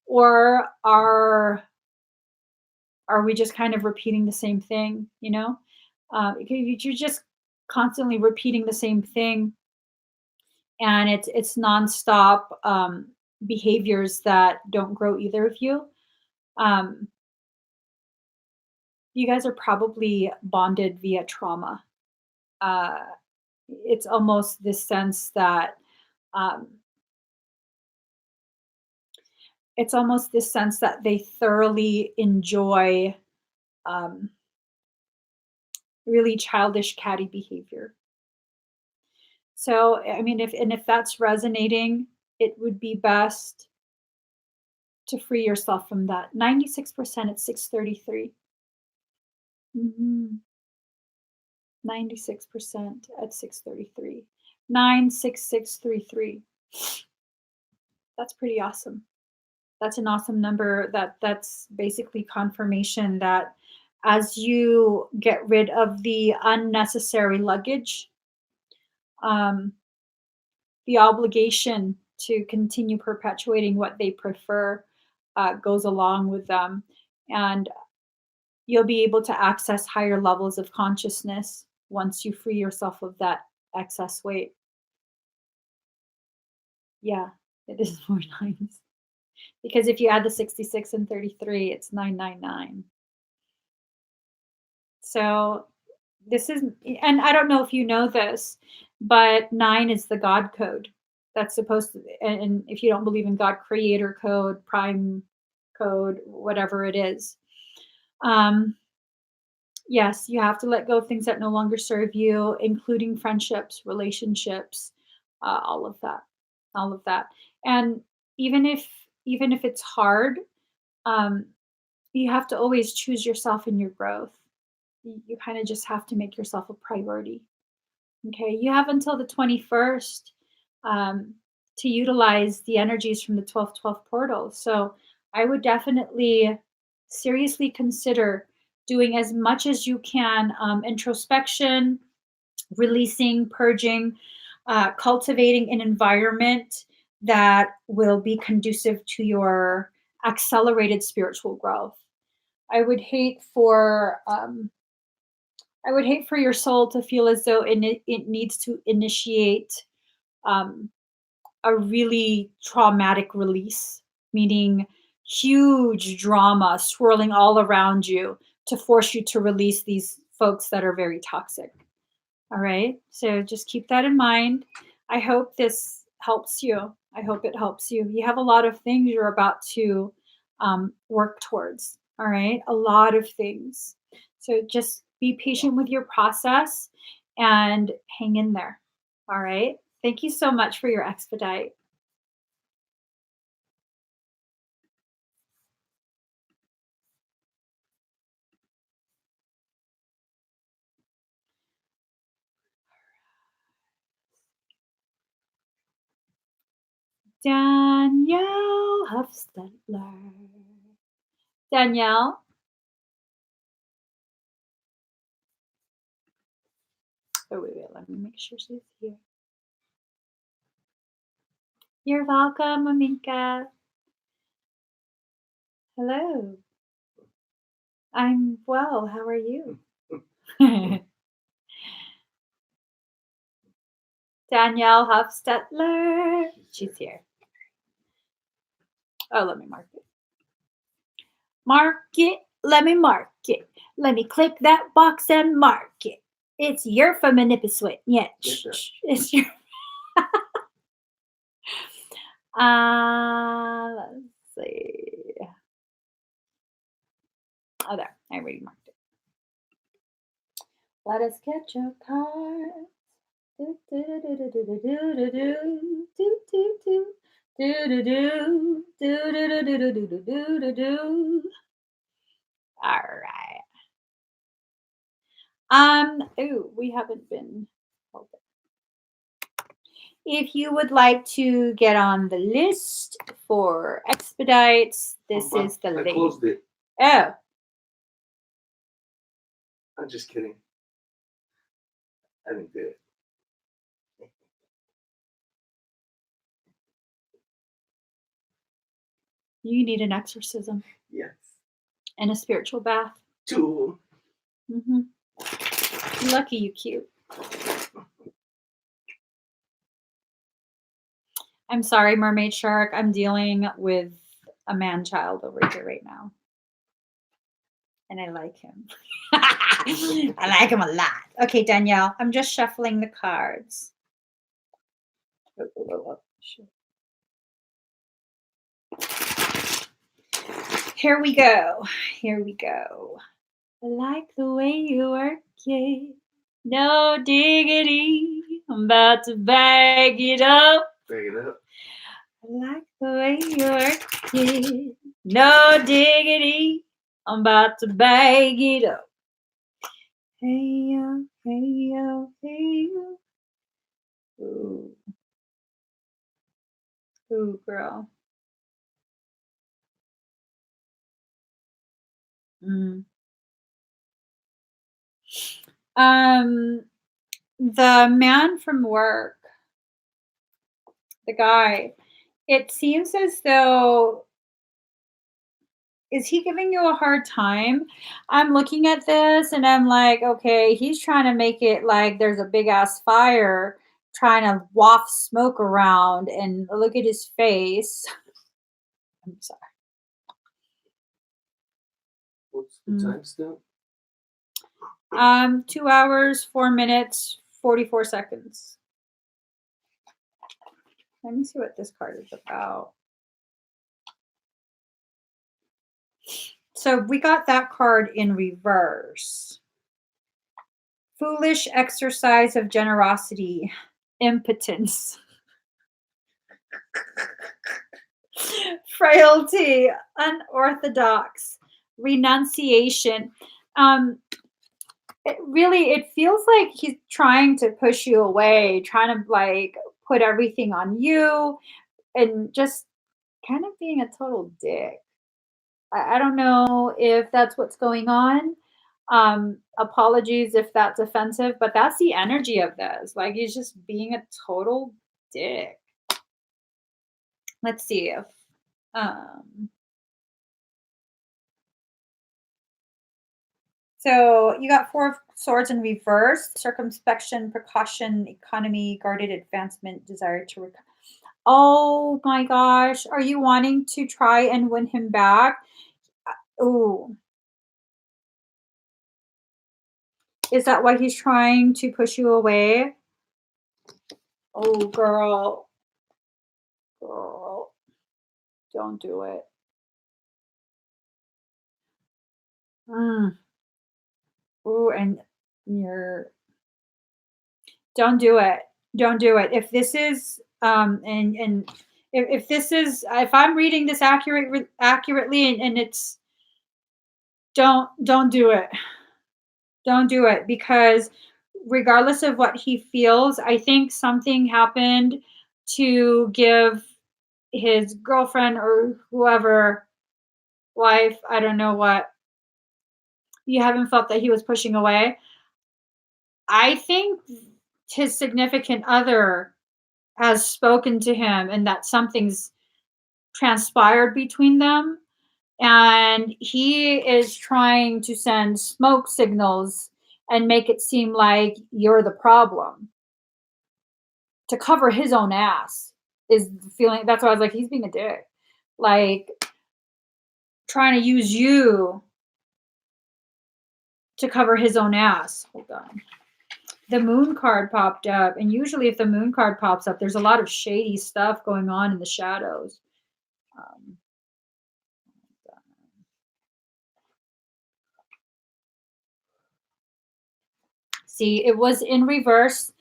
Or are we just kind of repeating the same thing, you know? If you're just constantly repeating the same thing, and it's nonstop behaviors that don't grow either of you. Um, you guys are probably bonded via trauma. Uh, it's almost this sense that um, they thoroughly enjoy um, really childish catty behavior. So, I mean, if that's resonating, it would be best to free yourself from that. 96% at 633. Mhm. 96% at 633. 96633. That's pretty awesome. That's an awesome number. That's basically confirmation that as you get rid of the unnecessary luggage, um, the obligation to continue perpetuating what they prefer goes along with them. And you'll be able to access higher levels of consciousness once you free yourself of that excess weight. Yeah, it is more nines. Because if you add the 66 and 33, it's 999. So this is, and I don't know if you know this, but 9 is the God code. That's supposed to, and if you don't believe in God, creator code, prime code, whatever it is. Um, yes, you have to let go of things that no longer serve you, including friendships, relationships, all of that, all of that. And even if even if it's hard, um, you have to always choose yourself in your growth. You kind of just have to make yourself a priority. Okay, you have until the 21st um, to utilize the energies from the 1212 portal. So I would definitely seriously consider doing as much as you can introspection, releasing, purging, cultivating an environment that will be conducive to your accelerated spiritual growth. I would hate for your soul to feel as though it needs to initiate um, a really traumatic release, meaning huge drama swirling all around you to force you to release these folks that are very toxic. All right. So just keep that in mind. I hope this helps you. I hope it helps you. You have a lot of things you're about to work towards. All right. A lot of things. So just be patient with your process and hang in there. All right. Thank you so much for your expedite. Danielle Hofstetler. Danielle. Oh, wait. Let me make sure she's here. You're welcome, Aminka. Hello. I'm well. How are you? Danielle Hofstetler. She's here. Oh, let me mark it. Mark it. Let me mark it. Let me click that box and mark it. It's your for manipuswit. Yeah. It's your. Let's see. Oh, there. I already marked it. Let us get your cards. Do do do do do do do do do do do. Do do do do do do do do do do do. All right. Ooh, we haven't been. If you would like to get on the list for expedites, this is the link. I closed it. Oh. I'm just kidding. I didn't do it. You need an exorcism. Yes. And a spiritual bath. 2. Lucky you cute. I'm sorry, Mermaid Shark. I'm dealing with a man-child over here right now. And I like him. I like him a lot. Okay, Danielle, I'm just shuffling the cards. Here we go. Here we go. I like the way you work it. No diggity. I'm about to bag it up. Bag it up. I like the way you work it. No diggity. I'm about to bag it up. Hey yo, hey yo, hey yo. Ooh. Ooh, girl. The man from work, the guy, it seems as though, is he giving you a hard time? I'm looking at this and I'm like, okay, he's trying to make it like there's a big ass fire trying to waft smoke around, and look at his face. I'm sorry. What's the time still? 2 hours, 4 minutes, 44 seconds. Let me see what this card is about. So we got that card in reverse. Foolish exercise of generosity, impotence, frailty, unorthodox, renunciation. It feels like he's trying to push you away, trying to like put everything on you, and just kind of being a total dick. I don't know if that's what's going on. Apologies if that's offensive, but that's the energy of this. Like, he's just being a total dick. Let's see if so you got 4 of swords in reverse: circumspection, precaution, economy, guarded advancement, desire to recover. Oh my gosh, are you wanting to try and win him back? Oh, is that why he's trying to push you away? Oh, girl, don't do it. Ooh, and don't do it. Don't do it. If this is and if this is, if I'm reading this accurately, and it's, don't do it. Don't do it, because regardless of what he feels, I think something happened to give his girlfriend or whoever, wife, I don't know what, you haven't felt that he was pushing away. I think his significant other has spoken to him and that something's transpired between them. And he is trying to send smoke signals and make it seem like you're the problem. to cover his own ass is the feeling. That's why I was like, he's being a dick. Like, trying to use you to cover his own ass. Hold on. The moon card popped up. And usually if the moon card pops up, there's a lot of shady stuff going on in the shadows. See, it was in reverse.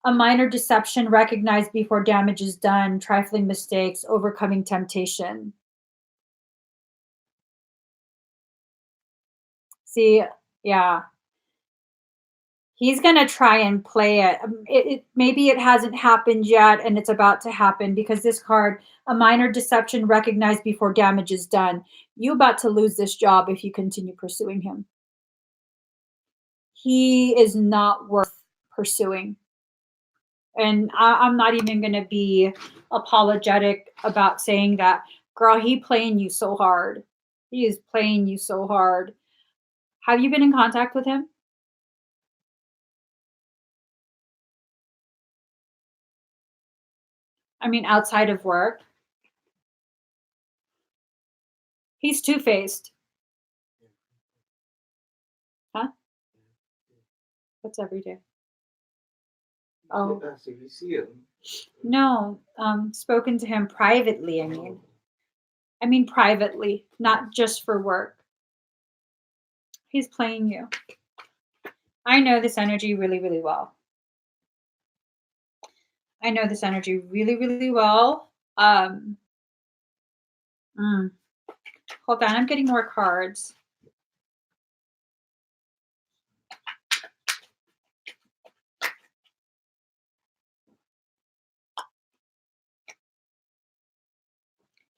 A minor deception recognized before damage is done, trifling mistakes, overcoming temptation. See, yeah. He's going to try and play it. Maybe it hasn't happened yet and it's about to happen because this card, a minor deception recognized before damage is done. You're about to lose this job if you continue pursuing him. He is not worth pursuing. And I'm not even going to be apologetic about saying that. Girl, he playing you so hard. He is playing you so hard. Have you been in contact with him? I mean, outside of work. He's two-faced. Huh? What's every day? Oh. If you see him. No, spoken to him privately, I mean privately, not just for work. He's playing you. I know this energy really, really well. I know this energy really, really well. Hold on, I'm getting more cards.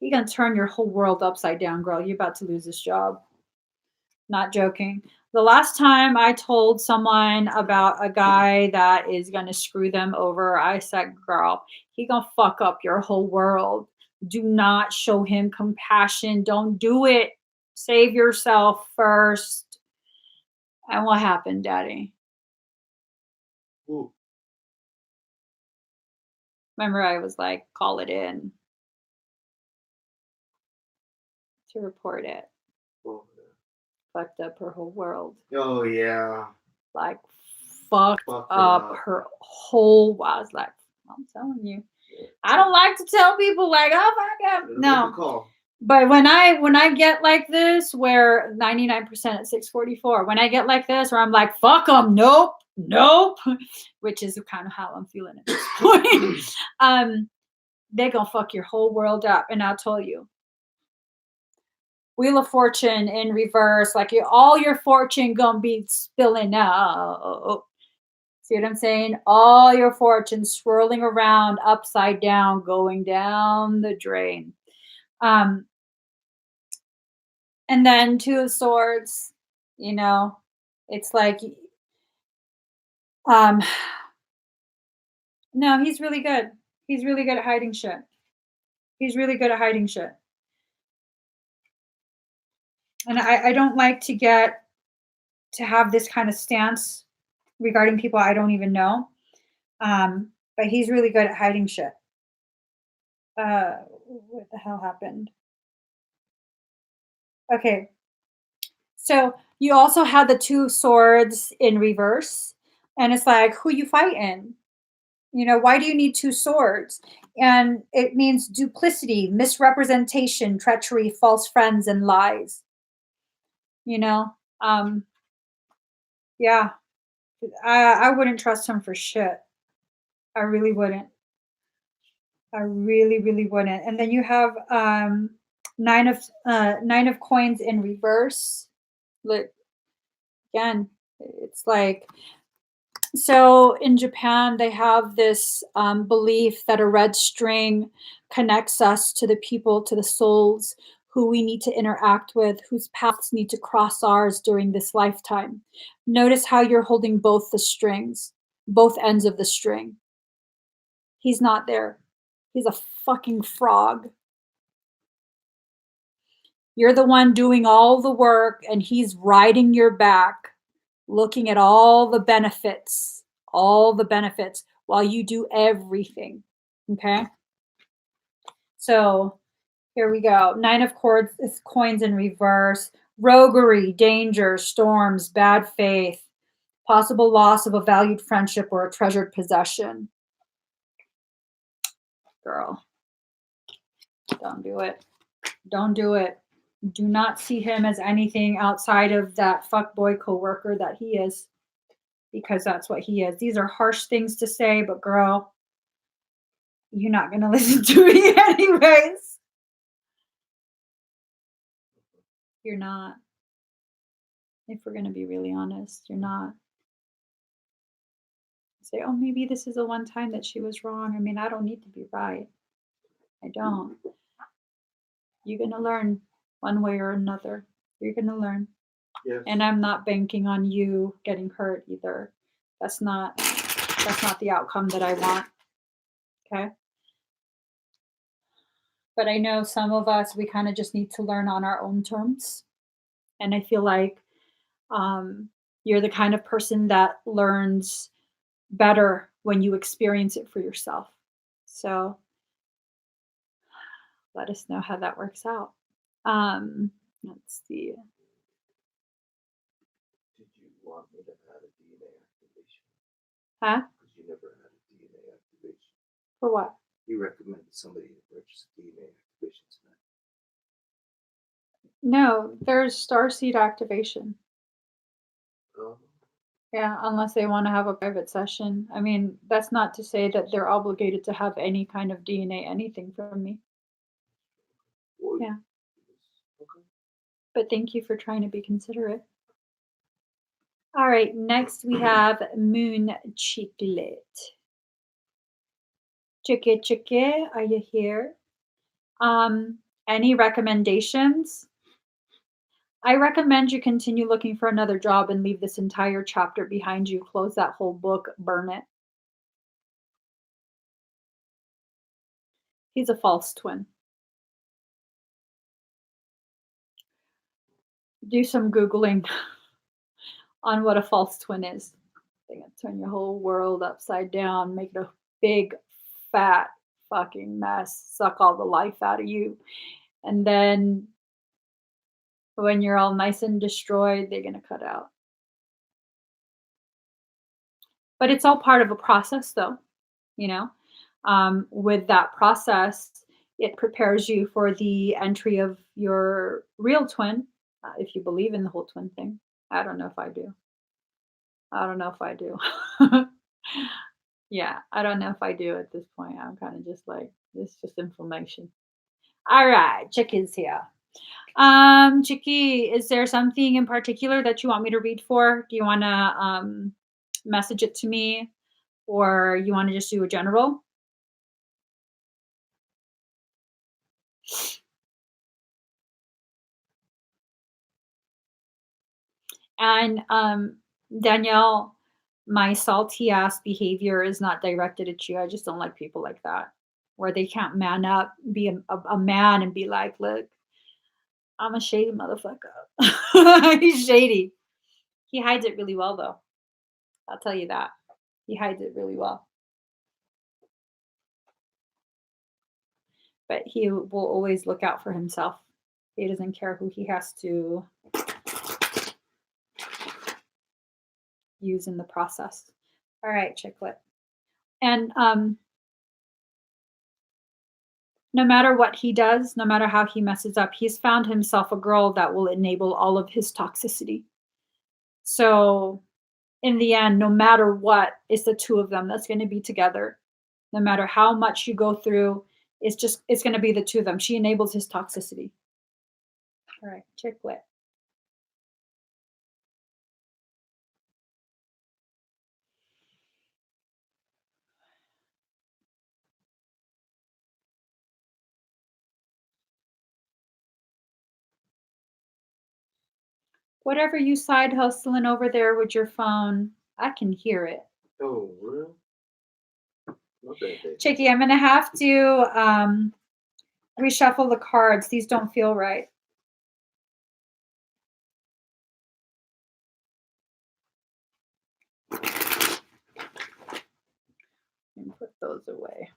You're gonna turn your whole world upside down, girl. You're about to lose this job. Not joking. The last time I told someone about a guy that is gonna screw them over, I said, girl, he gonna fuck up your whole world. Do not show him compassion. Don't do it. Save yourself first. And what happened, Daddy? Ooh. Remember, I was like, call it in to report it. Oh, Fucked up her whole world. oh yeah. Like, fucked up her whole. I was like, I'm telling you. I don't like to tell people like, oh my God. No. But when I get like this, where 99% at 644, when I get like this, where I'm like, fuck them, nope, which is kind of how I'm feeling at this point. They gonna fuck your whole world up, and I'll tell you. Wheel of Fortune in reverse, like all your fortune gonna be spilling out. See what I'm saying? All your fortune swirling around upside down, going down the drain. And then Two of Swords, it's like, no, he's really good. He's really good at hiding shit. And I don't like to have this kind of stance regarding people I don't even know. But he's really good at hiding shit. What the hell happened? Okay. So you also had the Two Swords in reverse. And it's like, who you fighting? Why do you need two swords? And it means duplicity, misrepresentation, treachery, false friends, and lies. Yeah. I wouldn't trust him for shit. I really wouldn't. I really, really wouldn't. And then you have nine of coins in reverse. Look, again, it's like, so in Japan, they have this belief that a red string connects us to the people, to the souls who we need to interact with, whose paths need to cross ours during this lifetime. Notice how you're holding both the strings, both ends of the string. He's not there. He's a fucking frog. You're the one doing all the work, and he's riding your back, looking at all the benefits, while you do everything. Okay? So here we go. 9 of Cords is coins in reverse. Roguery, danger, storms, bad faith, possible loss of a valued friendship or a treasured possession. Girl, don't do it. Don't do it. Do not see him as anything outside of that fuckboy coworker that he is, because that's what he is. These are harsh things to say, but girl, you're not going to listen to me anyways. You're not. If we're going to be really honest, you're not. Say, oh, maybe this is the one time that she was wrong. I mean, I don't need to be right. I don't. You're going to learn one way or another. You're going to learn. Yes. And I'm not banking on you getting hurt either. That's not the outcome that I want. Okay? But I know some of us, we kind of just need to learn on our own terms. And I feel like you're the kind of person that learns better when you experience it for yourself. So let us know how that works out. Let's see. Did you want me to add a DNA activation? Huh? Because you never had a DNA activation. For what? You recommended somebody to purchase a DNA activation tonight. No, there's starseed activation. Oh. Yeah, unless they want to have a private session. I mean, that's not to say that they're obligated to have any kind of DNA anything from me. Well, Yeah. Okay. But thank you for trying to be considerate. All right, next we have Moon Chiclet. Chicke, are you here? Any recommendations? I recommend you continue looking for another job and leave this entire chapter behind you. Close that whole book, burn it. He's a false twin. Do some Googling on what a false twin is. They're gonna turn your whole world upside down, make it a big, fat fucking mess, suck all the life out of you. And then when you're all nice and destroyed, they're gonna cut out. But it's all part of a process, though, you know? With that process, it prepares you for the entry of your real twin, if you believe in the whole twin thing. I don't know if I do. I don't know if I do. Yeah, I don't know if I do at this point. I'm kind of just like, this is just information. All right, Chickie's here. Chickie, is there something in particular that you want me to read for? Do you want to message it to me, or you want to just do a general? And Danielle, my salty ass behavior is not directed at you. I just don't like people like that, where they can't man up, be a man, and be like, look, I'm a shady motherfucker. He's shady. He hides it really well, though. I'll tell you that. He hides it really well. But he will always look out for himself. He doesn't care who he has to use in the process. All right, Chicklet. And no matter what he does, no matter how he messes up, he's found himself a girl that will enable all of his toxicity. So in the end, no matter what, it's the two of them that's going to be together. No matter how much you go through, it's going to be the two of them. She enables his toxicity. All right, Chicklet. Whatever you side hustling over there with your phone, I can hear it. Oh, really? Okay. Chicky, I'm gonna have to reshuffle the cards. These don't feel right. those away.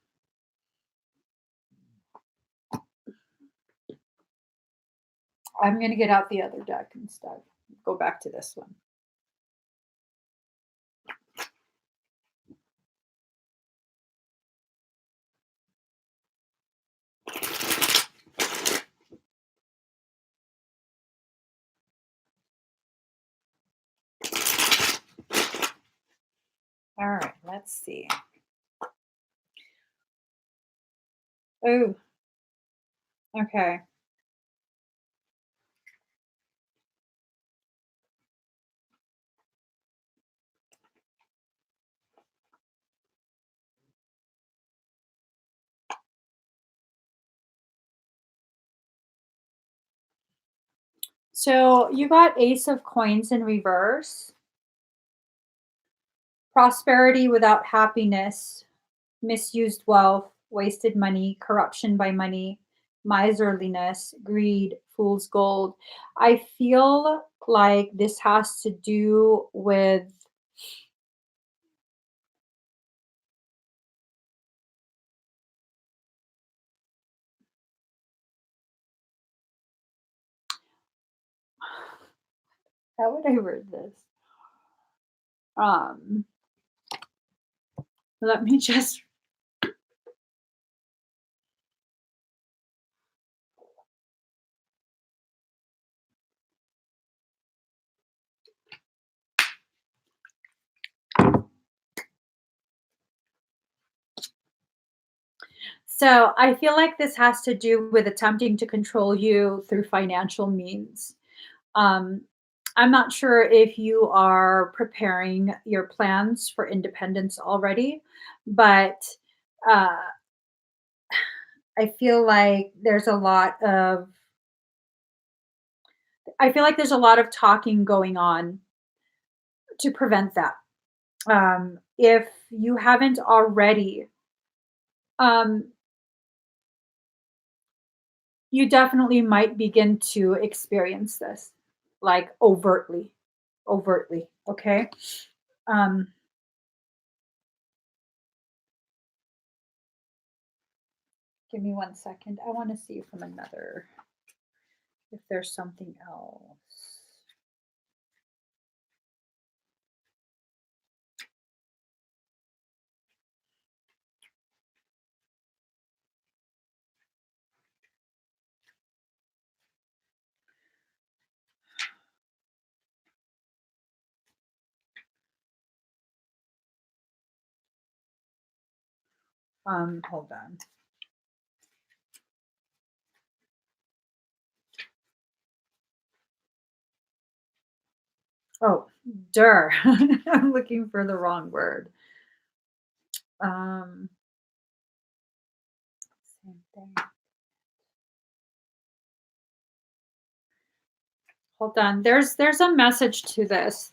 I'm going to get out the other deck instead. Go back to this one. All right, let's see. Oh, okay. So you got Ace of Coins in reverse, prosperity without happiness, misused wealth, wasted money, corruption by money, miserliness, greed, fool's gold. I feel like this has to do with how would I word this? Um, let me just so I feel like this has to do with attempting to control you through financial means. Um, I'm not sure if you are preparing your plans for independence already, but uh, I feel like there's a lot of I feel like there's a lot of talking going on to prevent that. If you haven't already, um, you definitely might begin to experience this, like overtly. Okay. Um, Give me 1 second. I want to see from another if there's something else. Hold on. Oh, I'm looking for the wrong word. Um, Same thing. Hold on. There's a message to this.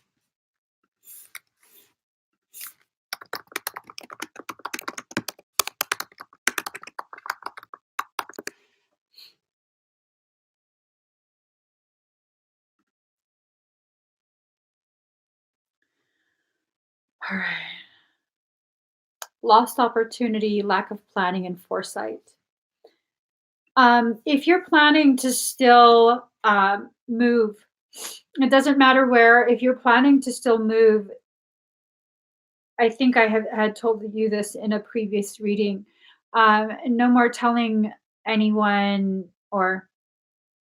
All right. Lost opportunity, lack of planning and foresight. If you're planning to still move, it doesn't matter where. If you're planning to still move, I think I have had told you this in a previous reading. No more telling anyone or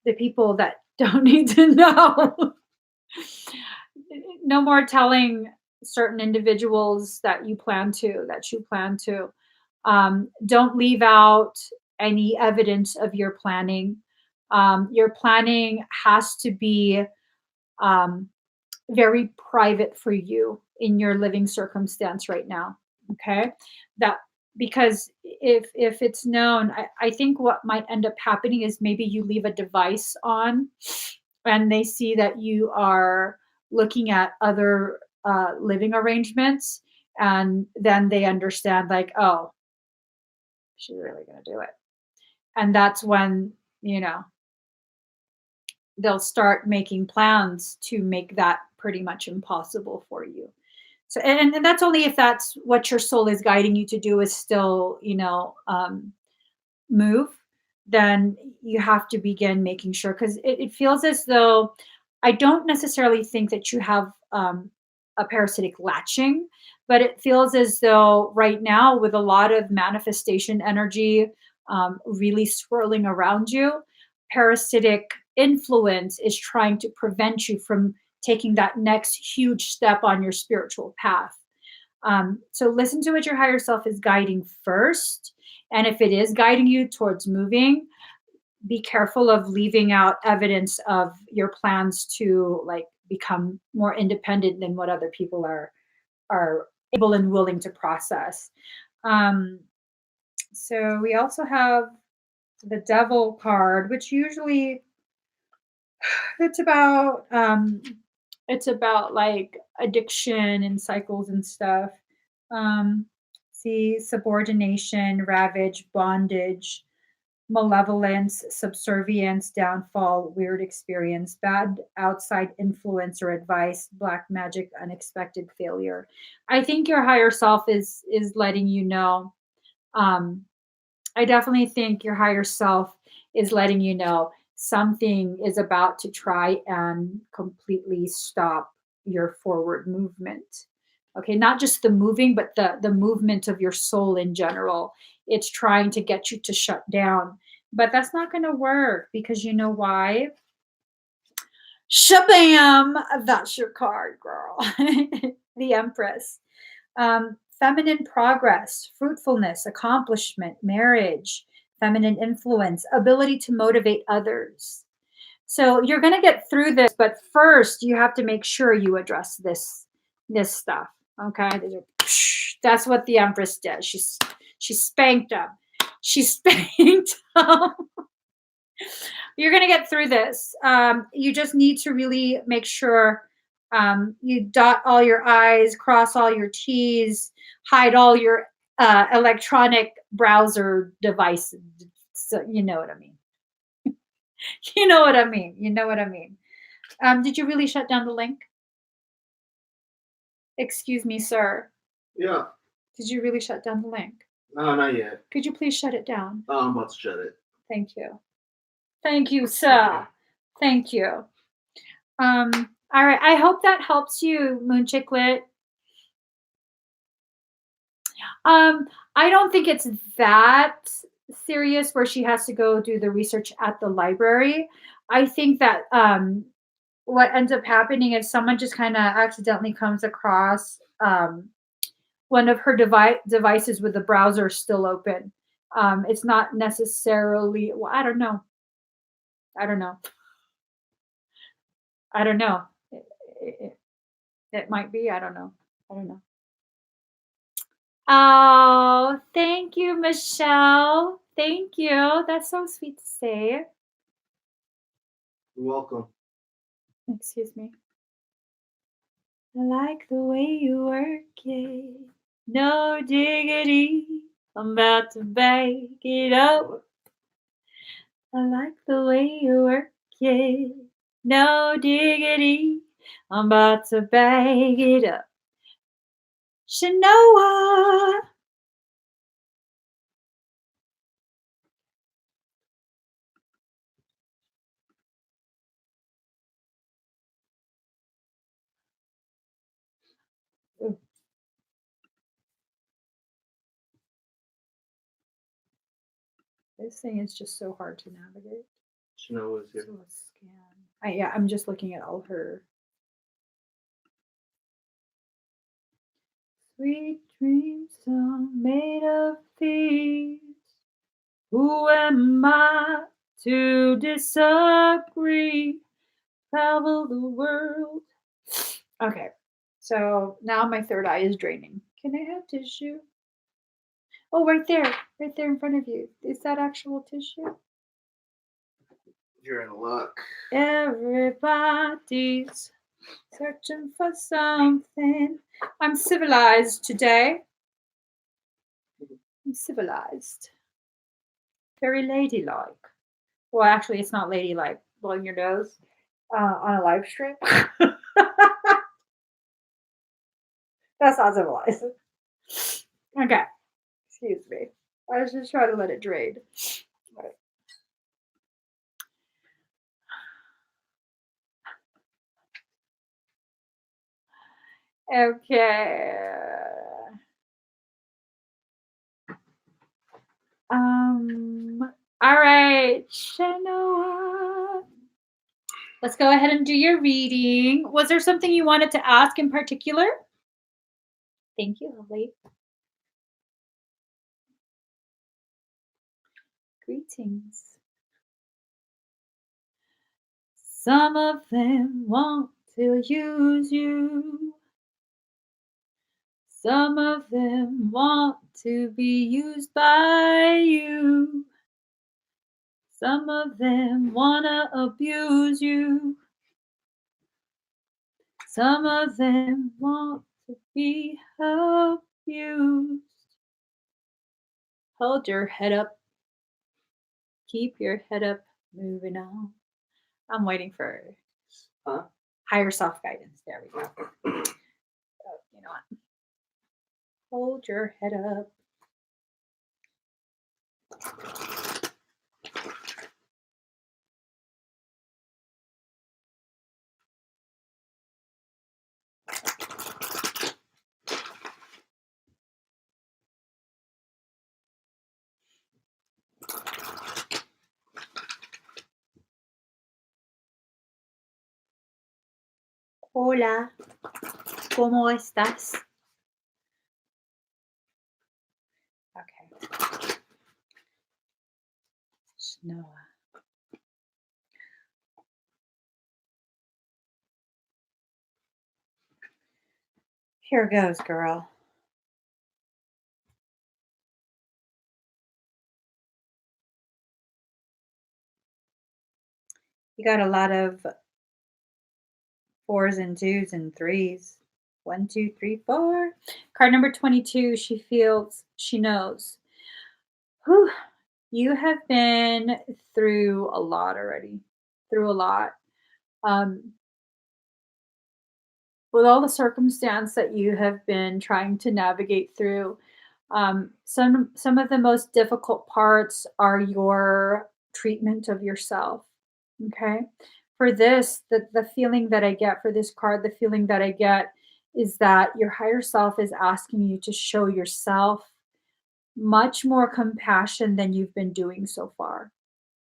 the people that don't need to know. No more telling certain individuals that you plan to. Don't leave out any evidence of your planning. Your planning has to be um, very private for you in your living circumstance right now. Okay, that because if it's known, I think what might end up happening is maybe you leave a device on, and they see that you are looking at other living arrangements, and then they understand like, oh, she's really going to do it, and that's when you know they'll start making plans to make that pretty much impossible for you. So, and that's only if that's what your soul is guiding you to do, is still, move, then you have to begin making sure, because it feels as though, I don't necessarily think that you have a parasitic latching, but it feels as though right now, with a lot of manifestation energy really swirling around you, parasitic influence is trying to prevent you from taking that next huge step on your spiritual path. So listen to what your higher self is guiding first. And if it is guiding you towards moving, be careful of leaving out evidence of your plans to like become more independent than what other people are able and willing to process. Um, so we also have the devil card, which usually it's about like addiction and cycles and stuff. Um, see, subordination, ravage, bondage, malevolence, subservience, downfall, weird experience, bad outside influence or advice, black magic, unexpected failure. I think your higher self is letting you know. Um, I definitely think your higher self is letting you know something is about to try and completely stop your forward movement. Okay, not just the moving, but the movement of your soul in general. It's trying to get you to shut down. But that's not going to work, because you know why? Shabam! That's your card, girl. The Empress. Feminine progress, fruitfulness, accomplishment, marriage, feminine influence, ability to motivate others. So you're going to get through this, but first you have to make sure you address this stuff. Okay, that's what the Empress did. She spanked him. She spanked him. You're going to get through this. You just need to really make sure you dot all your I's, cross all your T's, hide all your electronic browser devices. So you know what I mean. You know what I mean. You know what I mean. Did you really shut down the link? Excuse me, sir. Yeah. Did you really shut down the link? No, not yet. Could you please shut it down? Oh, I'm about to shut it. Thank you. Thank you, sir. Thank you. All right. I hope that helps you, Moon Chicklet. I don't think it's that serious where she has to go do the research at the library. I think that what ends up happening is someone just kind of accidentally comes across one of her devices with the browser still open. It's not necessarily, well, I don't know. I don't know. I don't know. It might be. I don't know. I don't know. Oh, thank you, Michelle. Thank you. That's so sweet to say. You're welcome. Excuse me. I like the way you work it. No diggity. I'm about to bake it up. I like the way you work it. No diggity. I'm about to bake it up. Shanoa. This thing is just so hard to navigate. Shanoa is here. So let's scan. Yeah, I'm just looking at all her. Sweet dreams are made of these. Who am I to disagree? Travel the world. Okay, so now my third eye is draining. Can I have tissue? Oh, right there in front of you. Is that actual tissue? You're in luck. Everybody's searching for something. I'm civilized today. I'm civilized. Very ladylike. Well, actually, it's not ladylike. Blowing your nose on a live stream. That's not civilized. Okay. Excuse me. I was just trying to let it drain. Right. Okay. All right, Shanoa. Let's go ahead and do your reading. Was there something you wanted to ask in particular? Thank you, lovely. Greetings. Some of them want to use you. Some of them want to be used by you. Some of them wanna abuse you. Some of them want to be abused. Hold your head up. Keep your head up. Moving on. I'm waiting for Huh? higher self guidance. There we go. Oh, you know what? Hold your head up. Hola, ¿cómo estás? Okay. Noah. Here goes, girl. You got a lot of fours and twos and threes. 1, 2, 3, 4. Card number 22. She feels, she knows. Whew. You have been through a lot already. Through a lot. Um, with all the circumstance that you have been trying to navigate through, some of the most difficult parts are your treatment of yourself. Okay. For this, the feeling that I get for this card, the feeling that I get is that your higher self is asking you to show yourself much more compassion than you've been doing so far.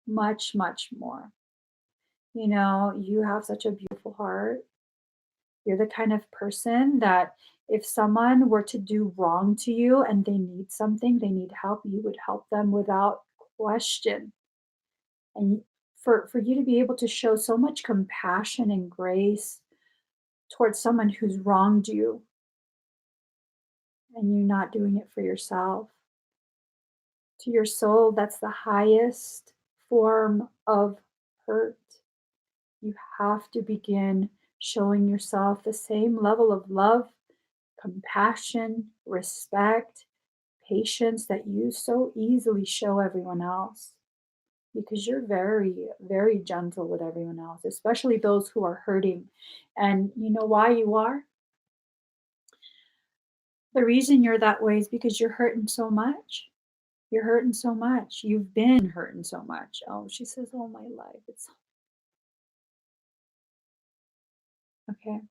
Much, much more. You know, you have such a beautiful heart. You're the kind of person that if someone were to do wrong to you and they need something, they need help, you would help them without question. And for you to be able to show so much compassion and grace towards someone who's wronged you and you not doing it for yourself, to your soul, that's the highest form of hurt. You have to begin showing yourself the same level of love, compassion, respect, patience that you so easily show everyone else. Because you're very, very gentle with everyone else, especially those who are hurting. And you know why you are? The reason you're that way is because you're hurting so much. You're hurting so much. You've been hurting so much. Oh, she says, all my life. It's okay.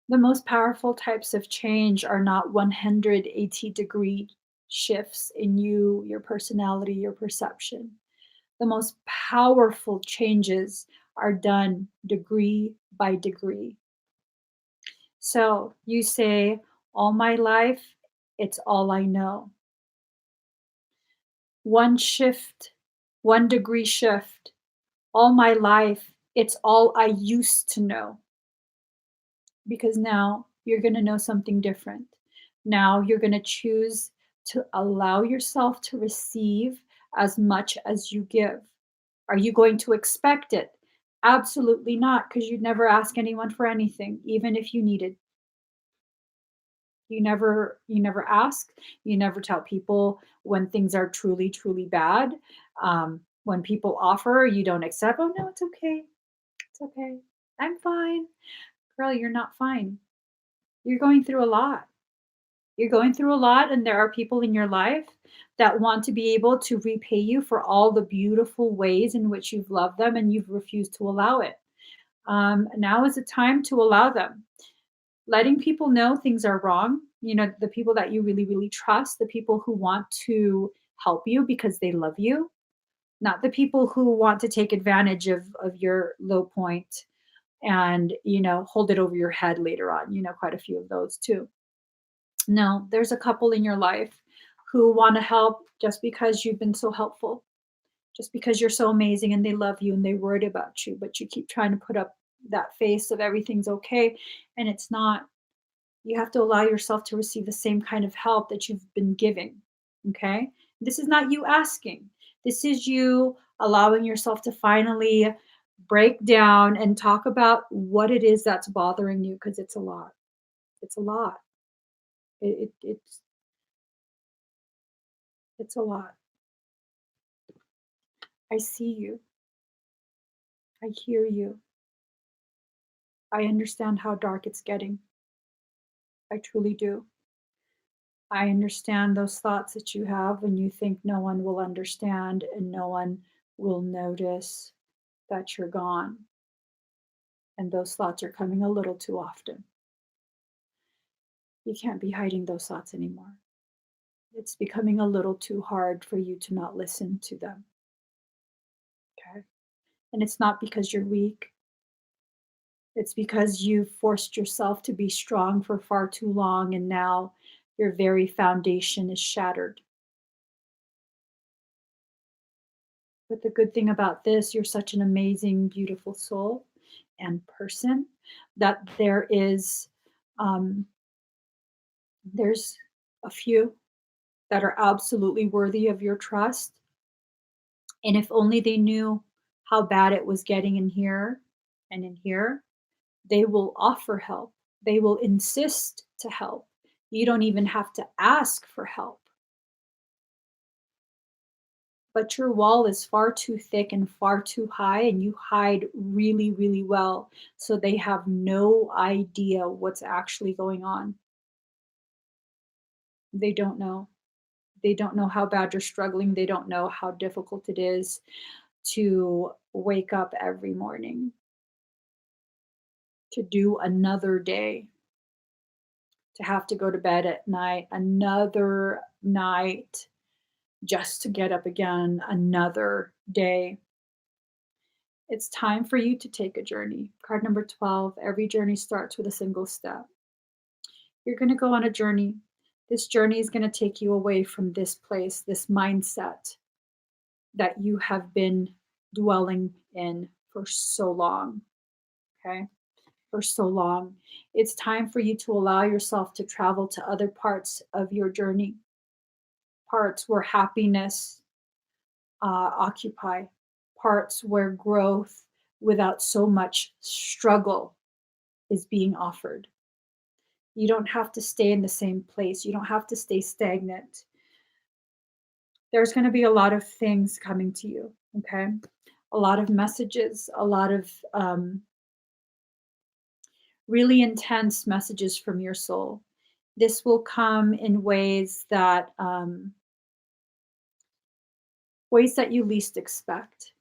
The most powerful types of change are not 180-degree shifts in you, your personality, your perception. The most powerful changes are done degree by degree. So you say, all my life, it's all I know. One shift, 1 degree shift. All my life, it's all I used to know. Because now you're going to know something different. Now you're going to choose to allow yourself to receive as much as you give. Are you going to expect it? Absolutely not, because you'd never ask anyone for anything, even if you needed. You never ask. You never tell people when things are truly, truly bad. When people offer, you don't accept. Oh no, it's okay. It's okay. I'm fine. Girl, you're not fine. You're going through a lot. You're going through a lot, and there are people in your life that want to be able to repay you for all the beautiful ways in which you've loved them and you've refused to allow it. Now is the time to allow them. Letting people know things are wrong, the people that you really, really trust, the people who want to help you because they love you, not the people who want to take advantage of your low point and, hold it over your head later on, quite a few of those too. No, there's a couple in your life who want to help just because you've been so helpful, just because you're so amazing and they love you and they're worried about you, but you keep trying to put up that face of everything's okay and it's not. You have to allow yourself to receive the same kind of help that you've been giving. Okay? This is not you asking. This is you allowing yourself to finally break down and talk about what it is that's bothering you because it's a lot. It's a lot. It's a lot. I see you. I hear you. I understand how dark it's getting. I truly do. I understand those thoughts that you have when you think no one will understand and no one will notice that you're gone. And those thoughts are coming a little too often. You can't be hiding those thoughts anymore. It's becoming a little too hard for you to not listen to them. Okay. And it's not because you're weak, it's because you've forced yourself to be strong for far too long. And now your very foundation is shattered. But the good thing about this, you're such an amazing, beautiful soul and person that um, there's a few that are absolutely worthy of your trust. And if only they knew how bad it was getting in here and in here, they will offer help. They will insist to help. You don't even have to ask for help. But your wall is far too thick and far too high, and you hide really, really well. So they have no idea what's actually going on. They don't know. They don't know how bad you're struggling. They don't know how difficult it is to wake up every morning, to do another day, to have to go to bed at night, another night, just to get up again, another day. It's time for you to take a journey. Card number 12, every journey starts with a single step. You're going to go on a journey. This journey is going to take you away from this place, this mindset that you have been dwelling in for so long. Okay. For so long. It's time for you to allow yourself to travel to other parts of your journey, parts where happiness occupy, parts where growth without so much struggle is being offered. You don't have to stay in the same place. You don't have to stay stagnant. There's going to be a lot of things coming to you, okay? A lot of messages, a lot of really intense messages from your soul. This will come in ways that you least expect.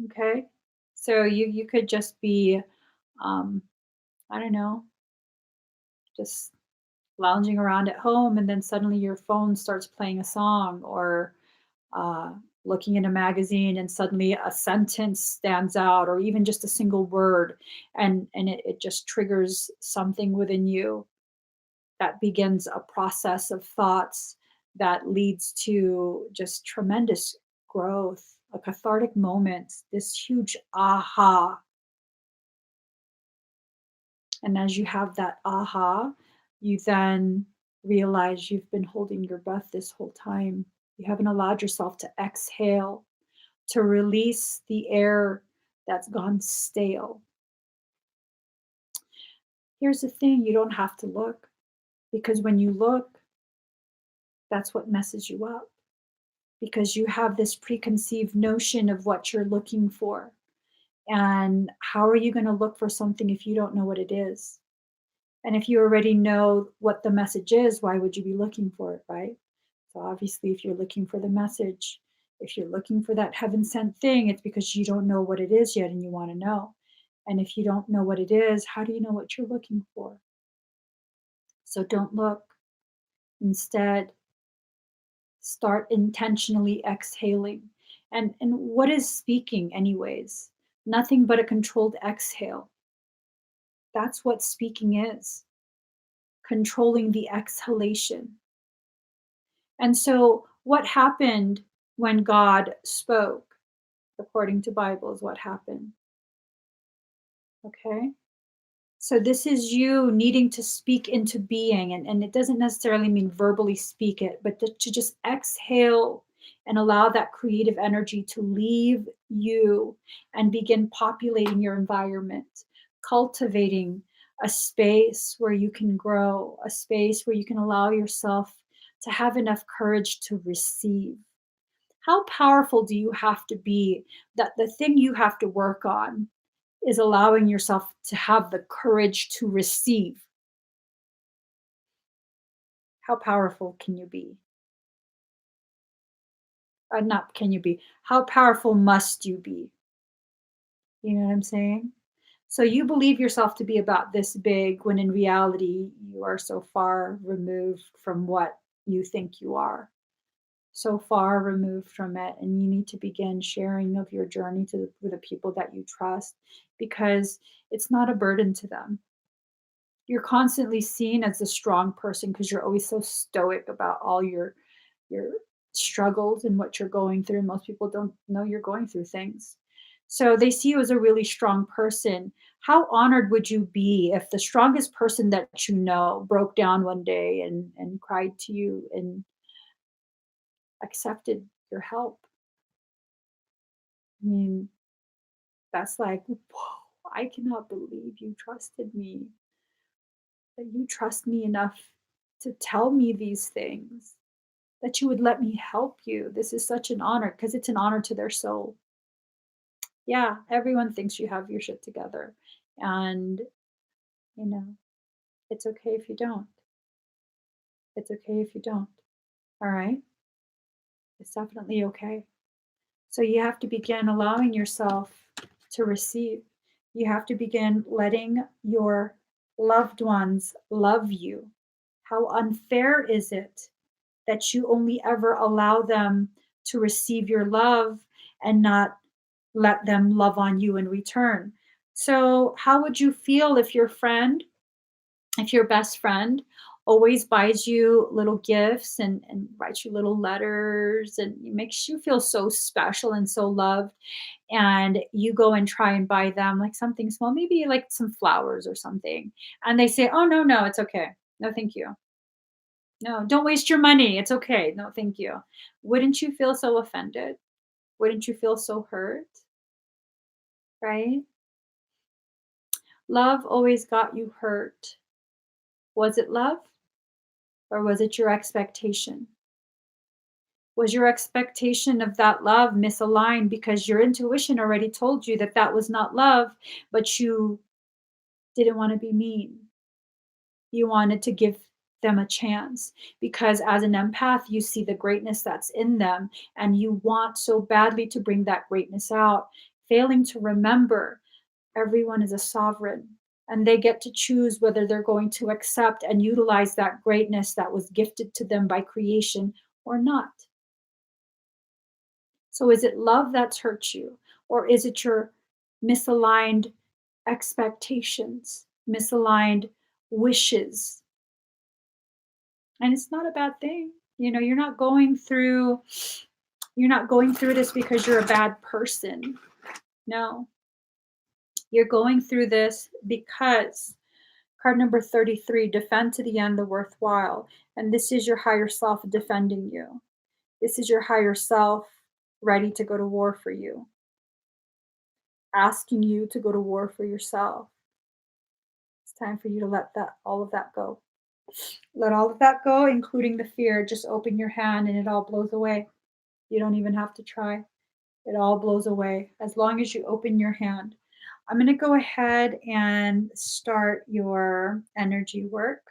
Okay, so you could just be, um, I don't know, just lounging around at home, and then suddenly your phone starts playing a song, or uh, looking in a magazine, and suddenly a sentence stands out, or even just a single word, and it just triggers something within you that begins a process of thoughts that leads to just tremendous growth, a cathartic moment, this huge aha. And as you have that aha, you then realize you've been holding your breath this whole time. You haven't allowed yourself to exhale, to release the air that's gone stale. Here's the thing, you don't have to look, because when you look, that's what messes you up, because you have this preconceived notion of what you're looking for. And how are you going to look for something if you don't know what it is? And if you already know what the message is, why would you be looking for it, right? So obviously, if you're looking for the message, if you're looking for that heaven sent thing, it's because you don't know what it is yet and you want to know. And if you don't know what it is, how do you know what you're looking for? So don't look. Instead, start intentionally exhaling. And what is speaking, anyways? Nothing but a controlled exhale. That's what speaking is, controlling the exhalation. And so, what happened when God spoke, according to Bible, is what happened. Okay? So this is you needing to speak into being, and it doesn't necessarily mean verbally speak it, but to just exhale and allow that creative energy to leave you and begin populating your environment, cultivating a space where you can grow, a space where you can allow yourself to have enough courage to receive. How powerful do you have to be that the thing you have to work on is allowing yourself to have the courage to receive? How powerful can you be? Not can you be, how powerful must you be? You know what I'm saying? So you believe yourself to be about this big when in reality you are so far removed from what you think you are. So far removed from it, and you need to begin sharing of your journey with the people that you trust, because it's not a burden to them. You're constantly seen as a strong person because you're always so stoic about all your struggles and what you're going through. Most people don't know you're going through things. So they see you as a really strong person. How honored would you be if the strongest person that you know broke down one day and cried to you and accepted your help? I mean, that's like, whoa, I cannot believe you trusted me, that you trust me enough to tell me these things, that you would let me help you. This is such an honor because it's an honor to their soul. Yeah, everyone thinks you have your shit together. And, you know, it's okay if you don't. It's okay if you don't. All right? It's definitely okay. So you have to begin allowing yourself to receive. You have to begin letting your loved ones love you. How unfair is it that you only ever allow them to receive your love and not let them love on you in return? So, how would you feel if your best friend always buys you little gifts and writes you little letters and makes you feel so special and so loved, and you go and try and buy them like something small, maybe like some flowers or something, and they say, "Oh, no, no, it's okay. No, thank you. No, don't waste your money. It's okay. No, thank you." Wouldn't you feel so offended? Wouldn't you feel so hurt? Right? Love always got you hurt. Was it love or was it your expectation? Was your expectation of that love misaligned because your intuition already told you that that was not love, but you didn't want to be mean? You wanted to give them a chance because as an empath, you see the greatness that's in them and you want so badly to bring that greatness out, failing to remember everyone is a sovereign and they get to choose whether they're going to accept and utilize that greatness that was gifted to them by creation or not. So is it love that's hurt you, or is it your misaligned expectations, misaligned wishes? And it's not a bad thing. You know, you're not going through this because you're a bad person. No. You're going through this because card number 33, defend to the end the worthwhile. And this is your higher self defending you. This is your higher self ready to go to war for you, asking you to go to war for yourself. It's time for you to let that all of that go. Let all of that go, including the fear. Just open your hand and it all blows away. You don't even have to try. It all blows away as long as you open your hand. I'm going to go ahead and start your energy work.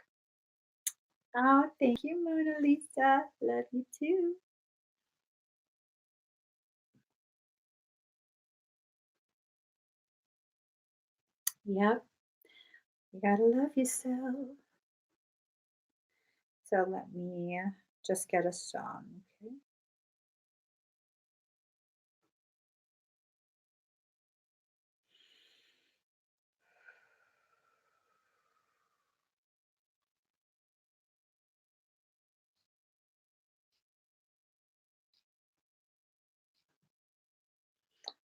Oh, thank you, Mona Lisa. Love you too. Yep, you gotta love yourself. So let me just get a song, okay?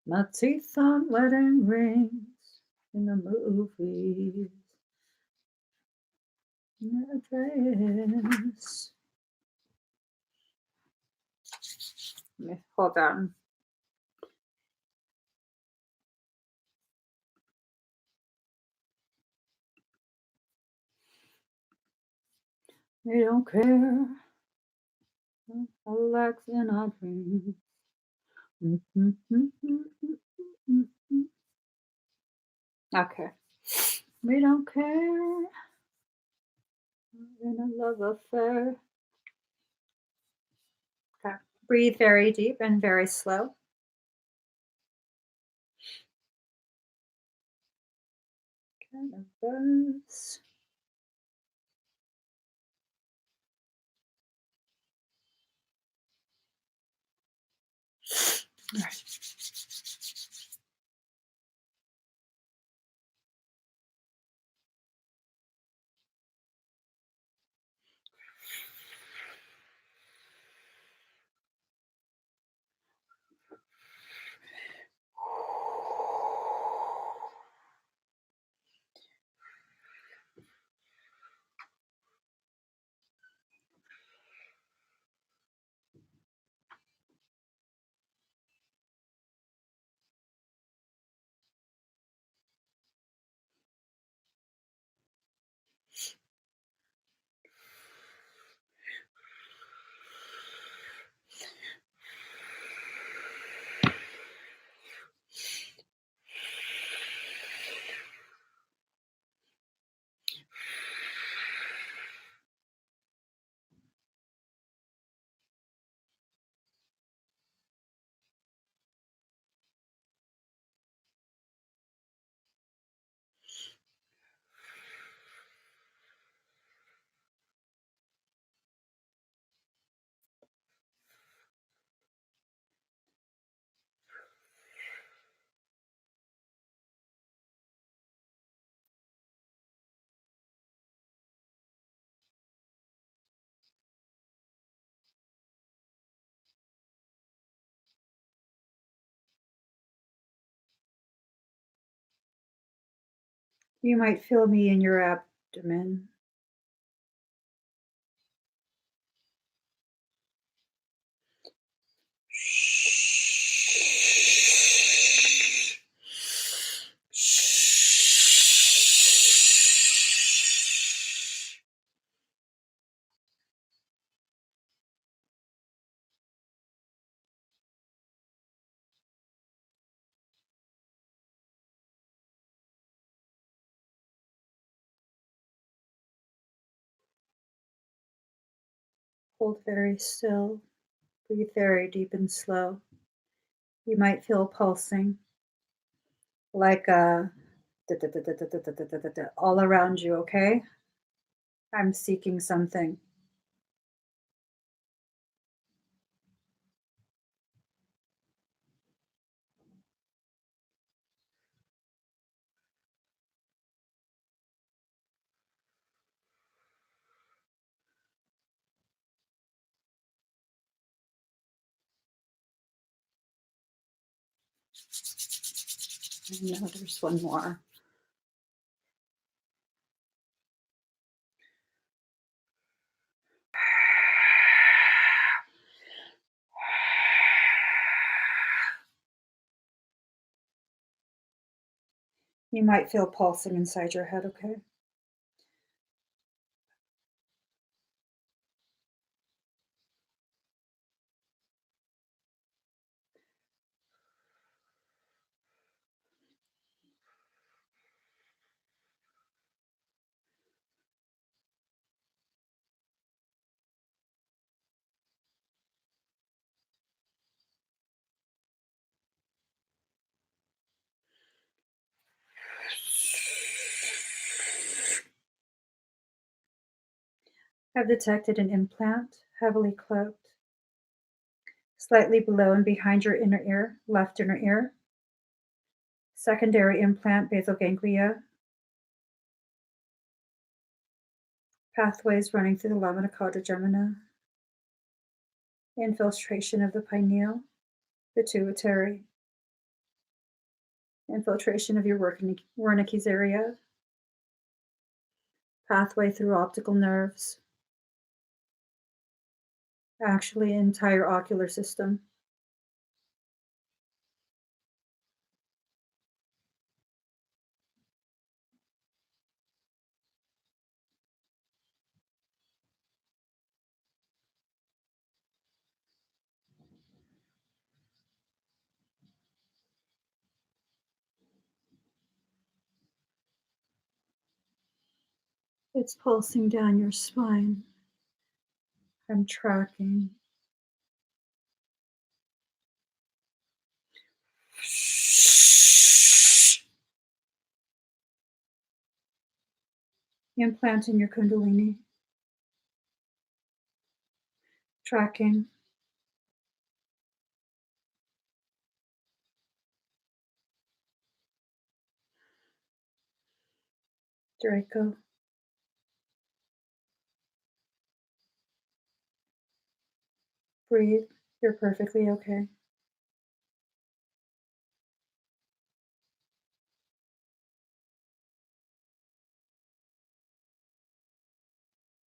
My teeth on wedding rings in the movies. My dress. Hold on. They don't care. Relax in our dreams. Okay. We don't care. In a love affair. Okay. Breathe very deep and very slow. Kind of buzz. All right. You might feel me in your abdomen. Hold very still. Breathe very deep and slow. You might feel pulsing like a all around you, okay? I'm seeking something. No, there's one more. You might feel pulsing inside your head, okay? Have detected an implant, heavily cloaked, slightly below and behind your inner ear, left inner ear. Secondary implant, basal ganglia. Pathways running through the lamina quadrigemina. Infiltration of the pineal, pituitary. Infiltration of your Wernicke's area. Pathway through optical nerves. Actually, entire ocular system. It's pulsing down your spine. I'm tracking. Implanting your kundalini. Tracking. Draco. Breathe. You're perfectly okay.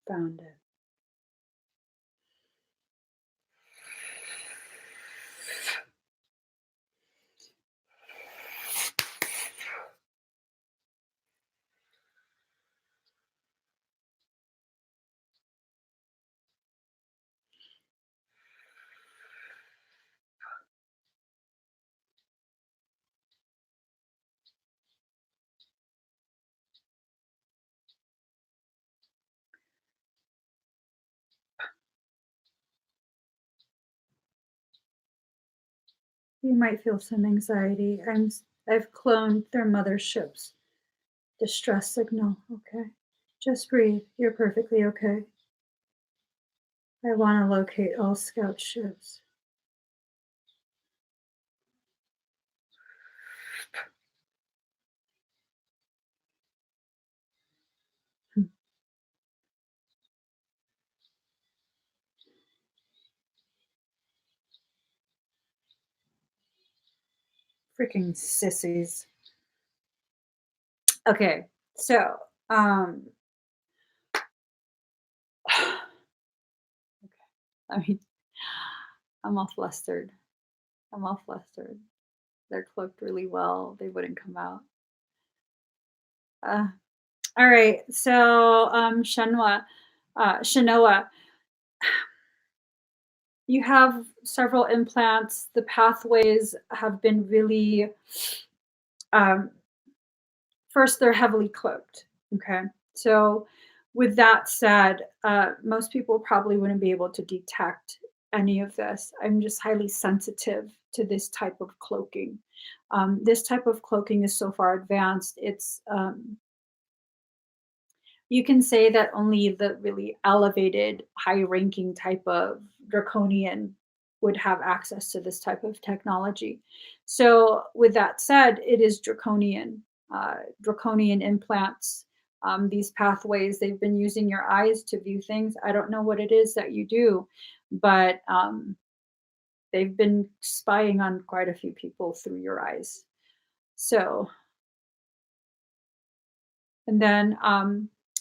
Found it. You might feel some anxiety. I've cloned their motherships. Distress signal. Okay. Just breathe. You're perfectly okay. I want to locate all scout ships. Freaking sissies. Okay, so I mean, I'm all flustered. I'm all flustered. They're cloaked really well. They wouldn't come out. Uh, all right, so Shanoa, you have several implants. The pathways have been really, um, first, they're heavily cloaked. Okay. So, with that said, most people probably wouldn't be able to detect any of this. I'm just highly sensitive to this type of cloaking. This type of cloaking is so far advanced. You can say that only the really elevated, high ranking type of draconian would have access to this type of technology. So, with that said, it is draconian implants. These pathways, they've been using your eyes to view things. I don't know what it is that you do, but they've been spying on quite a few people through your eyes. So, and then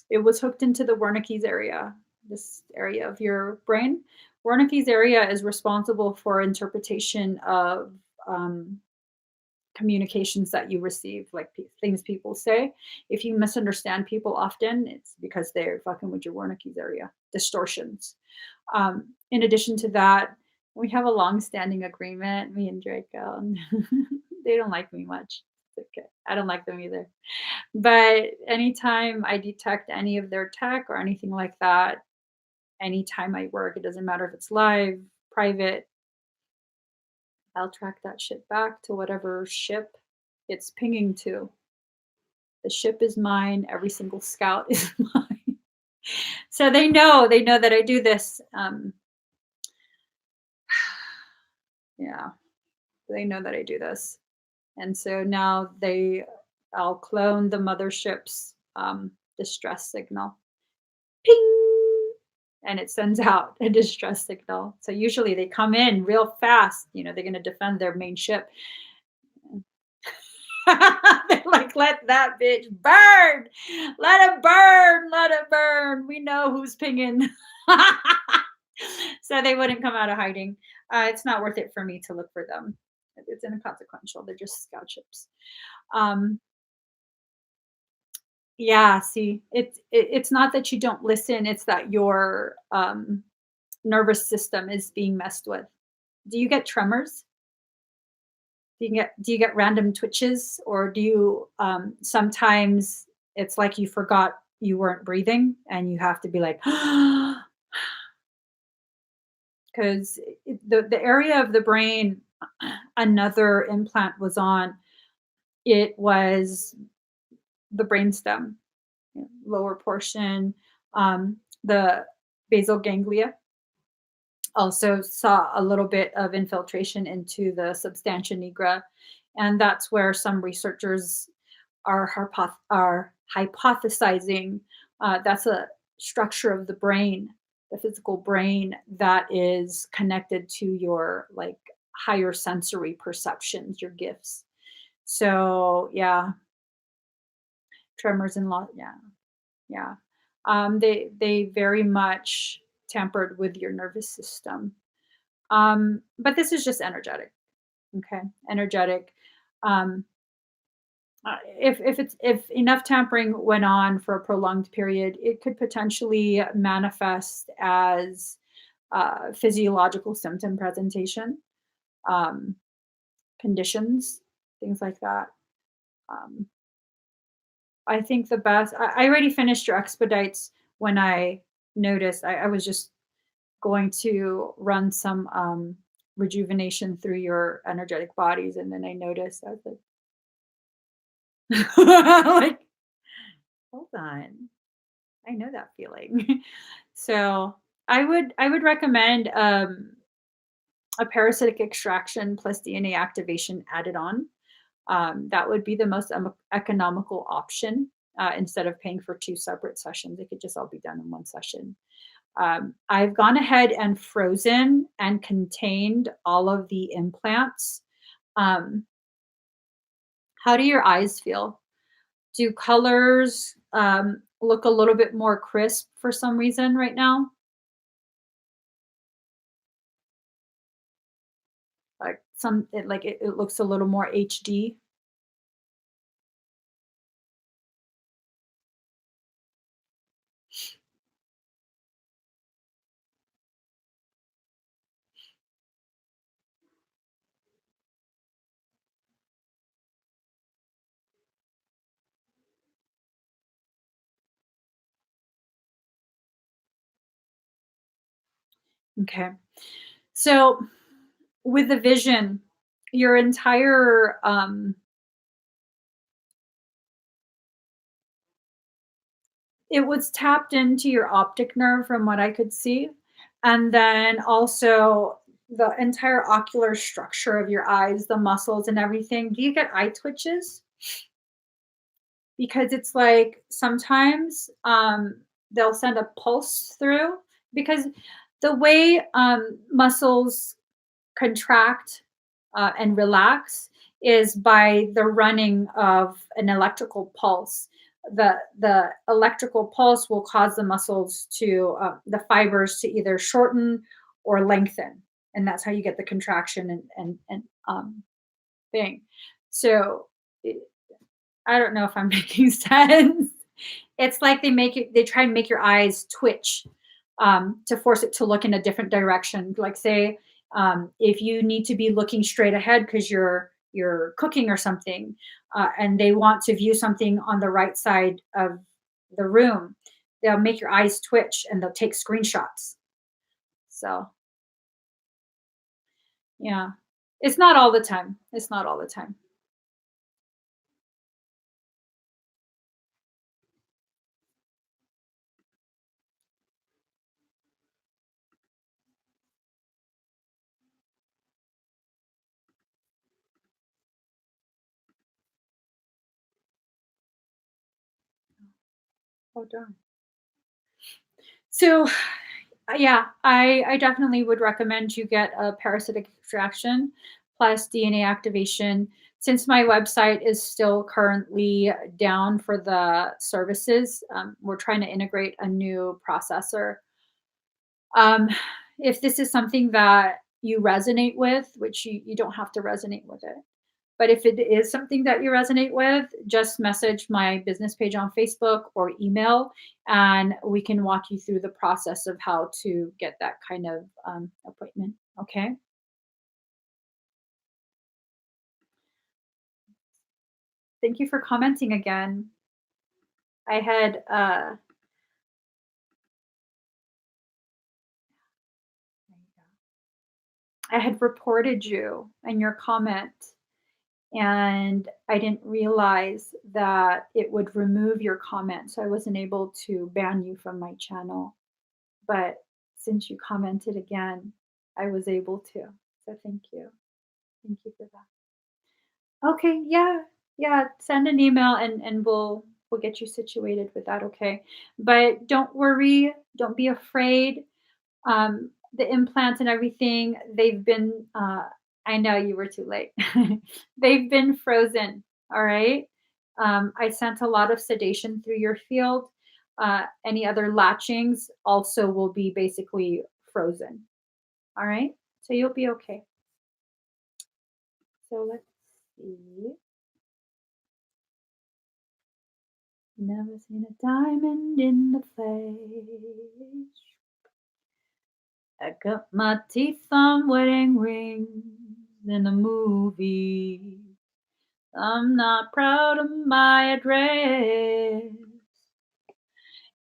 it was hooked into the Wernicke's area, this area of your brain. Wernicke's area is responsible for interpretation of um, communications that you receive, like things people say. If you misunderstand people often, it's because they're fucking with your Wernicke's area, distortions. In addition to that, we have a long-standing agreement, me and Draco. And they don't like me much. It's okay. I don't like them either. But anytime I detect any of their tech or anything like that, anytime I work, it doesn't matter if it's live, private, I'll track that shit back to whatever ship it's pinging to. The ship is mine. Every single scout is mine. So they know that I do this. Yeah, they know that I do this. And so now I'll clone the mothership's distress signal. Ping! And it sends out a distress signal. So usually they come in real fast. They're going to defend their main ship. They're like, let that bitch burn. Let it burn. Let it burn. We know who's pinging. So they wouldn't come out of hiding. It's not worth it for me to look for them. It's inconsequential. They're just scout ships. Um, yeah, see, it's not that you don't listen, it's that your nervous system is being messed with. Do you get tremors? Do you get random twitches, or do you sometimes it's like you forgot you weren't breathing and you have to be like because the area of the brain another implant was on, it was the brainstem, lower portion, the basal ganglia. Also saw a little bit of infiltration into the substantia nigra, and that's where some researchers are hypothesizing that's a structure of the brain, the physical brain that is connected to your like higher sensory perceptions, your gifts. So yeah, tremors and loss. Yeah, yeah. They very much tampered with your nervous system. But this is just energetic. Okay, energetic. Um, if enough tampering went on for a prolonged period, it could potentially manifest as physiological symptom presentation, um, conditions, things like that. Um, I think the best. I already finished your expedites when I noticed. I was just going to run some rejuvenation through your energetic bodies, and then I noticed I was like, like, hold on, I know that feeling. So I would recommend a parasitic extraction plus DNA activation added on. That would be the most economical option instead of paying for two separate sessions. It could just all be done in one session. I've gone ahead and frozen and contained all of the implants. Um, how do your eyes feel? Do colors look a little bit more crisp for some reason right now? Like it looks a little more HD. Okay. So with the vision, your entire it was tapped into your optic nerve from what I could see. And then also the entire ocular structure of your eyes, the muscles and everything. Do you get eye twitches? Because it's like sometimes they'll send a pulse through because the way muscles contract and relax is by the running of an electrical pulse. The electrical pulse will cause the muscles to the fibers to either shorten or lengthen, and that's how you get the contraction and thing. So I don't know if I'm making sense. It's like they try and make your eyes twitch to force it to look in a different direction. Like say, if you need to be looking straight ahead because you're cooking or something, and they want to view something on the right side of the room, they'll make your eyes twitch and they'll take screenshots. So yeah, it's not all the time. It's not all the time. Oh, darn. So, yeah, I definitely would recommend you get a parasitic extraction plus DNA activation. Since my website is still currently down for the services, we're trying to integrate a new processor. Um, if this is something that you resonate with, which you don't have to resonate with it, but if it is something that you resonate with, just message my business page on Facebook or email, and we can walk you through the process of how to get that kind of appointment. Okay. Thank you for commenting again. I had I had reported you and your comment, and I didn't realize that it would remove your comment, so I wasn't able to ban you from my channel. But since you commented again, I was able to. So thank you. Thank you for that. Okay, yeah. Yeah, send an email and we'll get you situated with that, okay? But don't worry, don't be afraid. The implants and everything, they've been I know you were too late. They've been frozen, all right? I sent a lot of sedation through your field. Any other latchings also will be basically frozen, all right? So you'll be okay. So let's see. Never seen a diamond in the flesh. I got my teeth on wedding rings in a movie. I'm not proud of my address.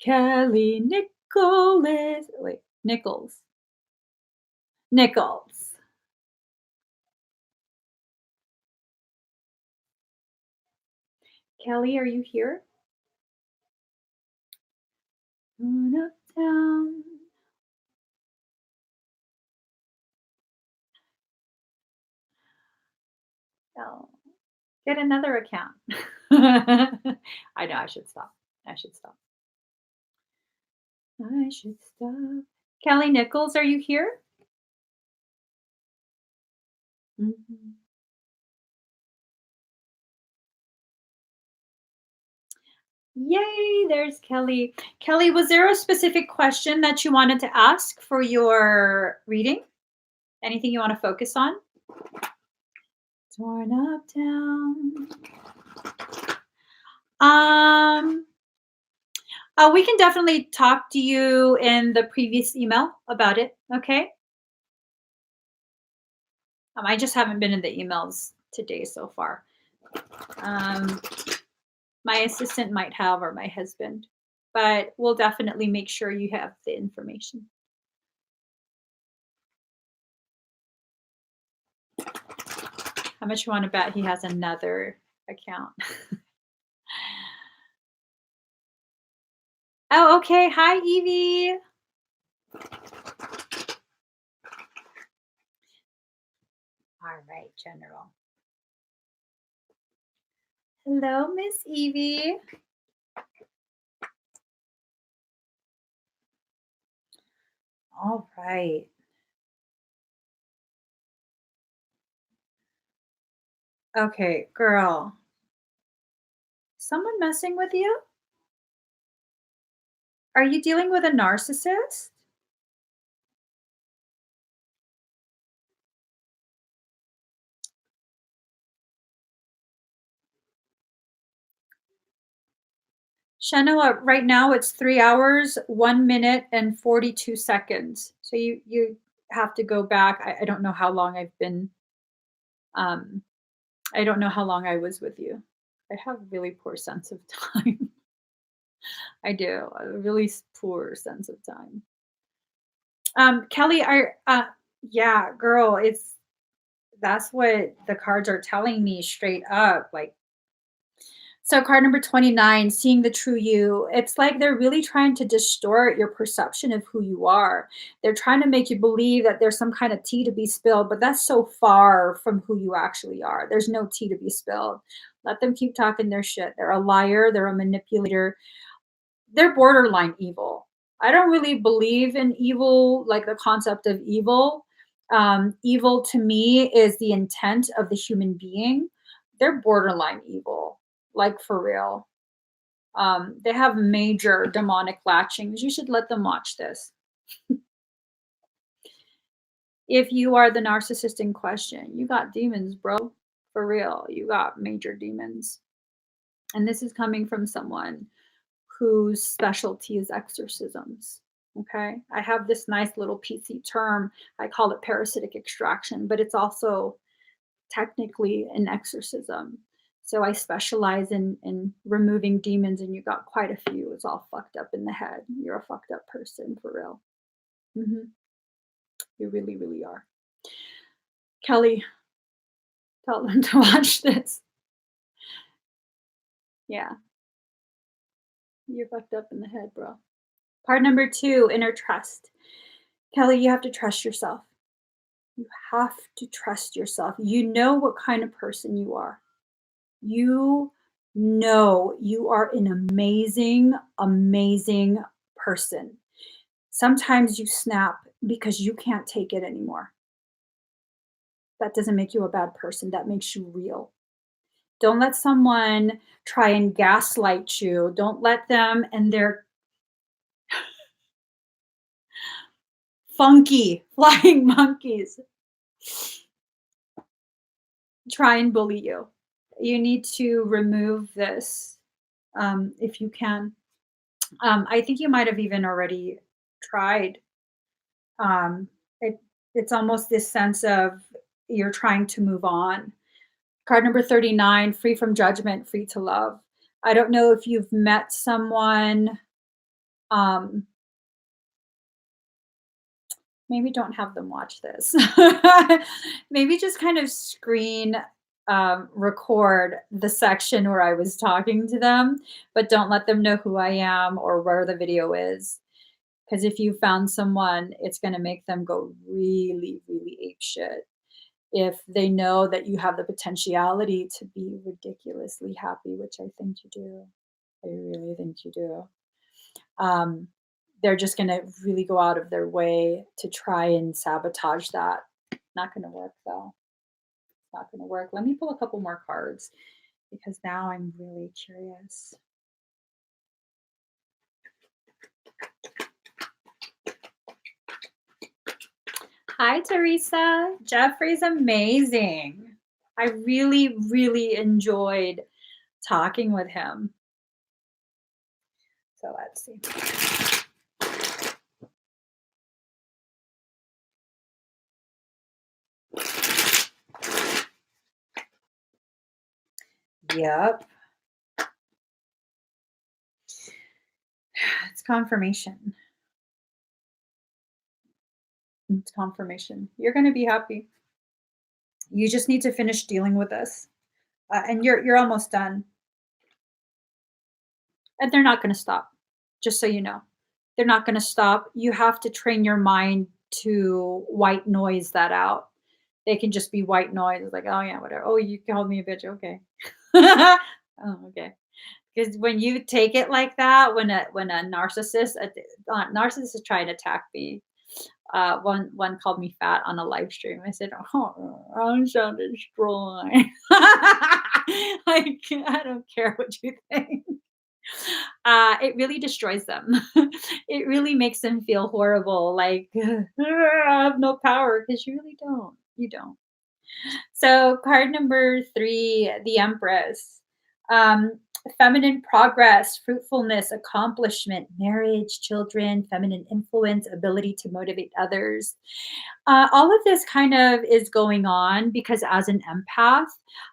Kelly Nicholas. Wait, Nichols. Nichols. Kelly, are you here? Going uptown. Oh, get another account. I know I should stop. I should stop. I should stop. Kelly Nichols, are you here? Mhm. Yay, there's Kelly. Kelly, was there a specific question that you wanted to ask for your reading? Anything you want to focus on? Torn up down. Um, we can definitely talk to you in the previous email about it. Okay. I just haven't been in the emails today so far. Um, my assistant might have, or my husband, but we'll definitely make sure you have the information. How much you want to bet he has another account? Oh, okay. Hi, Evie. All right, General. Hello, Miss Evie. All right. Okay, girl. Someone messing with you? Are you dealing with a narcissist? Shanoa, right now it's 3 hours, 1 minute, and 42 seconds. So you have to go back. I don't know how long I've been. Um, I don't know how long I was with you. I have a really poor sense of time. I do a really poor sense of time. Kelly, yeah, girl, that's what the cards are telling me straight up. Like, so card number 29, seeing the true you. It's like they're really trying to distort your perception of who you are. They're trying to make you believe that there's some kind of tea to be spilled, but that's so far from who you actually are. There's no tea to be spilled. Let them keep talking their shit. They're a liar, they're a manipulator. they're borderline evil. I don't really believe in evil, like the concept of evil. Evil to me is the intent of the human being. They're borderline evil, like for real. They have major demonic latchings. You should let them watch this. If you are the narcissist in question, you got demons, bro. For real. You got major demons. And this is coming from someone whose specialty is exorcisms. Okay. I have this nice little PC term. I call it parasitic extraction, but it's also technically an exorcism. So I specialize in removing demons, and you got quite a few. It's all fucked up in the head. You're a fucked up person for real. You really, really are. Kelly, tell them to watch this. Yeah, you're fucked up in the head, bro. Part number 2, inner trust. Kelly, you have to trust yourself. You have to trust yourself. You know what kind of person you are. You know you are an amazing, amazing person. Sometimes you snap because you can't take it anymore. That doesn't make you a bad person. That makes you real. Don't let someone try and gaslight you. Don't let them and their funky flying monkeys try and bully you. You need to remove this if you can. I think you might have even already tried. Um, it, it's almost this sense of you're trying to move on. Card number 39, free from judgment, free to love. I don't know if you've met someone. Um, Maybe don't have them watch this. Maybe just kind of screen record the section where I was talking to them, but don't let them know who I am or where the video is. Because if you found someone, it's going to make them go really, really ape shit. If they know that you have the potentiality to be ridiculously happy, which I think you do. I really think you do. Um, they're just gonna really go out of their way to try and sabotage that. Not gonna work though. Not gonna work. Let me pull a couple more cards because now I'm really curious. Hi, Teresa. Jeffrey's amazing. I really, really enjoyed talking with him. So let's see. Yep. It's confirmation. It's confirmation. You're going to be happy. You just need to finish dealing with this. And you're almost done. And they're not going to stop. Just so you know. They're not going to stop. You have to train your mind to white noise that out. They can just be white noise. It's like, oh yeah, whatever. Oh, you called me a bitch. Okay. Oh, okay. Because when you take it like that, when a narcissist is trying to attack me, one called me fat on a live stream. I said, "Oh, I sounded strong." Like I don't care what you think. It really destroys them. It really makes them feel horrible. Like I have no power because you really don't. You don't. So card number 3, the Empress. Um, Feminine progress, fruitfulness, accomplishment, marriage, children, feminine influence, ability to motivate others. All of this kind of is going on because as an empath,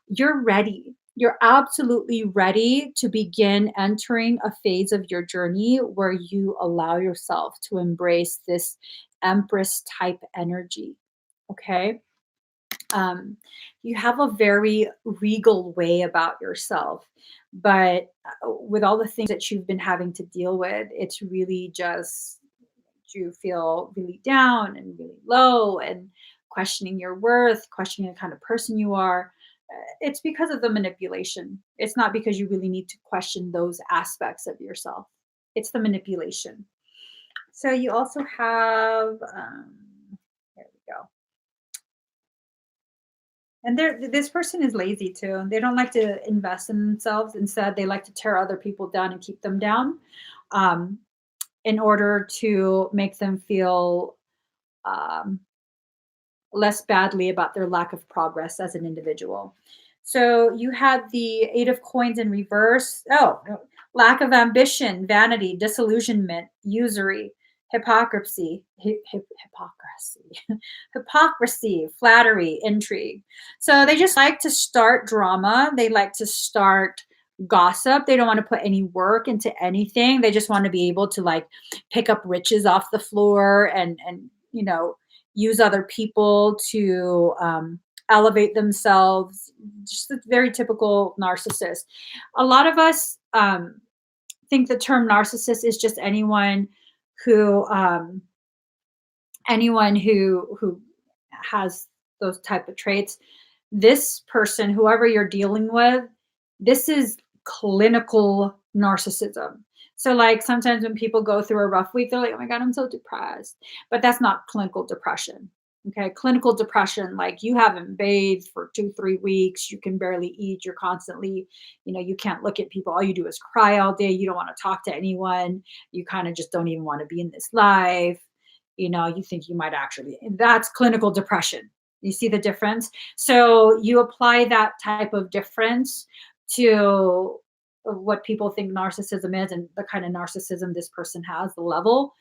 you're ready. You're absolutely ready to begin entering a phase of your journey where you allow yourself to embrace this Empress type energy. Okay. um, you have a very regal way about yourself. But with all the things that you've been having to deal with, it's really just you feel really down and really low and questioning your worth, questioning the kind of person you are. It's because of the manipulation. It's not because you really need to question those aspects of yourself. It's the manipulation. So you also have, there we go. And this person is lazy too. They don't like to invest in themselves. Instead, they like to tear other people down and keep them down, um, in order to make them feel um, less badly about their lack of progress as an individual. So you had the Eight of Coins in reverse. Oh, no. Lack of ambition, vanity, disillusionment, usury, hypocrisy, hypocrisy, flattery, intrigue. So they just like to start drama. They like to start gossip. They don't want to put any work into anything. They just want to be able to like pick up riches off the floor and use other people to elevate themselves. Just a very typical narcissist. A lot of us think the term narcissist is just who anyone who has those type of traits. This person, whoever you're dealing with, this is clinical narcissism. So like sometimes when people go through a rough week, they're like, oh my God, I'm so depressed. But that's not clinical depression. Okay. Clinical depression, like you haven't bathed for 2, 3 weeks, you can barely eat, you're constantly, you can't look at people. All you do is cry all day. You don't want to talk to anyone. You kind of just don't even want to be in this life. You think you might actually, that's clinical depression. You see the difference? So you apply that type of difference to what people think narcissism is and the kind of narcissism this person has, the level,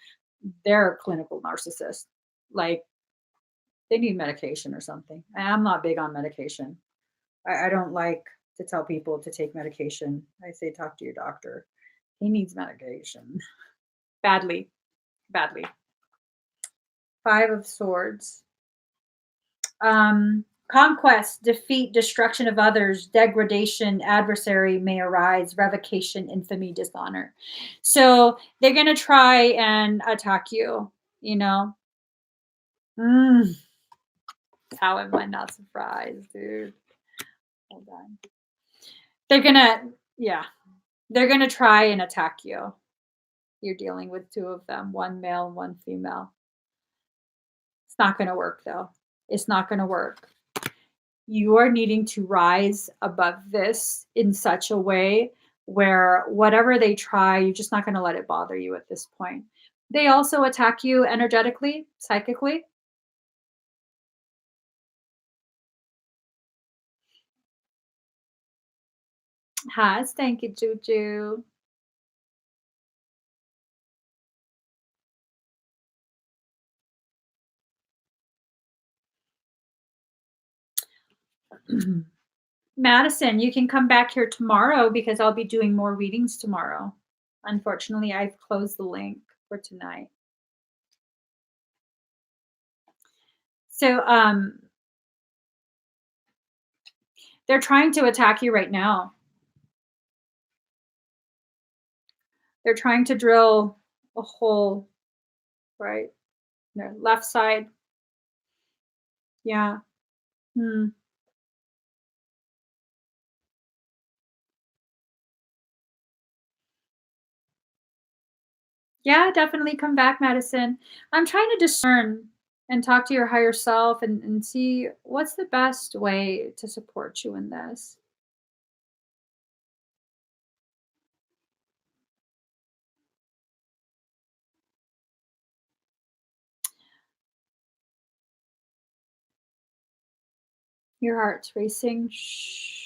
they're a clinical narcissist. Like they need medication or something. I'm not big on medication. I don't like to tell people to take medication. I say talk to your doctor. He needs medication badly, badly. Five of Swords. Conquest, defeat, destruction of others, degradation, adversary may arise, revocation, infamy, dishonor. So they're going to try and attack you, you know. Mm, how am I not surprised, dude? Hold on. They're going to, yeah, they're going to try and attack you. You're dealing with two of them, one male, one female. It's not going to work, though. It's not going to work. You are needing to rise above this in such a way where whatever they try, you're just not going to let it bother you at this point. They also attack you energetically, psychically. Has, thank you, Juju. Madison, you can come back here tomorrow because I'll be doing more readings tomorrow. Unfortunately, I've closed the link for tonight. So, they're trying to attack you right now. They're trying to drill a hole, right? No, left side. Yeah. Hmm. Yeah, definitely come back, Madison. I'm trying to discern and talk to your higher self and see what's the best way to support you in this. Your heart's racing. Shh.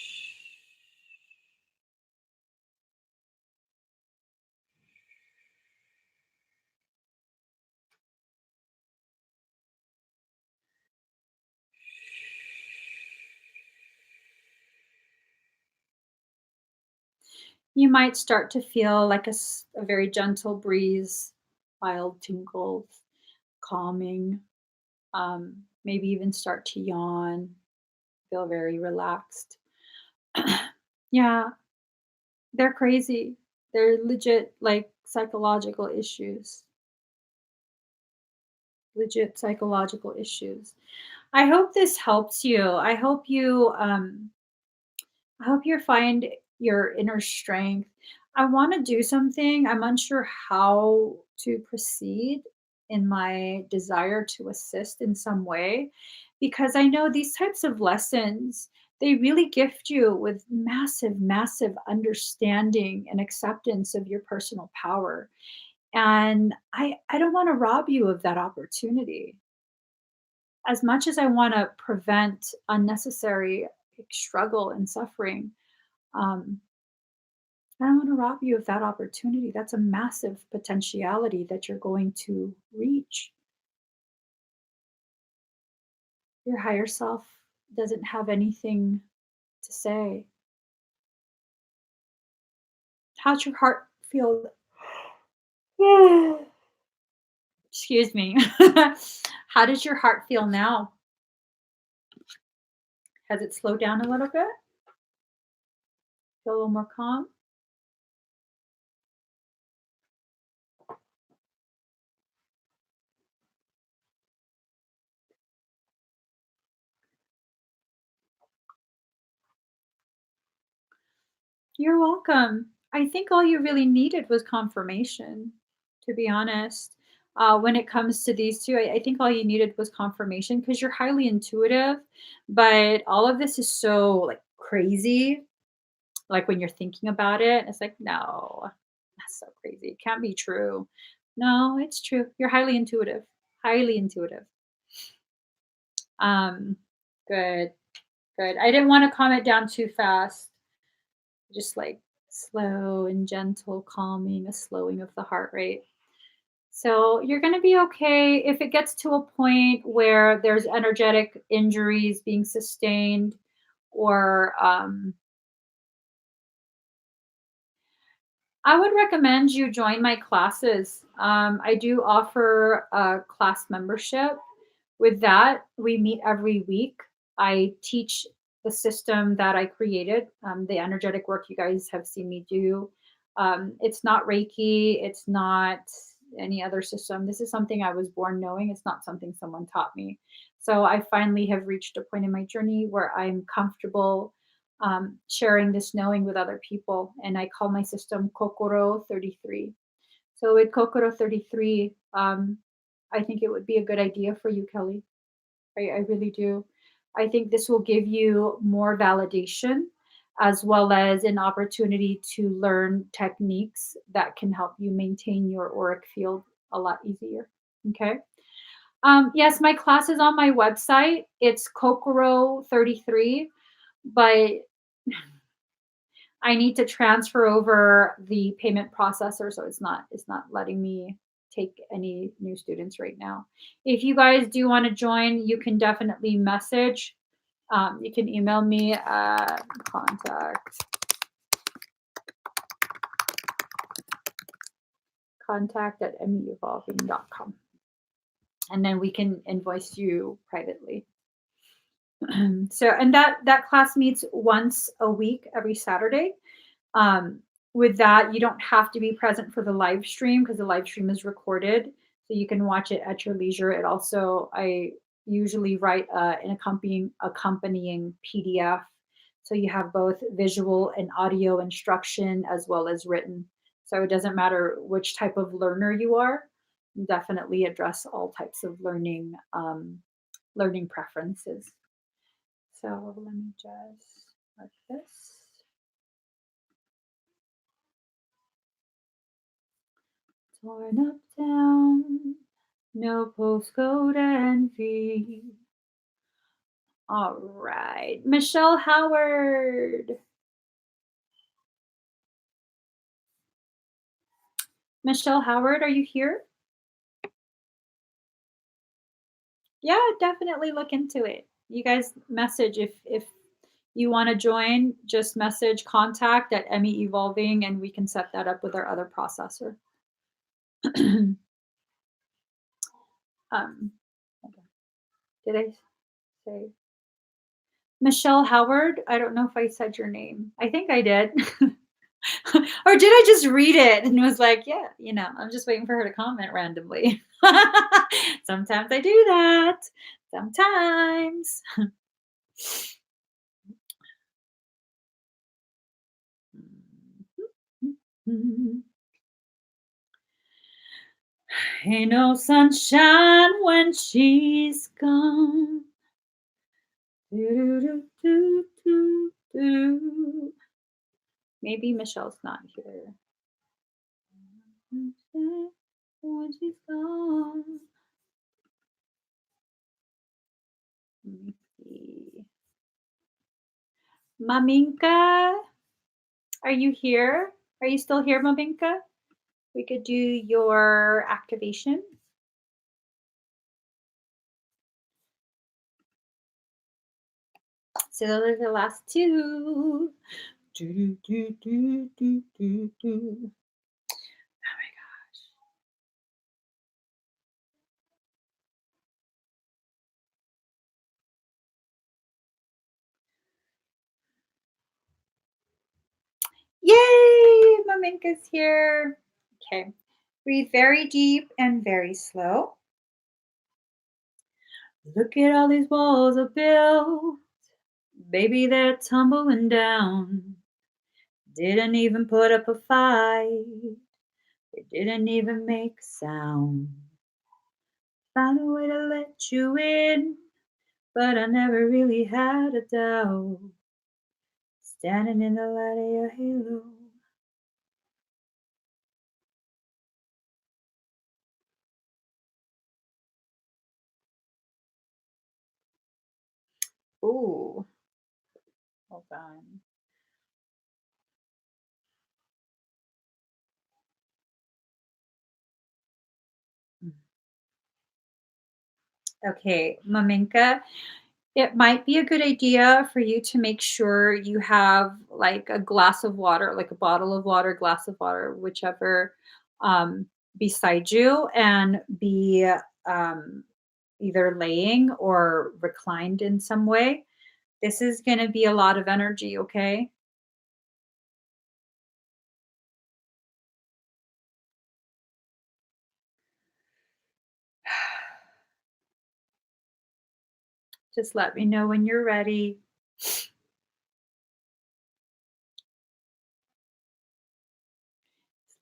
You might start to feel like a very gentle breeze, mild tingles, calming. Maybe even start to yawn, feel very relaxed. Yeah, they're crazy. They're legit like psychological issues. Legit psychological issues. I hope this helps you. I hope you find your inner strength. I want to do something. I'm unsure how to proceed in my desire to assist in some way because I know these types of lessons, they really gift you with massive, massive understanding and acceptance of your personal power. And I don't want to rob you of that opportunity. As much as I want to prevent unnecessary struggle and suffering, um, I don't want to rob you of that opportunity. That's a massive potentiality that you're going to reach. Your higher self doesn't have anything to say. How's your heart feel? Excuse me. How does your heart feel now? Has it slowed down a little bit? Feel a little more calm? You're welcome. I think all you really needed was confirmation, to be honest. When it comes to these two, I think all you needed was confirmation because you're highly intuitive, but all of this is so like crazy. Like when you're thinking about it, it's like, no, that's so crazy. It can't be true. No, it's true. You're highly intuitive. Highly intuitive. Um, good, good. I didn't want to calm it down too fast. Just like slow and gentle calming, a slowing of the heart rate. So you're going to be okay if it gets to a point where there's energetic injuries being sustained or I would recommend you join my classes. I do offer a class membership. With that, we meet every week. I teach the system that I created, the energetic work you guys have seen me do. It's not Reiki, it's not any other system. This is something I was born knowing. It's not something someone taught me. So I finally have reached a point in my journey where I'm comfortable sharing this knowing with other people. And I call my system Kokoro 33. So with Kokoro 33, I think it would be a good idea for you, Kelly. I really do. I think this will give you more validation as well as an opportunity to learn techniques that can help you maintain your auric field a lot easier. Okay. Yes, my class is on my website. It's Kokoro 33, but I need to transfer over the payment processor, so it's not letting me take any new students right now. If you guys do want to join, you can definitely message. You can email me at contact at meevolving.com, and then we can invoice you privately. So, and that class meets once a week, every Saturday. Um, with that, you don't have to be present for the live stream because the live stream is recorded, so you can watch it at your leisure. It also, I usually write an accompanying PDF, so you have both visual and audio instruction as well as written. So it doesn't matter which type of learner you are. Definitely address all types of learning preferences. So let me just mark this. Torn up down, no postcode envy. All right, Michelle Howard. Michelle Howard, are you here? Yeah, definitely look into it. You guys message if you want to join, just message contact at ME Evolving and we can set that up with our other processor. um, did I say Michelle Howard? I don't know if I said your name. I think I did. Or did I just read it and was like, yeah, I'm just waiting for her to comment randomly. Sometimes I do that. Sometimes. Ain't no sunshine when she's gone. Do-do-do-do-do-do. Maybe Michelle's not here. When she's gone. Let me see. Maminka, are you here? Are you still here, Maminka? We could do your activation. So those are the last two. Do, do, do, do, do, do. Oh my gosh. Yay! Maminka's here. Okay. Breathe very deep and very slow. Look at all these walls are built. Baby, they're tumbling down. Didn't even put up a fight. They didn't even make a sound. Found a way to let you in, but I never really had a doubt. Standing in the light of your halo. Ooh, hold on. Okay, Maminka, it might be a good idea for you to make sure you have like a glass of water, like a bottle of water, glass of water, whichever, um, beside you, and be um, either laying or reclined in some way. This is going to be a lot of energy, okay? Just let me know when you're ready. It's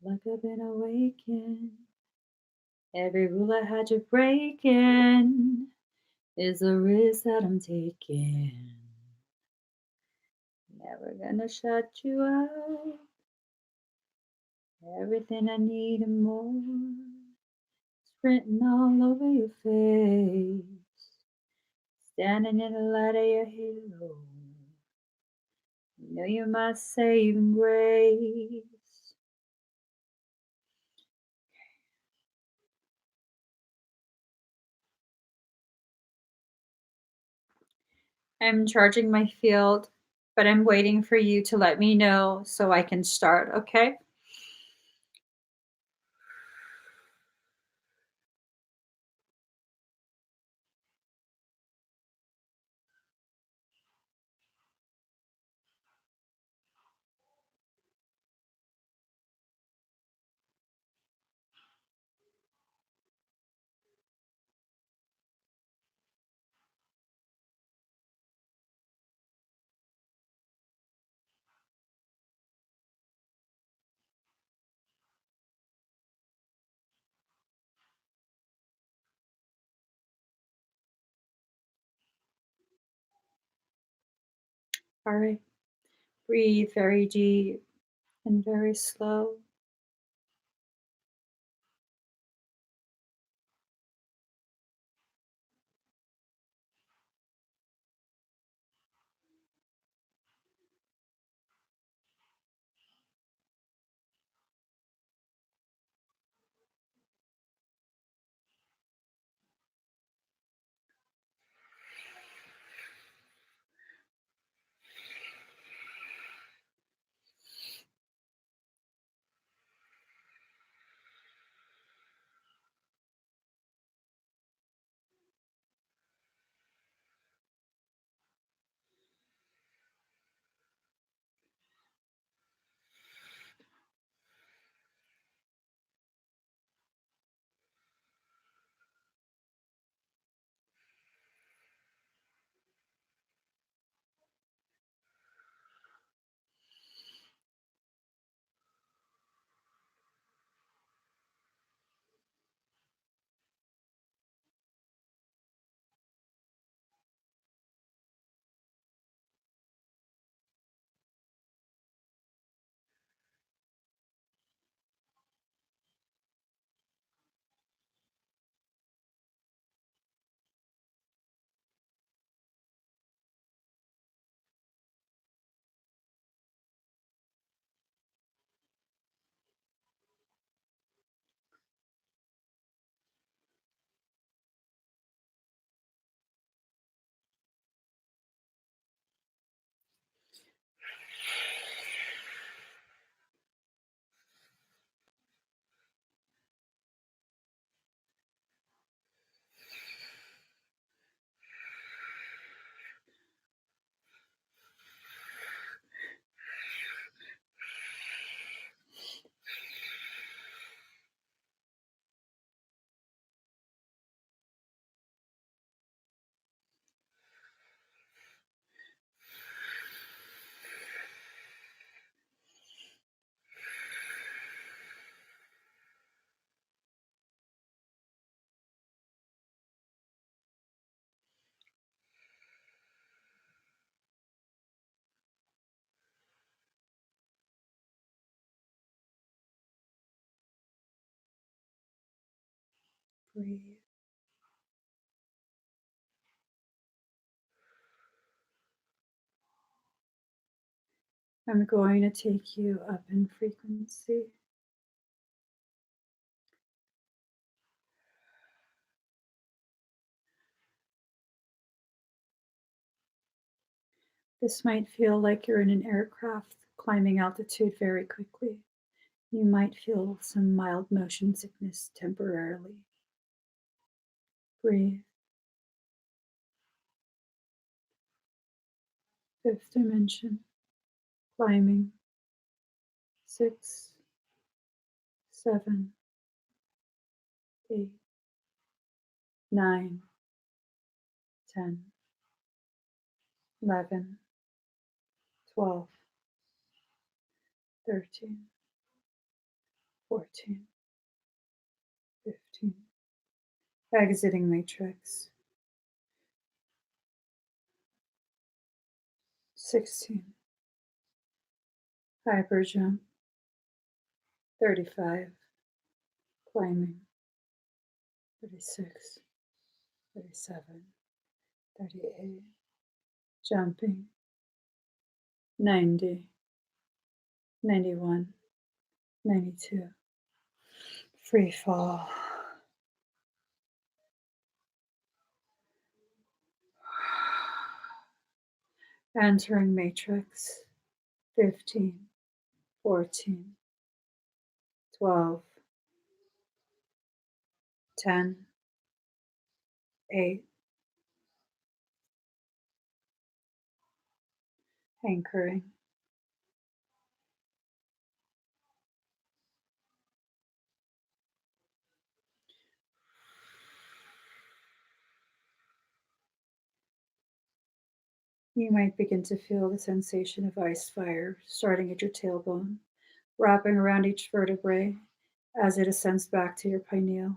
like I've been awakened. Every rule I had you breaking is a risk that I'm taking. Never gonna shut you out. Everything I need and more is written all over your face. Standing in the light of your halo. You know you're my saving grace. I'm charging my field, but I'm waiting for you to let me know so I can start, okay? All right. Breathe very deep and very slow. Breathe. I'm going to take you up in frequency. This might feel like you're in an aircraft climbing altitude very quickly. You might feel some mild motion sickness temporarily. Breathe. Fifth dimension. Climbing. 6, 7, 8, 9, 10, 11, 12, 13, 14, 15. Exiting matrix. 16. Hyper jump. 35. Climbing. 36. 37. 38. Jumping. 90. 91. 92. Free fall. Entering matrix. 15. 14. 12. 10. 8. Anchoring. You might begin to feel the sensation of ice fire starting at your tailbone, wrapping around each vertebrae as it ascends back to your pineal.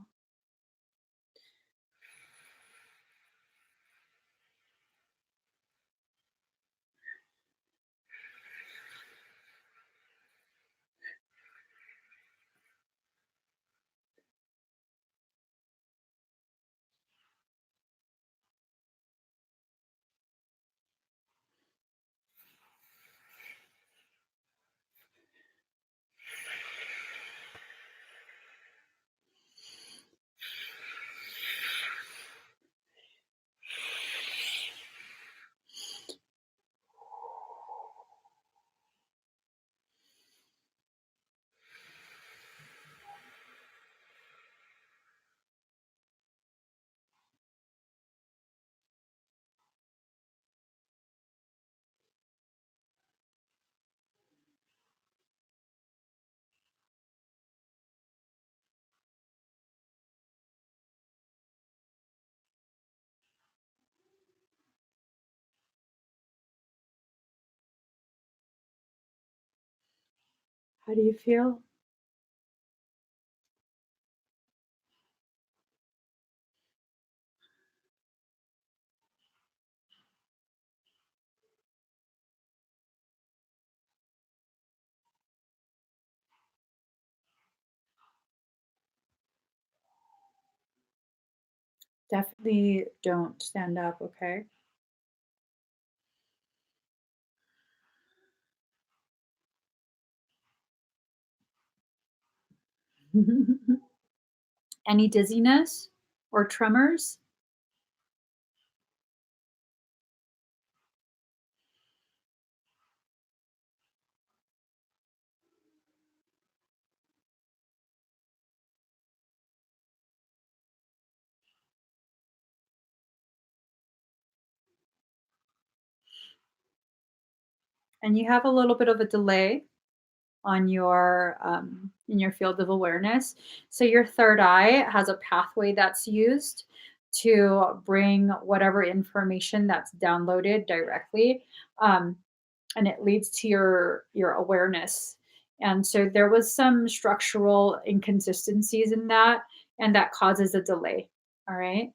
How do you feel? Definitely don't stand up, okay? Any dizziness or tremors? And you have a little bit of a delay on your in your field of awareness. So your third eye has a pathway that's used to bring whatever information that's downloaded directly, um, and it leads to your awareness. And so there was some structural inconsistencies in that, and that causes a delay. All right.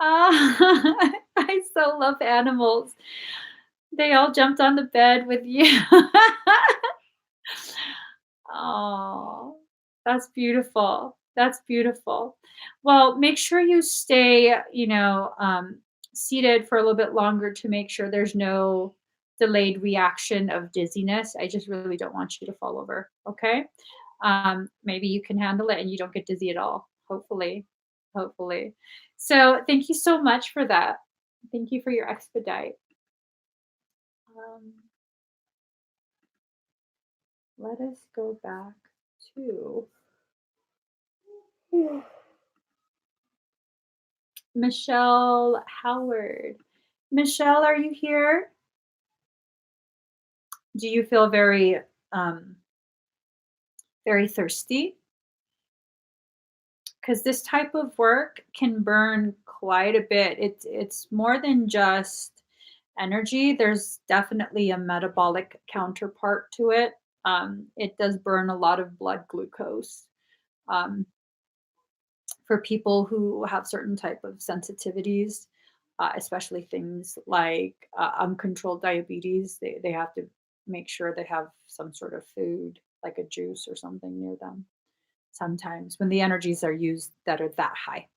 Ah, I so love animals. They all jumped on the bed with you. Oh. That's beautiful. That's beautiful. Well, make sure you stay, seated for a little bit longer to make sure there's no delayed reaction of dizziness. I just really don't want you to fall over. Okay. Maybe you can handle it and you don't get dizzy at all. Hopefully. Hopefully. So thank you so much for that. Thank you for your expedite. Um, let us go back to Michelle Howard. Michelle, are you here? Do you feel um, very thirsty? Because this type of work can burn quite a bit. It's more than just energy. There's definitely a metabolic counterpart to it. It does burn a lot of blood glucose. Um, for people who have certain type of sensitivities, especially things like uncontrolled diabetes, they have to make sure they have some sort of food, like a juice or something near them. Sometimes when the energies are used that are that high.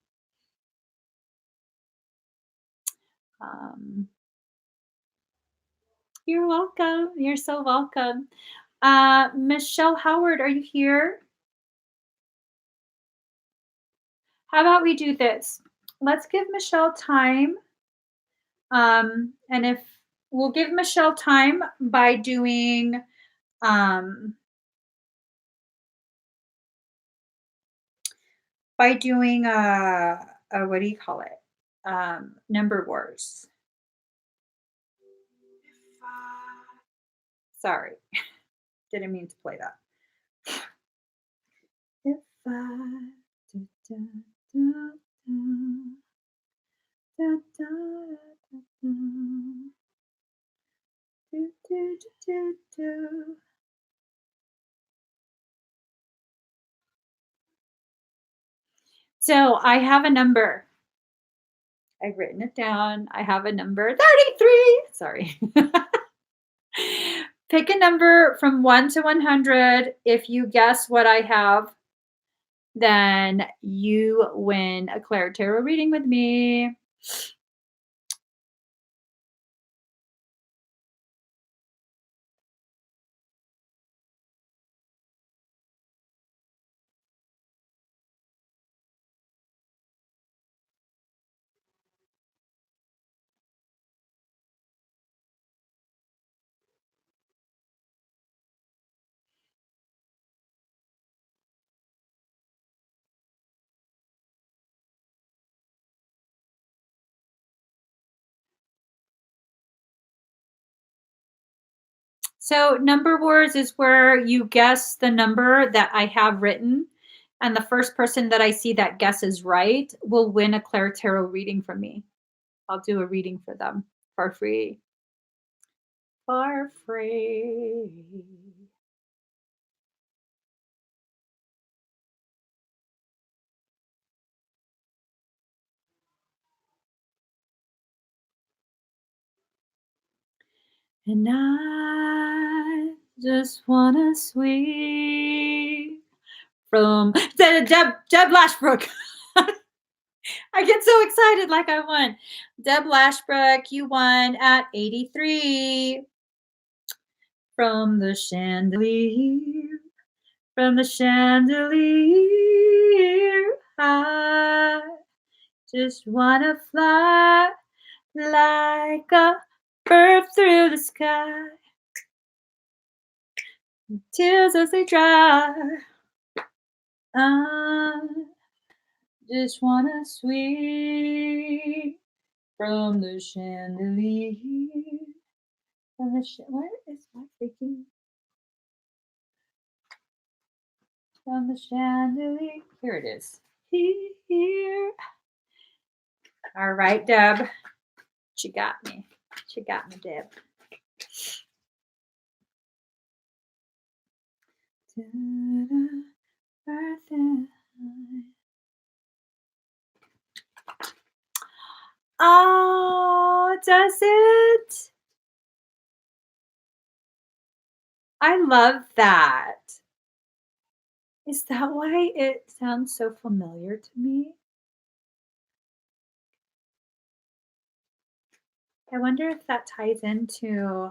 Um, you're welcome. You're so welcome. Michelle Howard, are you here? How about we do this? Let's give Michelle time. And if we'll give Michelle time um, by doing what do you call it? Number wars. Sorry, didn't mean to play that. If I da, da, da, da, da, da, da, da, do, do, do, do, do. So I have a number. I've written it down. I have a number 33. Sorry. Pick a number from 1 to 100. If you guess what I have, then you win a Claire Tarot reading with me. So, number wars is where you guess the number that I have written, and the first person that I see that guesses right will win a Claire Tarot reading from me. I'll do a reading for them for free. For free. And I just wanna sweep from Deb Lashbrook. I get so excited like I won. Deb Lashbrook, you won at 83 from the chandelier. From the chandelier, I just wanna fly like a bird through the sky. Tears as they dry. I just wanna sweep from the chandelier. What is my freaking? From the chandelier. Here it is. Here. All right, Deb. She got me. She got me, Deb. Oh, does it? I love that. Is that why it sounds so familiar to me? I wonder if that ties into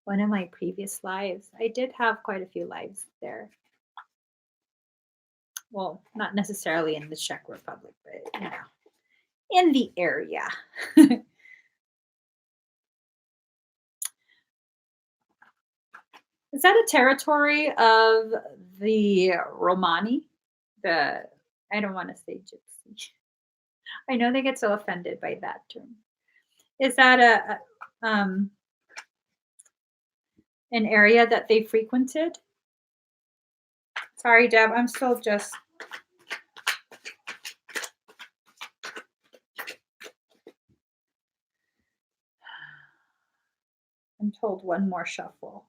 one of my previous lives. I did have quite a few lives there. Well, not necessarily in the Czech Republic, but in the area. Is that a territory of the Romani? The I don't want to say gypsy. I know they get so offended by that term. Is that an area that they frequented? Sorry, Deb, I'm still just I'm told one more shuffle.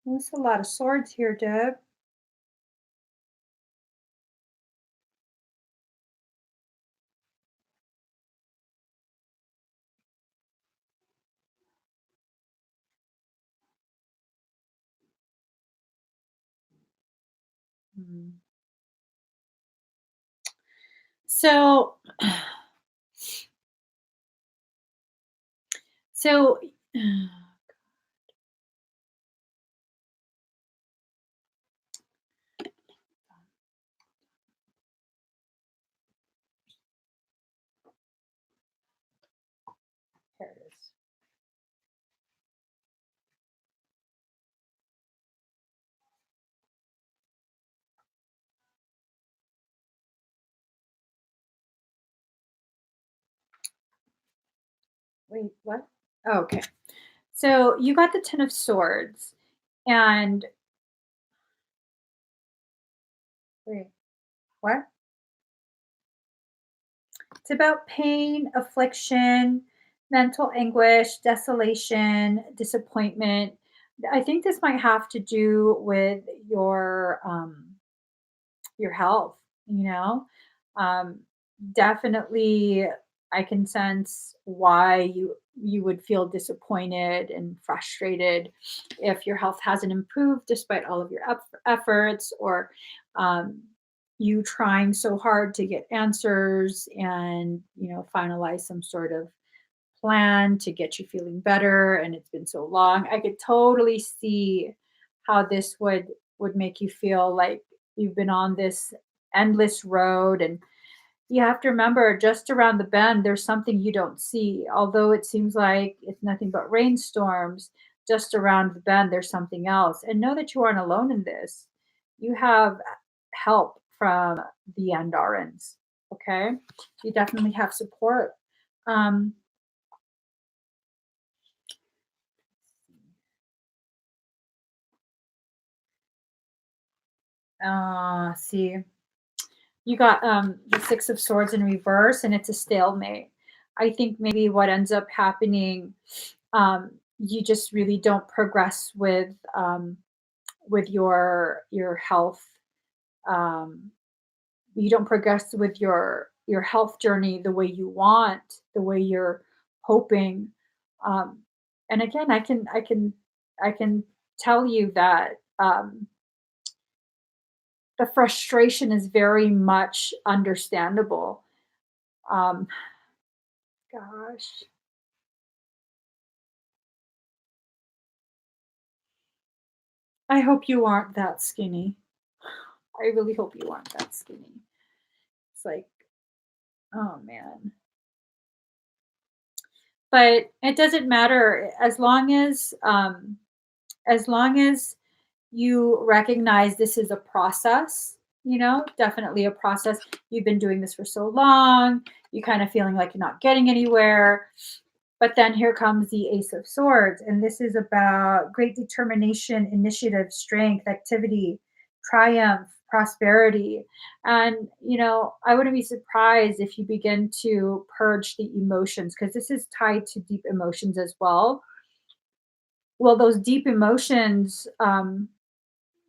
There's a lot of swords here, Deb. Mm. So, so here it is. Wait, what? Oh, okay. So you got the Ten of Swords, and wait, what? It's about pain, affliction, mental anguish, desolation, disappointment. I think this might have to do with your health, you know? Um, Definitely I can sense why you would feel disappointed and frustrated if your health hasn't improved despite all of your efforts, or um, you trying so hard to get answers and finalize some sort of plan to get you feeling better, and it's been so long. I could totally see how this would make you feel like you've been on this endless road. And you have to remember, just around the bend there's something you don't see. Although it seems like it's nothing but rainstorms, just around the bend there's something else. And know that you aren't alone in this. You have help from the Andarans. Okay, you definitely have support. um See, you got the Six of Swords in reverse, and it's a stalemate. I think maybe what ends up happening, you just really don't progress with your health. Um, you don't progress with your health journey the way you want, the way you're hoping. Um, and again, I can tell you that the frustration is very much understandable. Um, Gosh, I hope you aren't that skinny. I really hope you aren't that skinny. It's like, oh man. But it doesn't matter as long as you recognize this is a process, definitely a process. You've been doing this for so long, you kind of feeling like you're not getting anywhere. But then here comes the Ace of Swords, and this is about great determination, initiative, strength, activity, triumph, prosperity. And, I wouldn't be surprised if you begin to purge the emotions, because this is tied to deep emotions as well. Well, those deep emotions,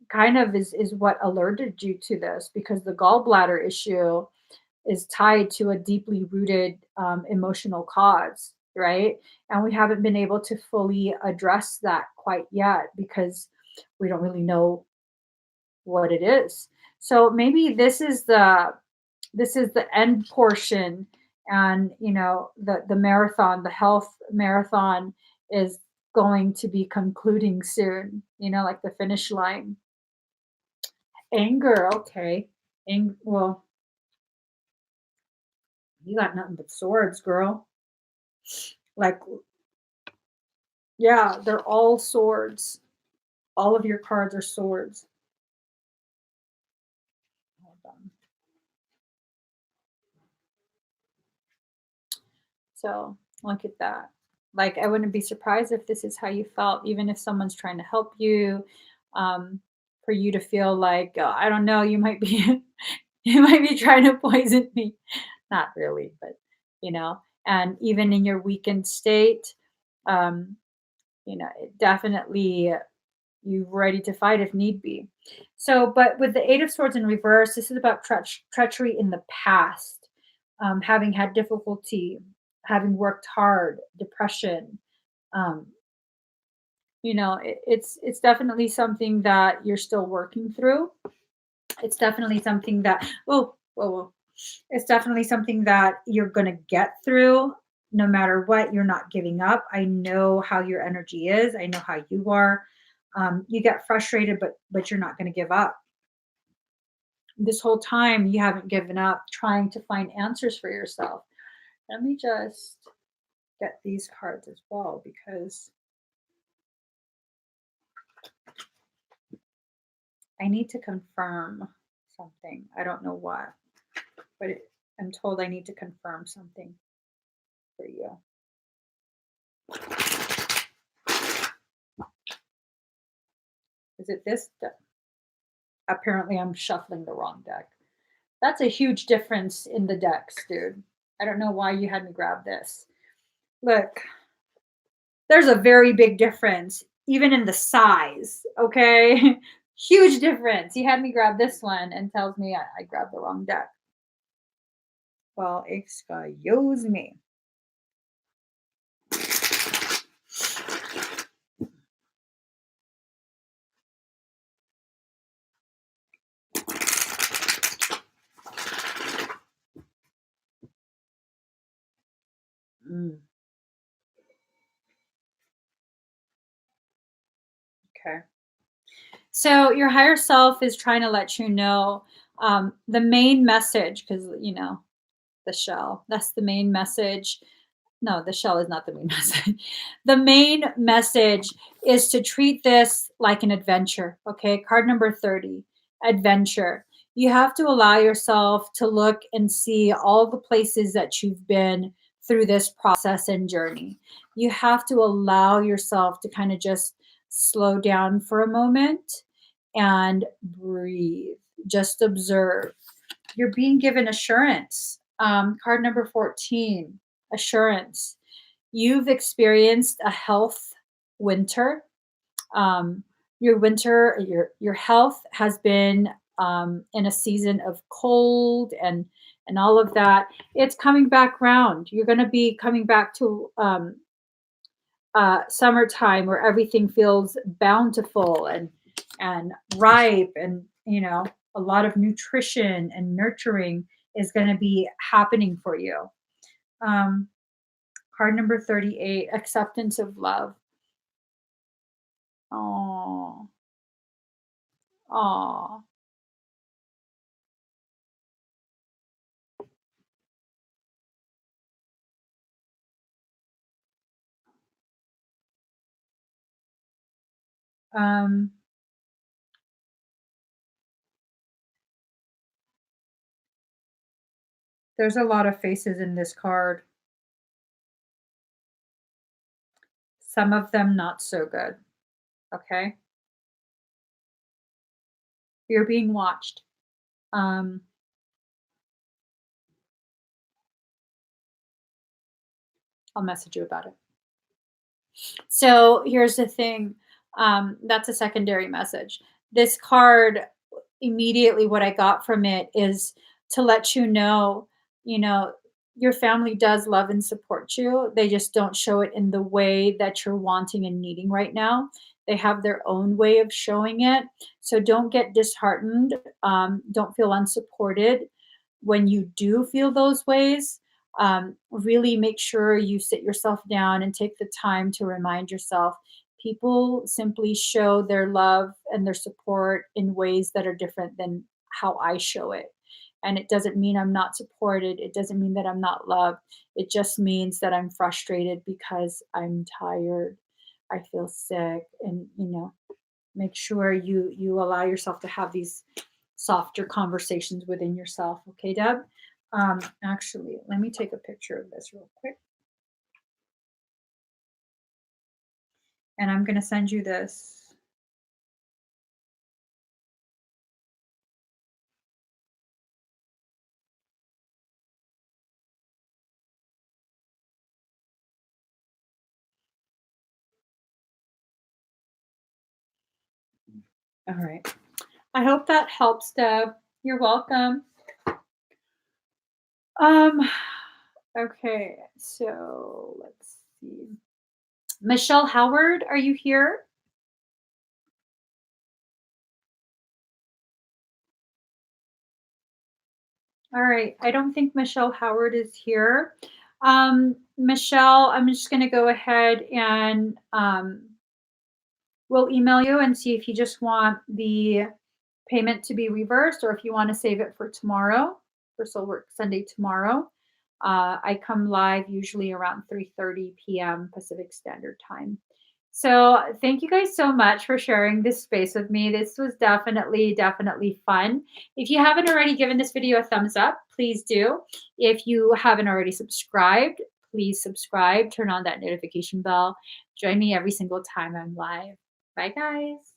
kind of is what alerted you to this, because the gallbladder issue is tied to a deeply rooted emotional cause, right? And we haven't been able to fully address that quite yet because we don't really know what it is. So maybe this is the end portion, and the marathon, the health marathon, is going to be concluding soon, like the finish line. Anger, okay. Well, you got nothing but swords, girl. Like, yeah, they're all swords. All of your cards are swords. Hold on. So look at that. Like, I wouldn't be surprised if this is how you felt, even if someone's trying to help you, um, for you to feel like, I don't know, you might be, you might be trying to poison me. Not really, but and even in your weakened state, um, it definitely you ready to fight if need be. So, but with the Eight of Swords in reverse, this is about treachery in the past, having had difficulty, having worked hard, depression. Um, it's definitely something that you're still working through. It's definitely something that whoa, whoa. It's definitely something that you're gonna get through no matter what. You're not giving up. I know how your energy is. I know how you are. You get frustrated, but you're not gonna give up. This whole time you haven't given up trying to find answers for yourself. Let me just get these cards as well, because I need to confirm something. I don't know what, but I'm told I need to confirm something for you. Is it this deck? Apparently, I'm shuffling the wrong deck. That's a huge difference in the decks, dude. I don't know why you had me grab this. Look, there's a very big difference, even in the size, okay? Huge difference. He had me grab this one and tells me I grabbed the wrong deck. Well, excuse me. Mm, okay. So your higher self is trying to let you know the main message, because the shell. That's the main message. No, the shell is not the main message. The main message is to treat this like an adventure. Okay. Card number 30, adventure. You have to allow yourself to look and see all the places that you've been through this process and journey. You have to allow yourself to kind of just slow down for a moment and breathe. Just observe. You're being given assurance. Card number 14, assurance. You've experienced a health winter. Um, your winter, your health has been in a season of cold and all of that. It's coming back round. You're going to be coming back to summertime where everything feels bountiful and ripe, and a lot of nutrition and nurturing is going to be happening for you. um, Card number 38, acceptance of love. Oh, oh. um, there's a lot of faces in this card, some of them not so good. Okay, you're being watched. um, I'll message you about it. So here's the thing. That's a secondary message. this card, immediately what I got from it is to let you know, your family does love and support you. They just don't show it in the way that you're wanting and needing right now. They have their own way of showing it. So don't get disheartened. Don't feel unsupported when you do feel those ways. Really make sure you sit yourself down and take the time to remind yourself people simply show their love and their support in ways that are different than how I show it. And it doesn't mean I'm not supported. It doesn't mean that I'm not loved. It just means that I'm frustrated because I'm tired. I feel sick. And, make sure you allow yourself to have these softer conversations within yourself. Okay, Deb? Actually, let me take a picture of this real quick. And I'm going to send you this. All right. I hope that helps, Deb. You're welcome. Um, okay, so let's see. Michelle Howard, are you here? All right. I don't think Michelle Howard is here. Michelle, I'm just going to go ahead and we'll email you and see if you just want the payment to be reversed or if you want to save it for tomorrow, for Soul Work Sunday tomorrow. I come live usually around 3:30 p.m. Pacific Standard Time. So thank you guys so much for sharing this space with me. This was definitely fun. If you haven't already given this video a thumbs up, please do. If you haven't already subscribed, please subscribe, turn on that notification bell. Join me every single time I'm live. Bye, guys.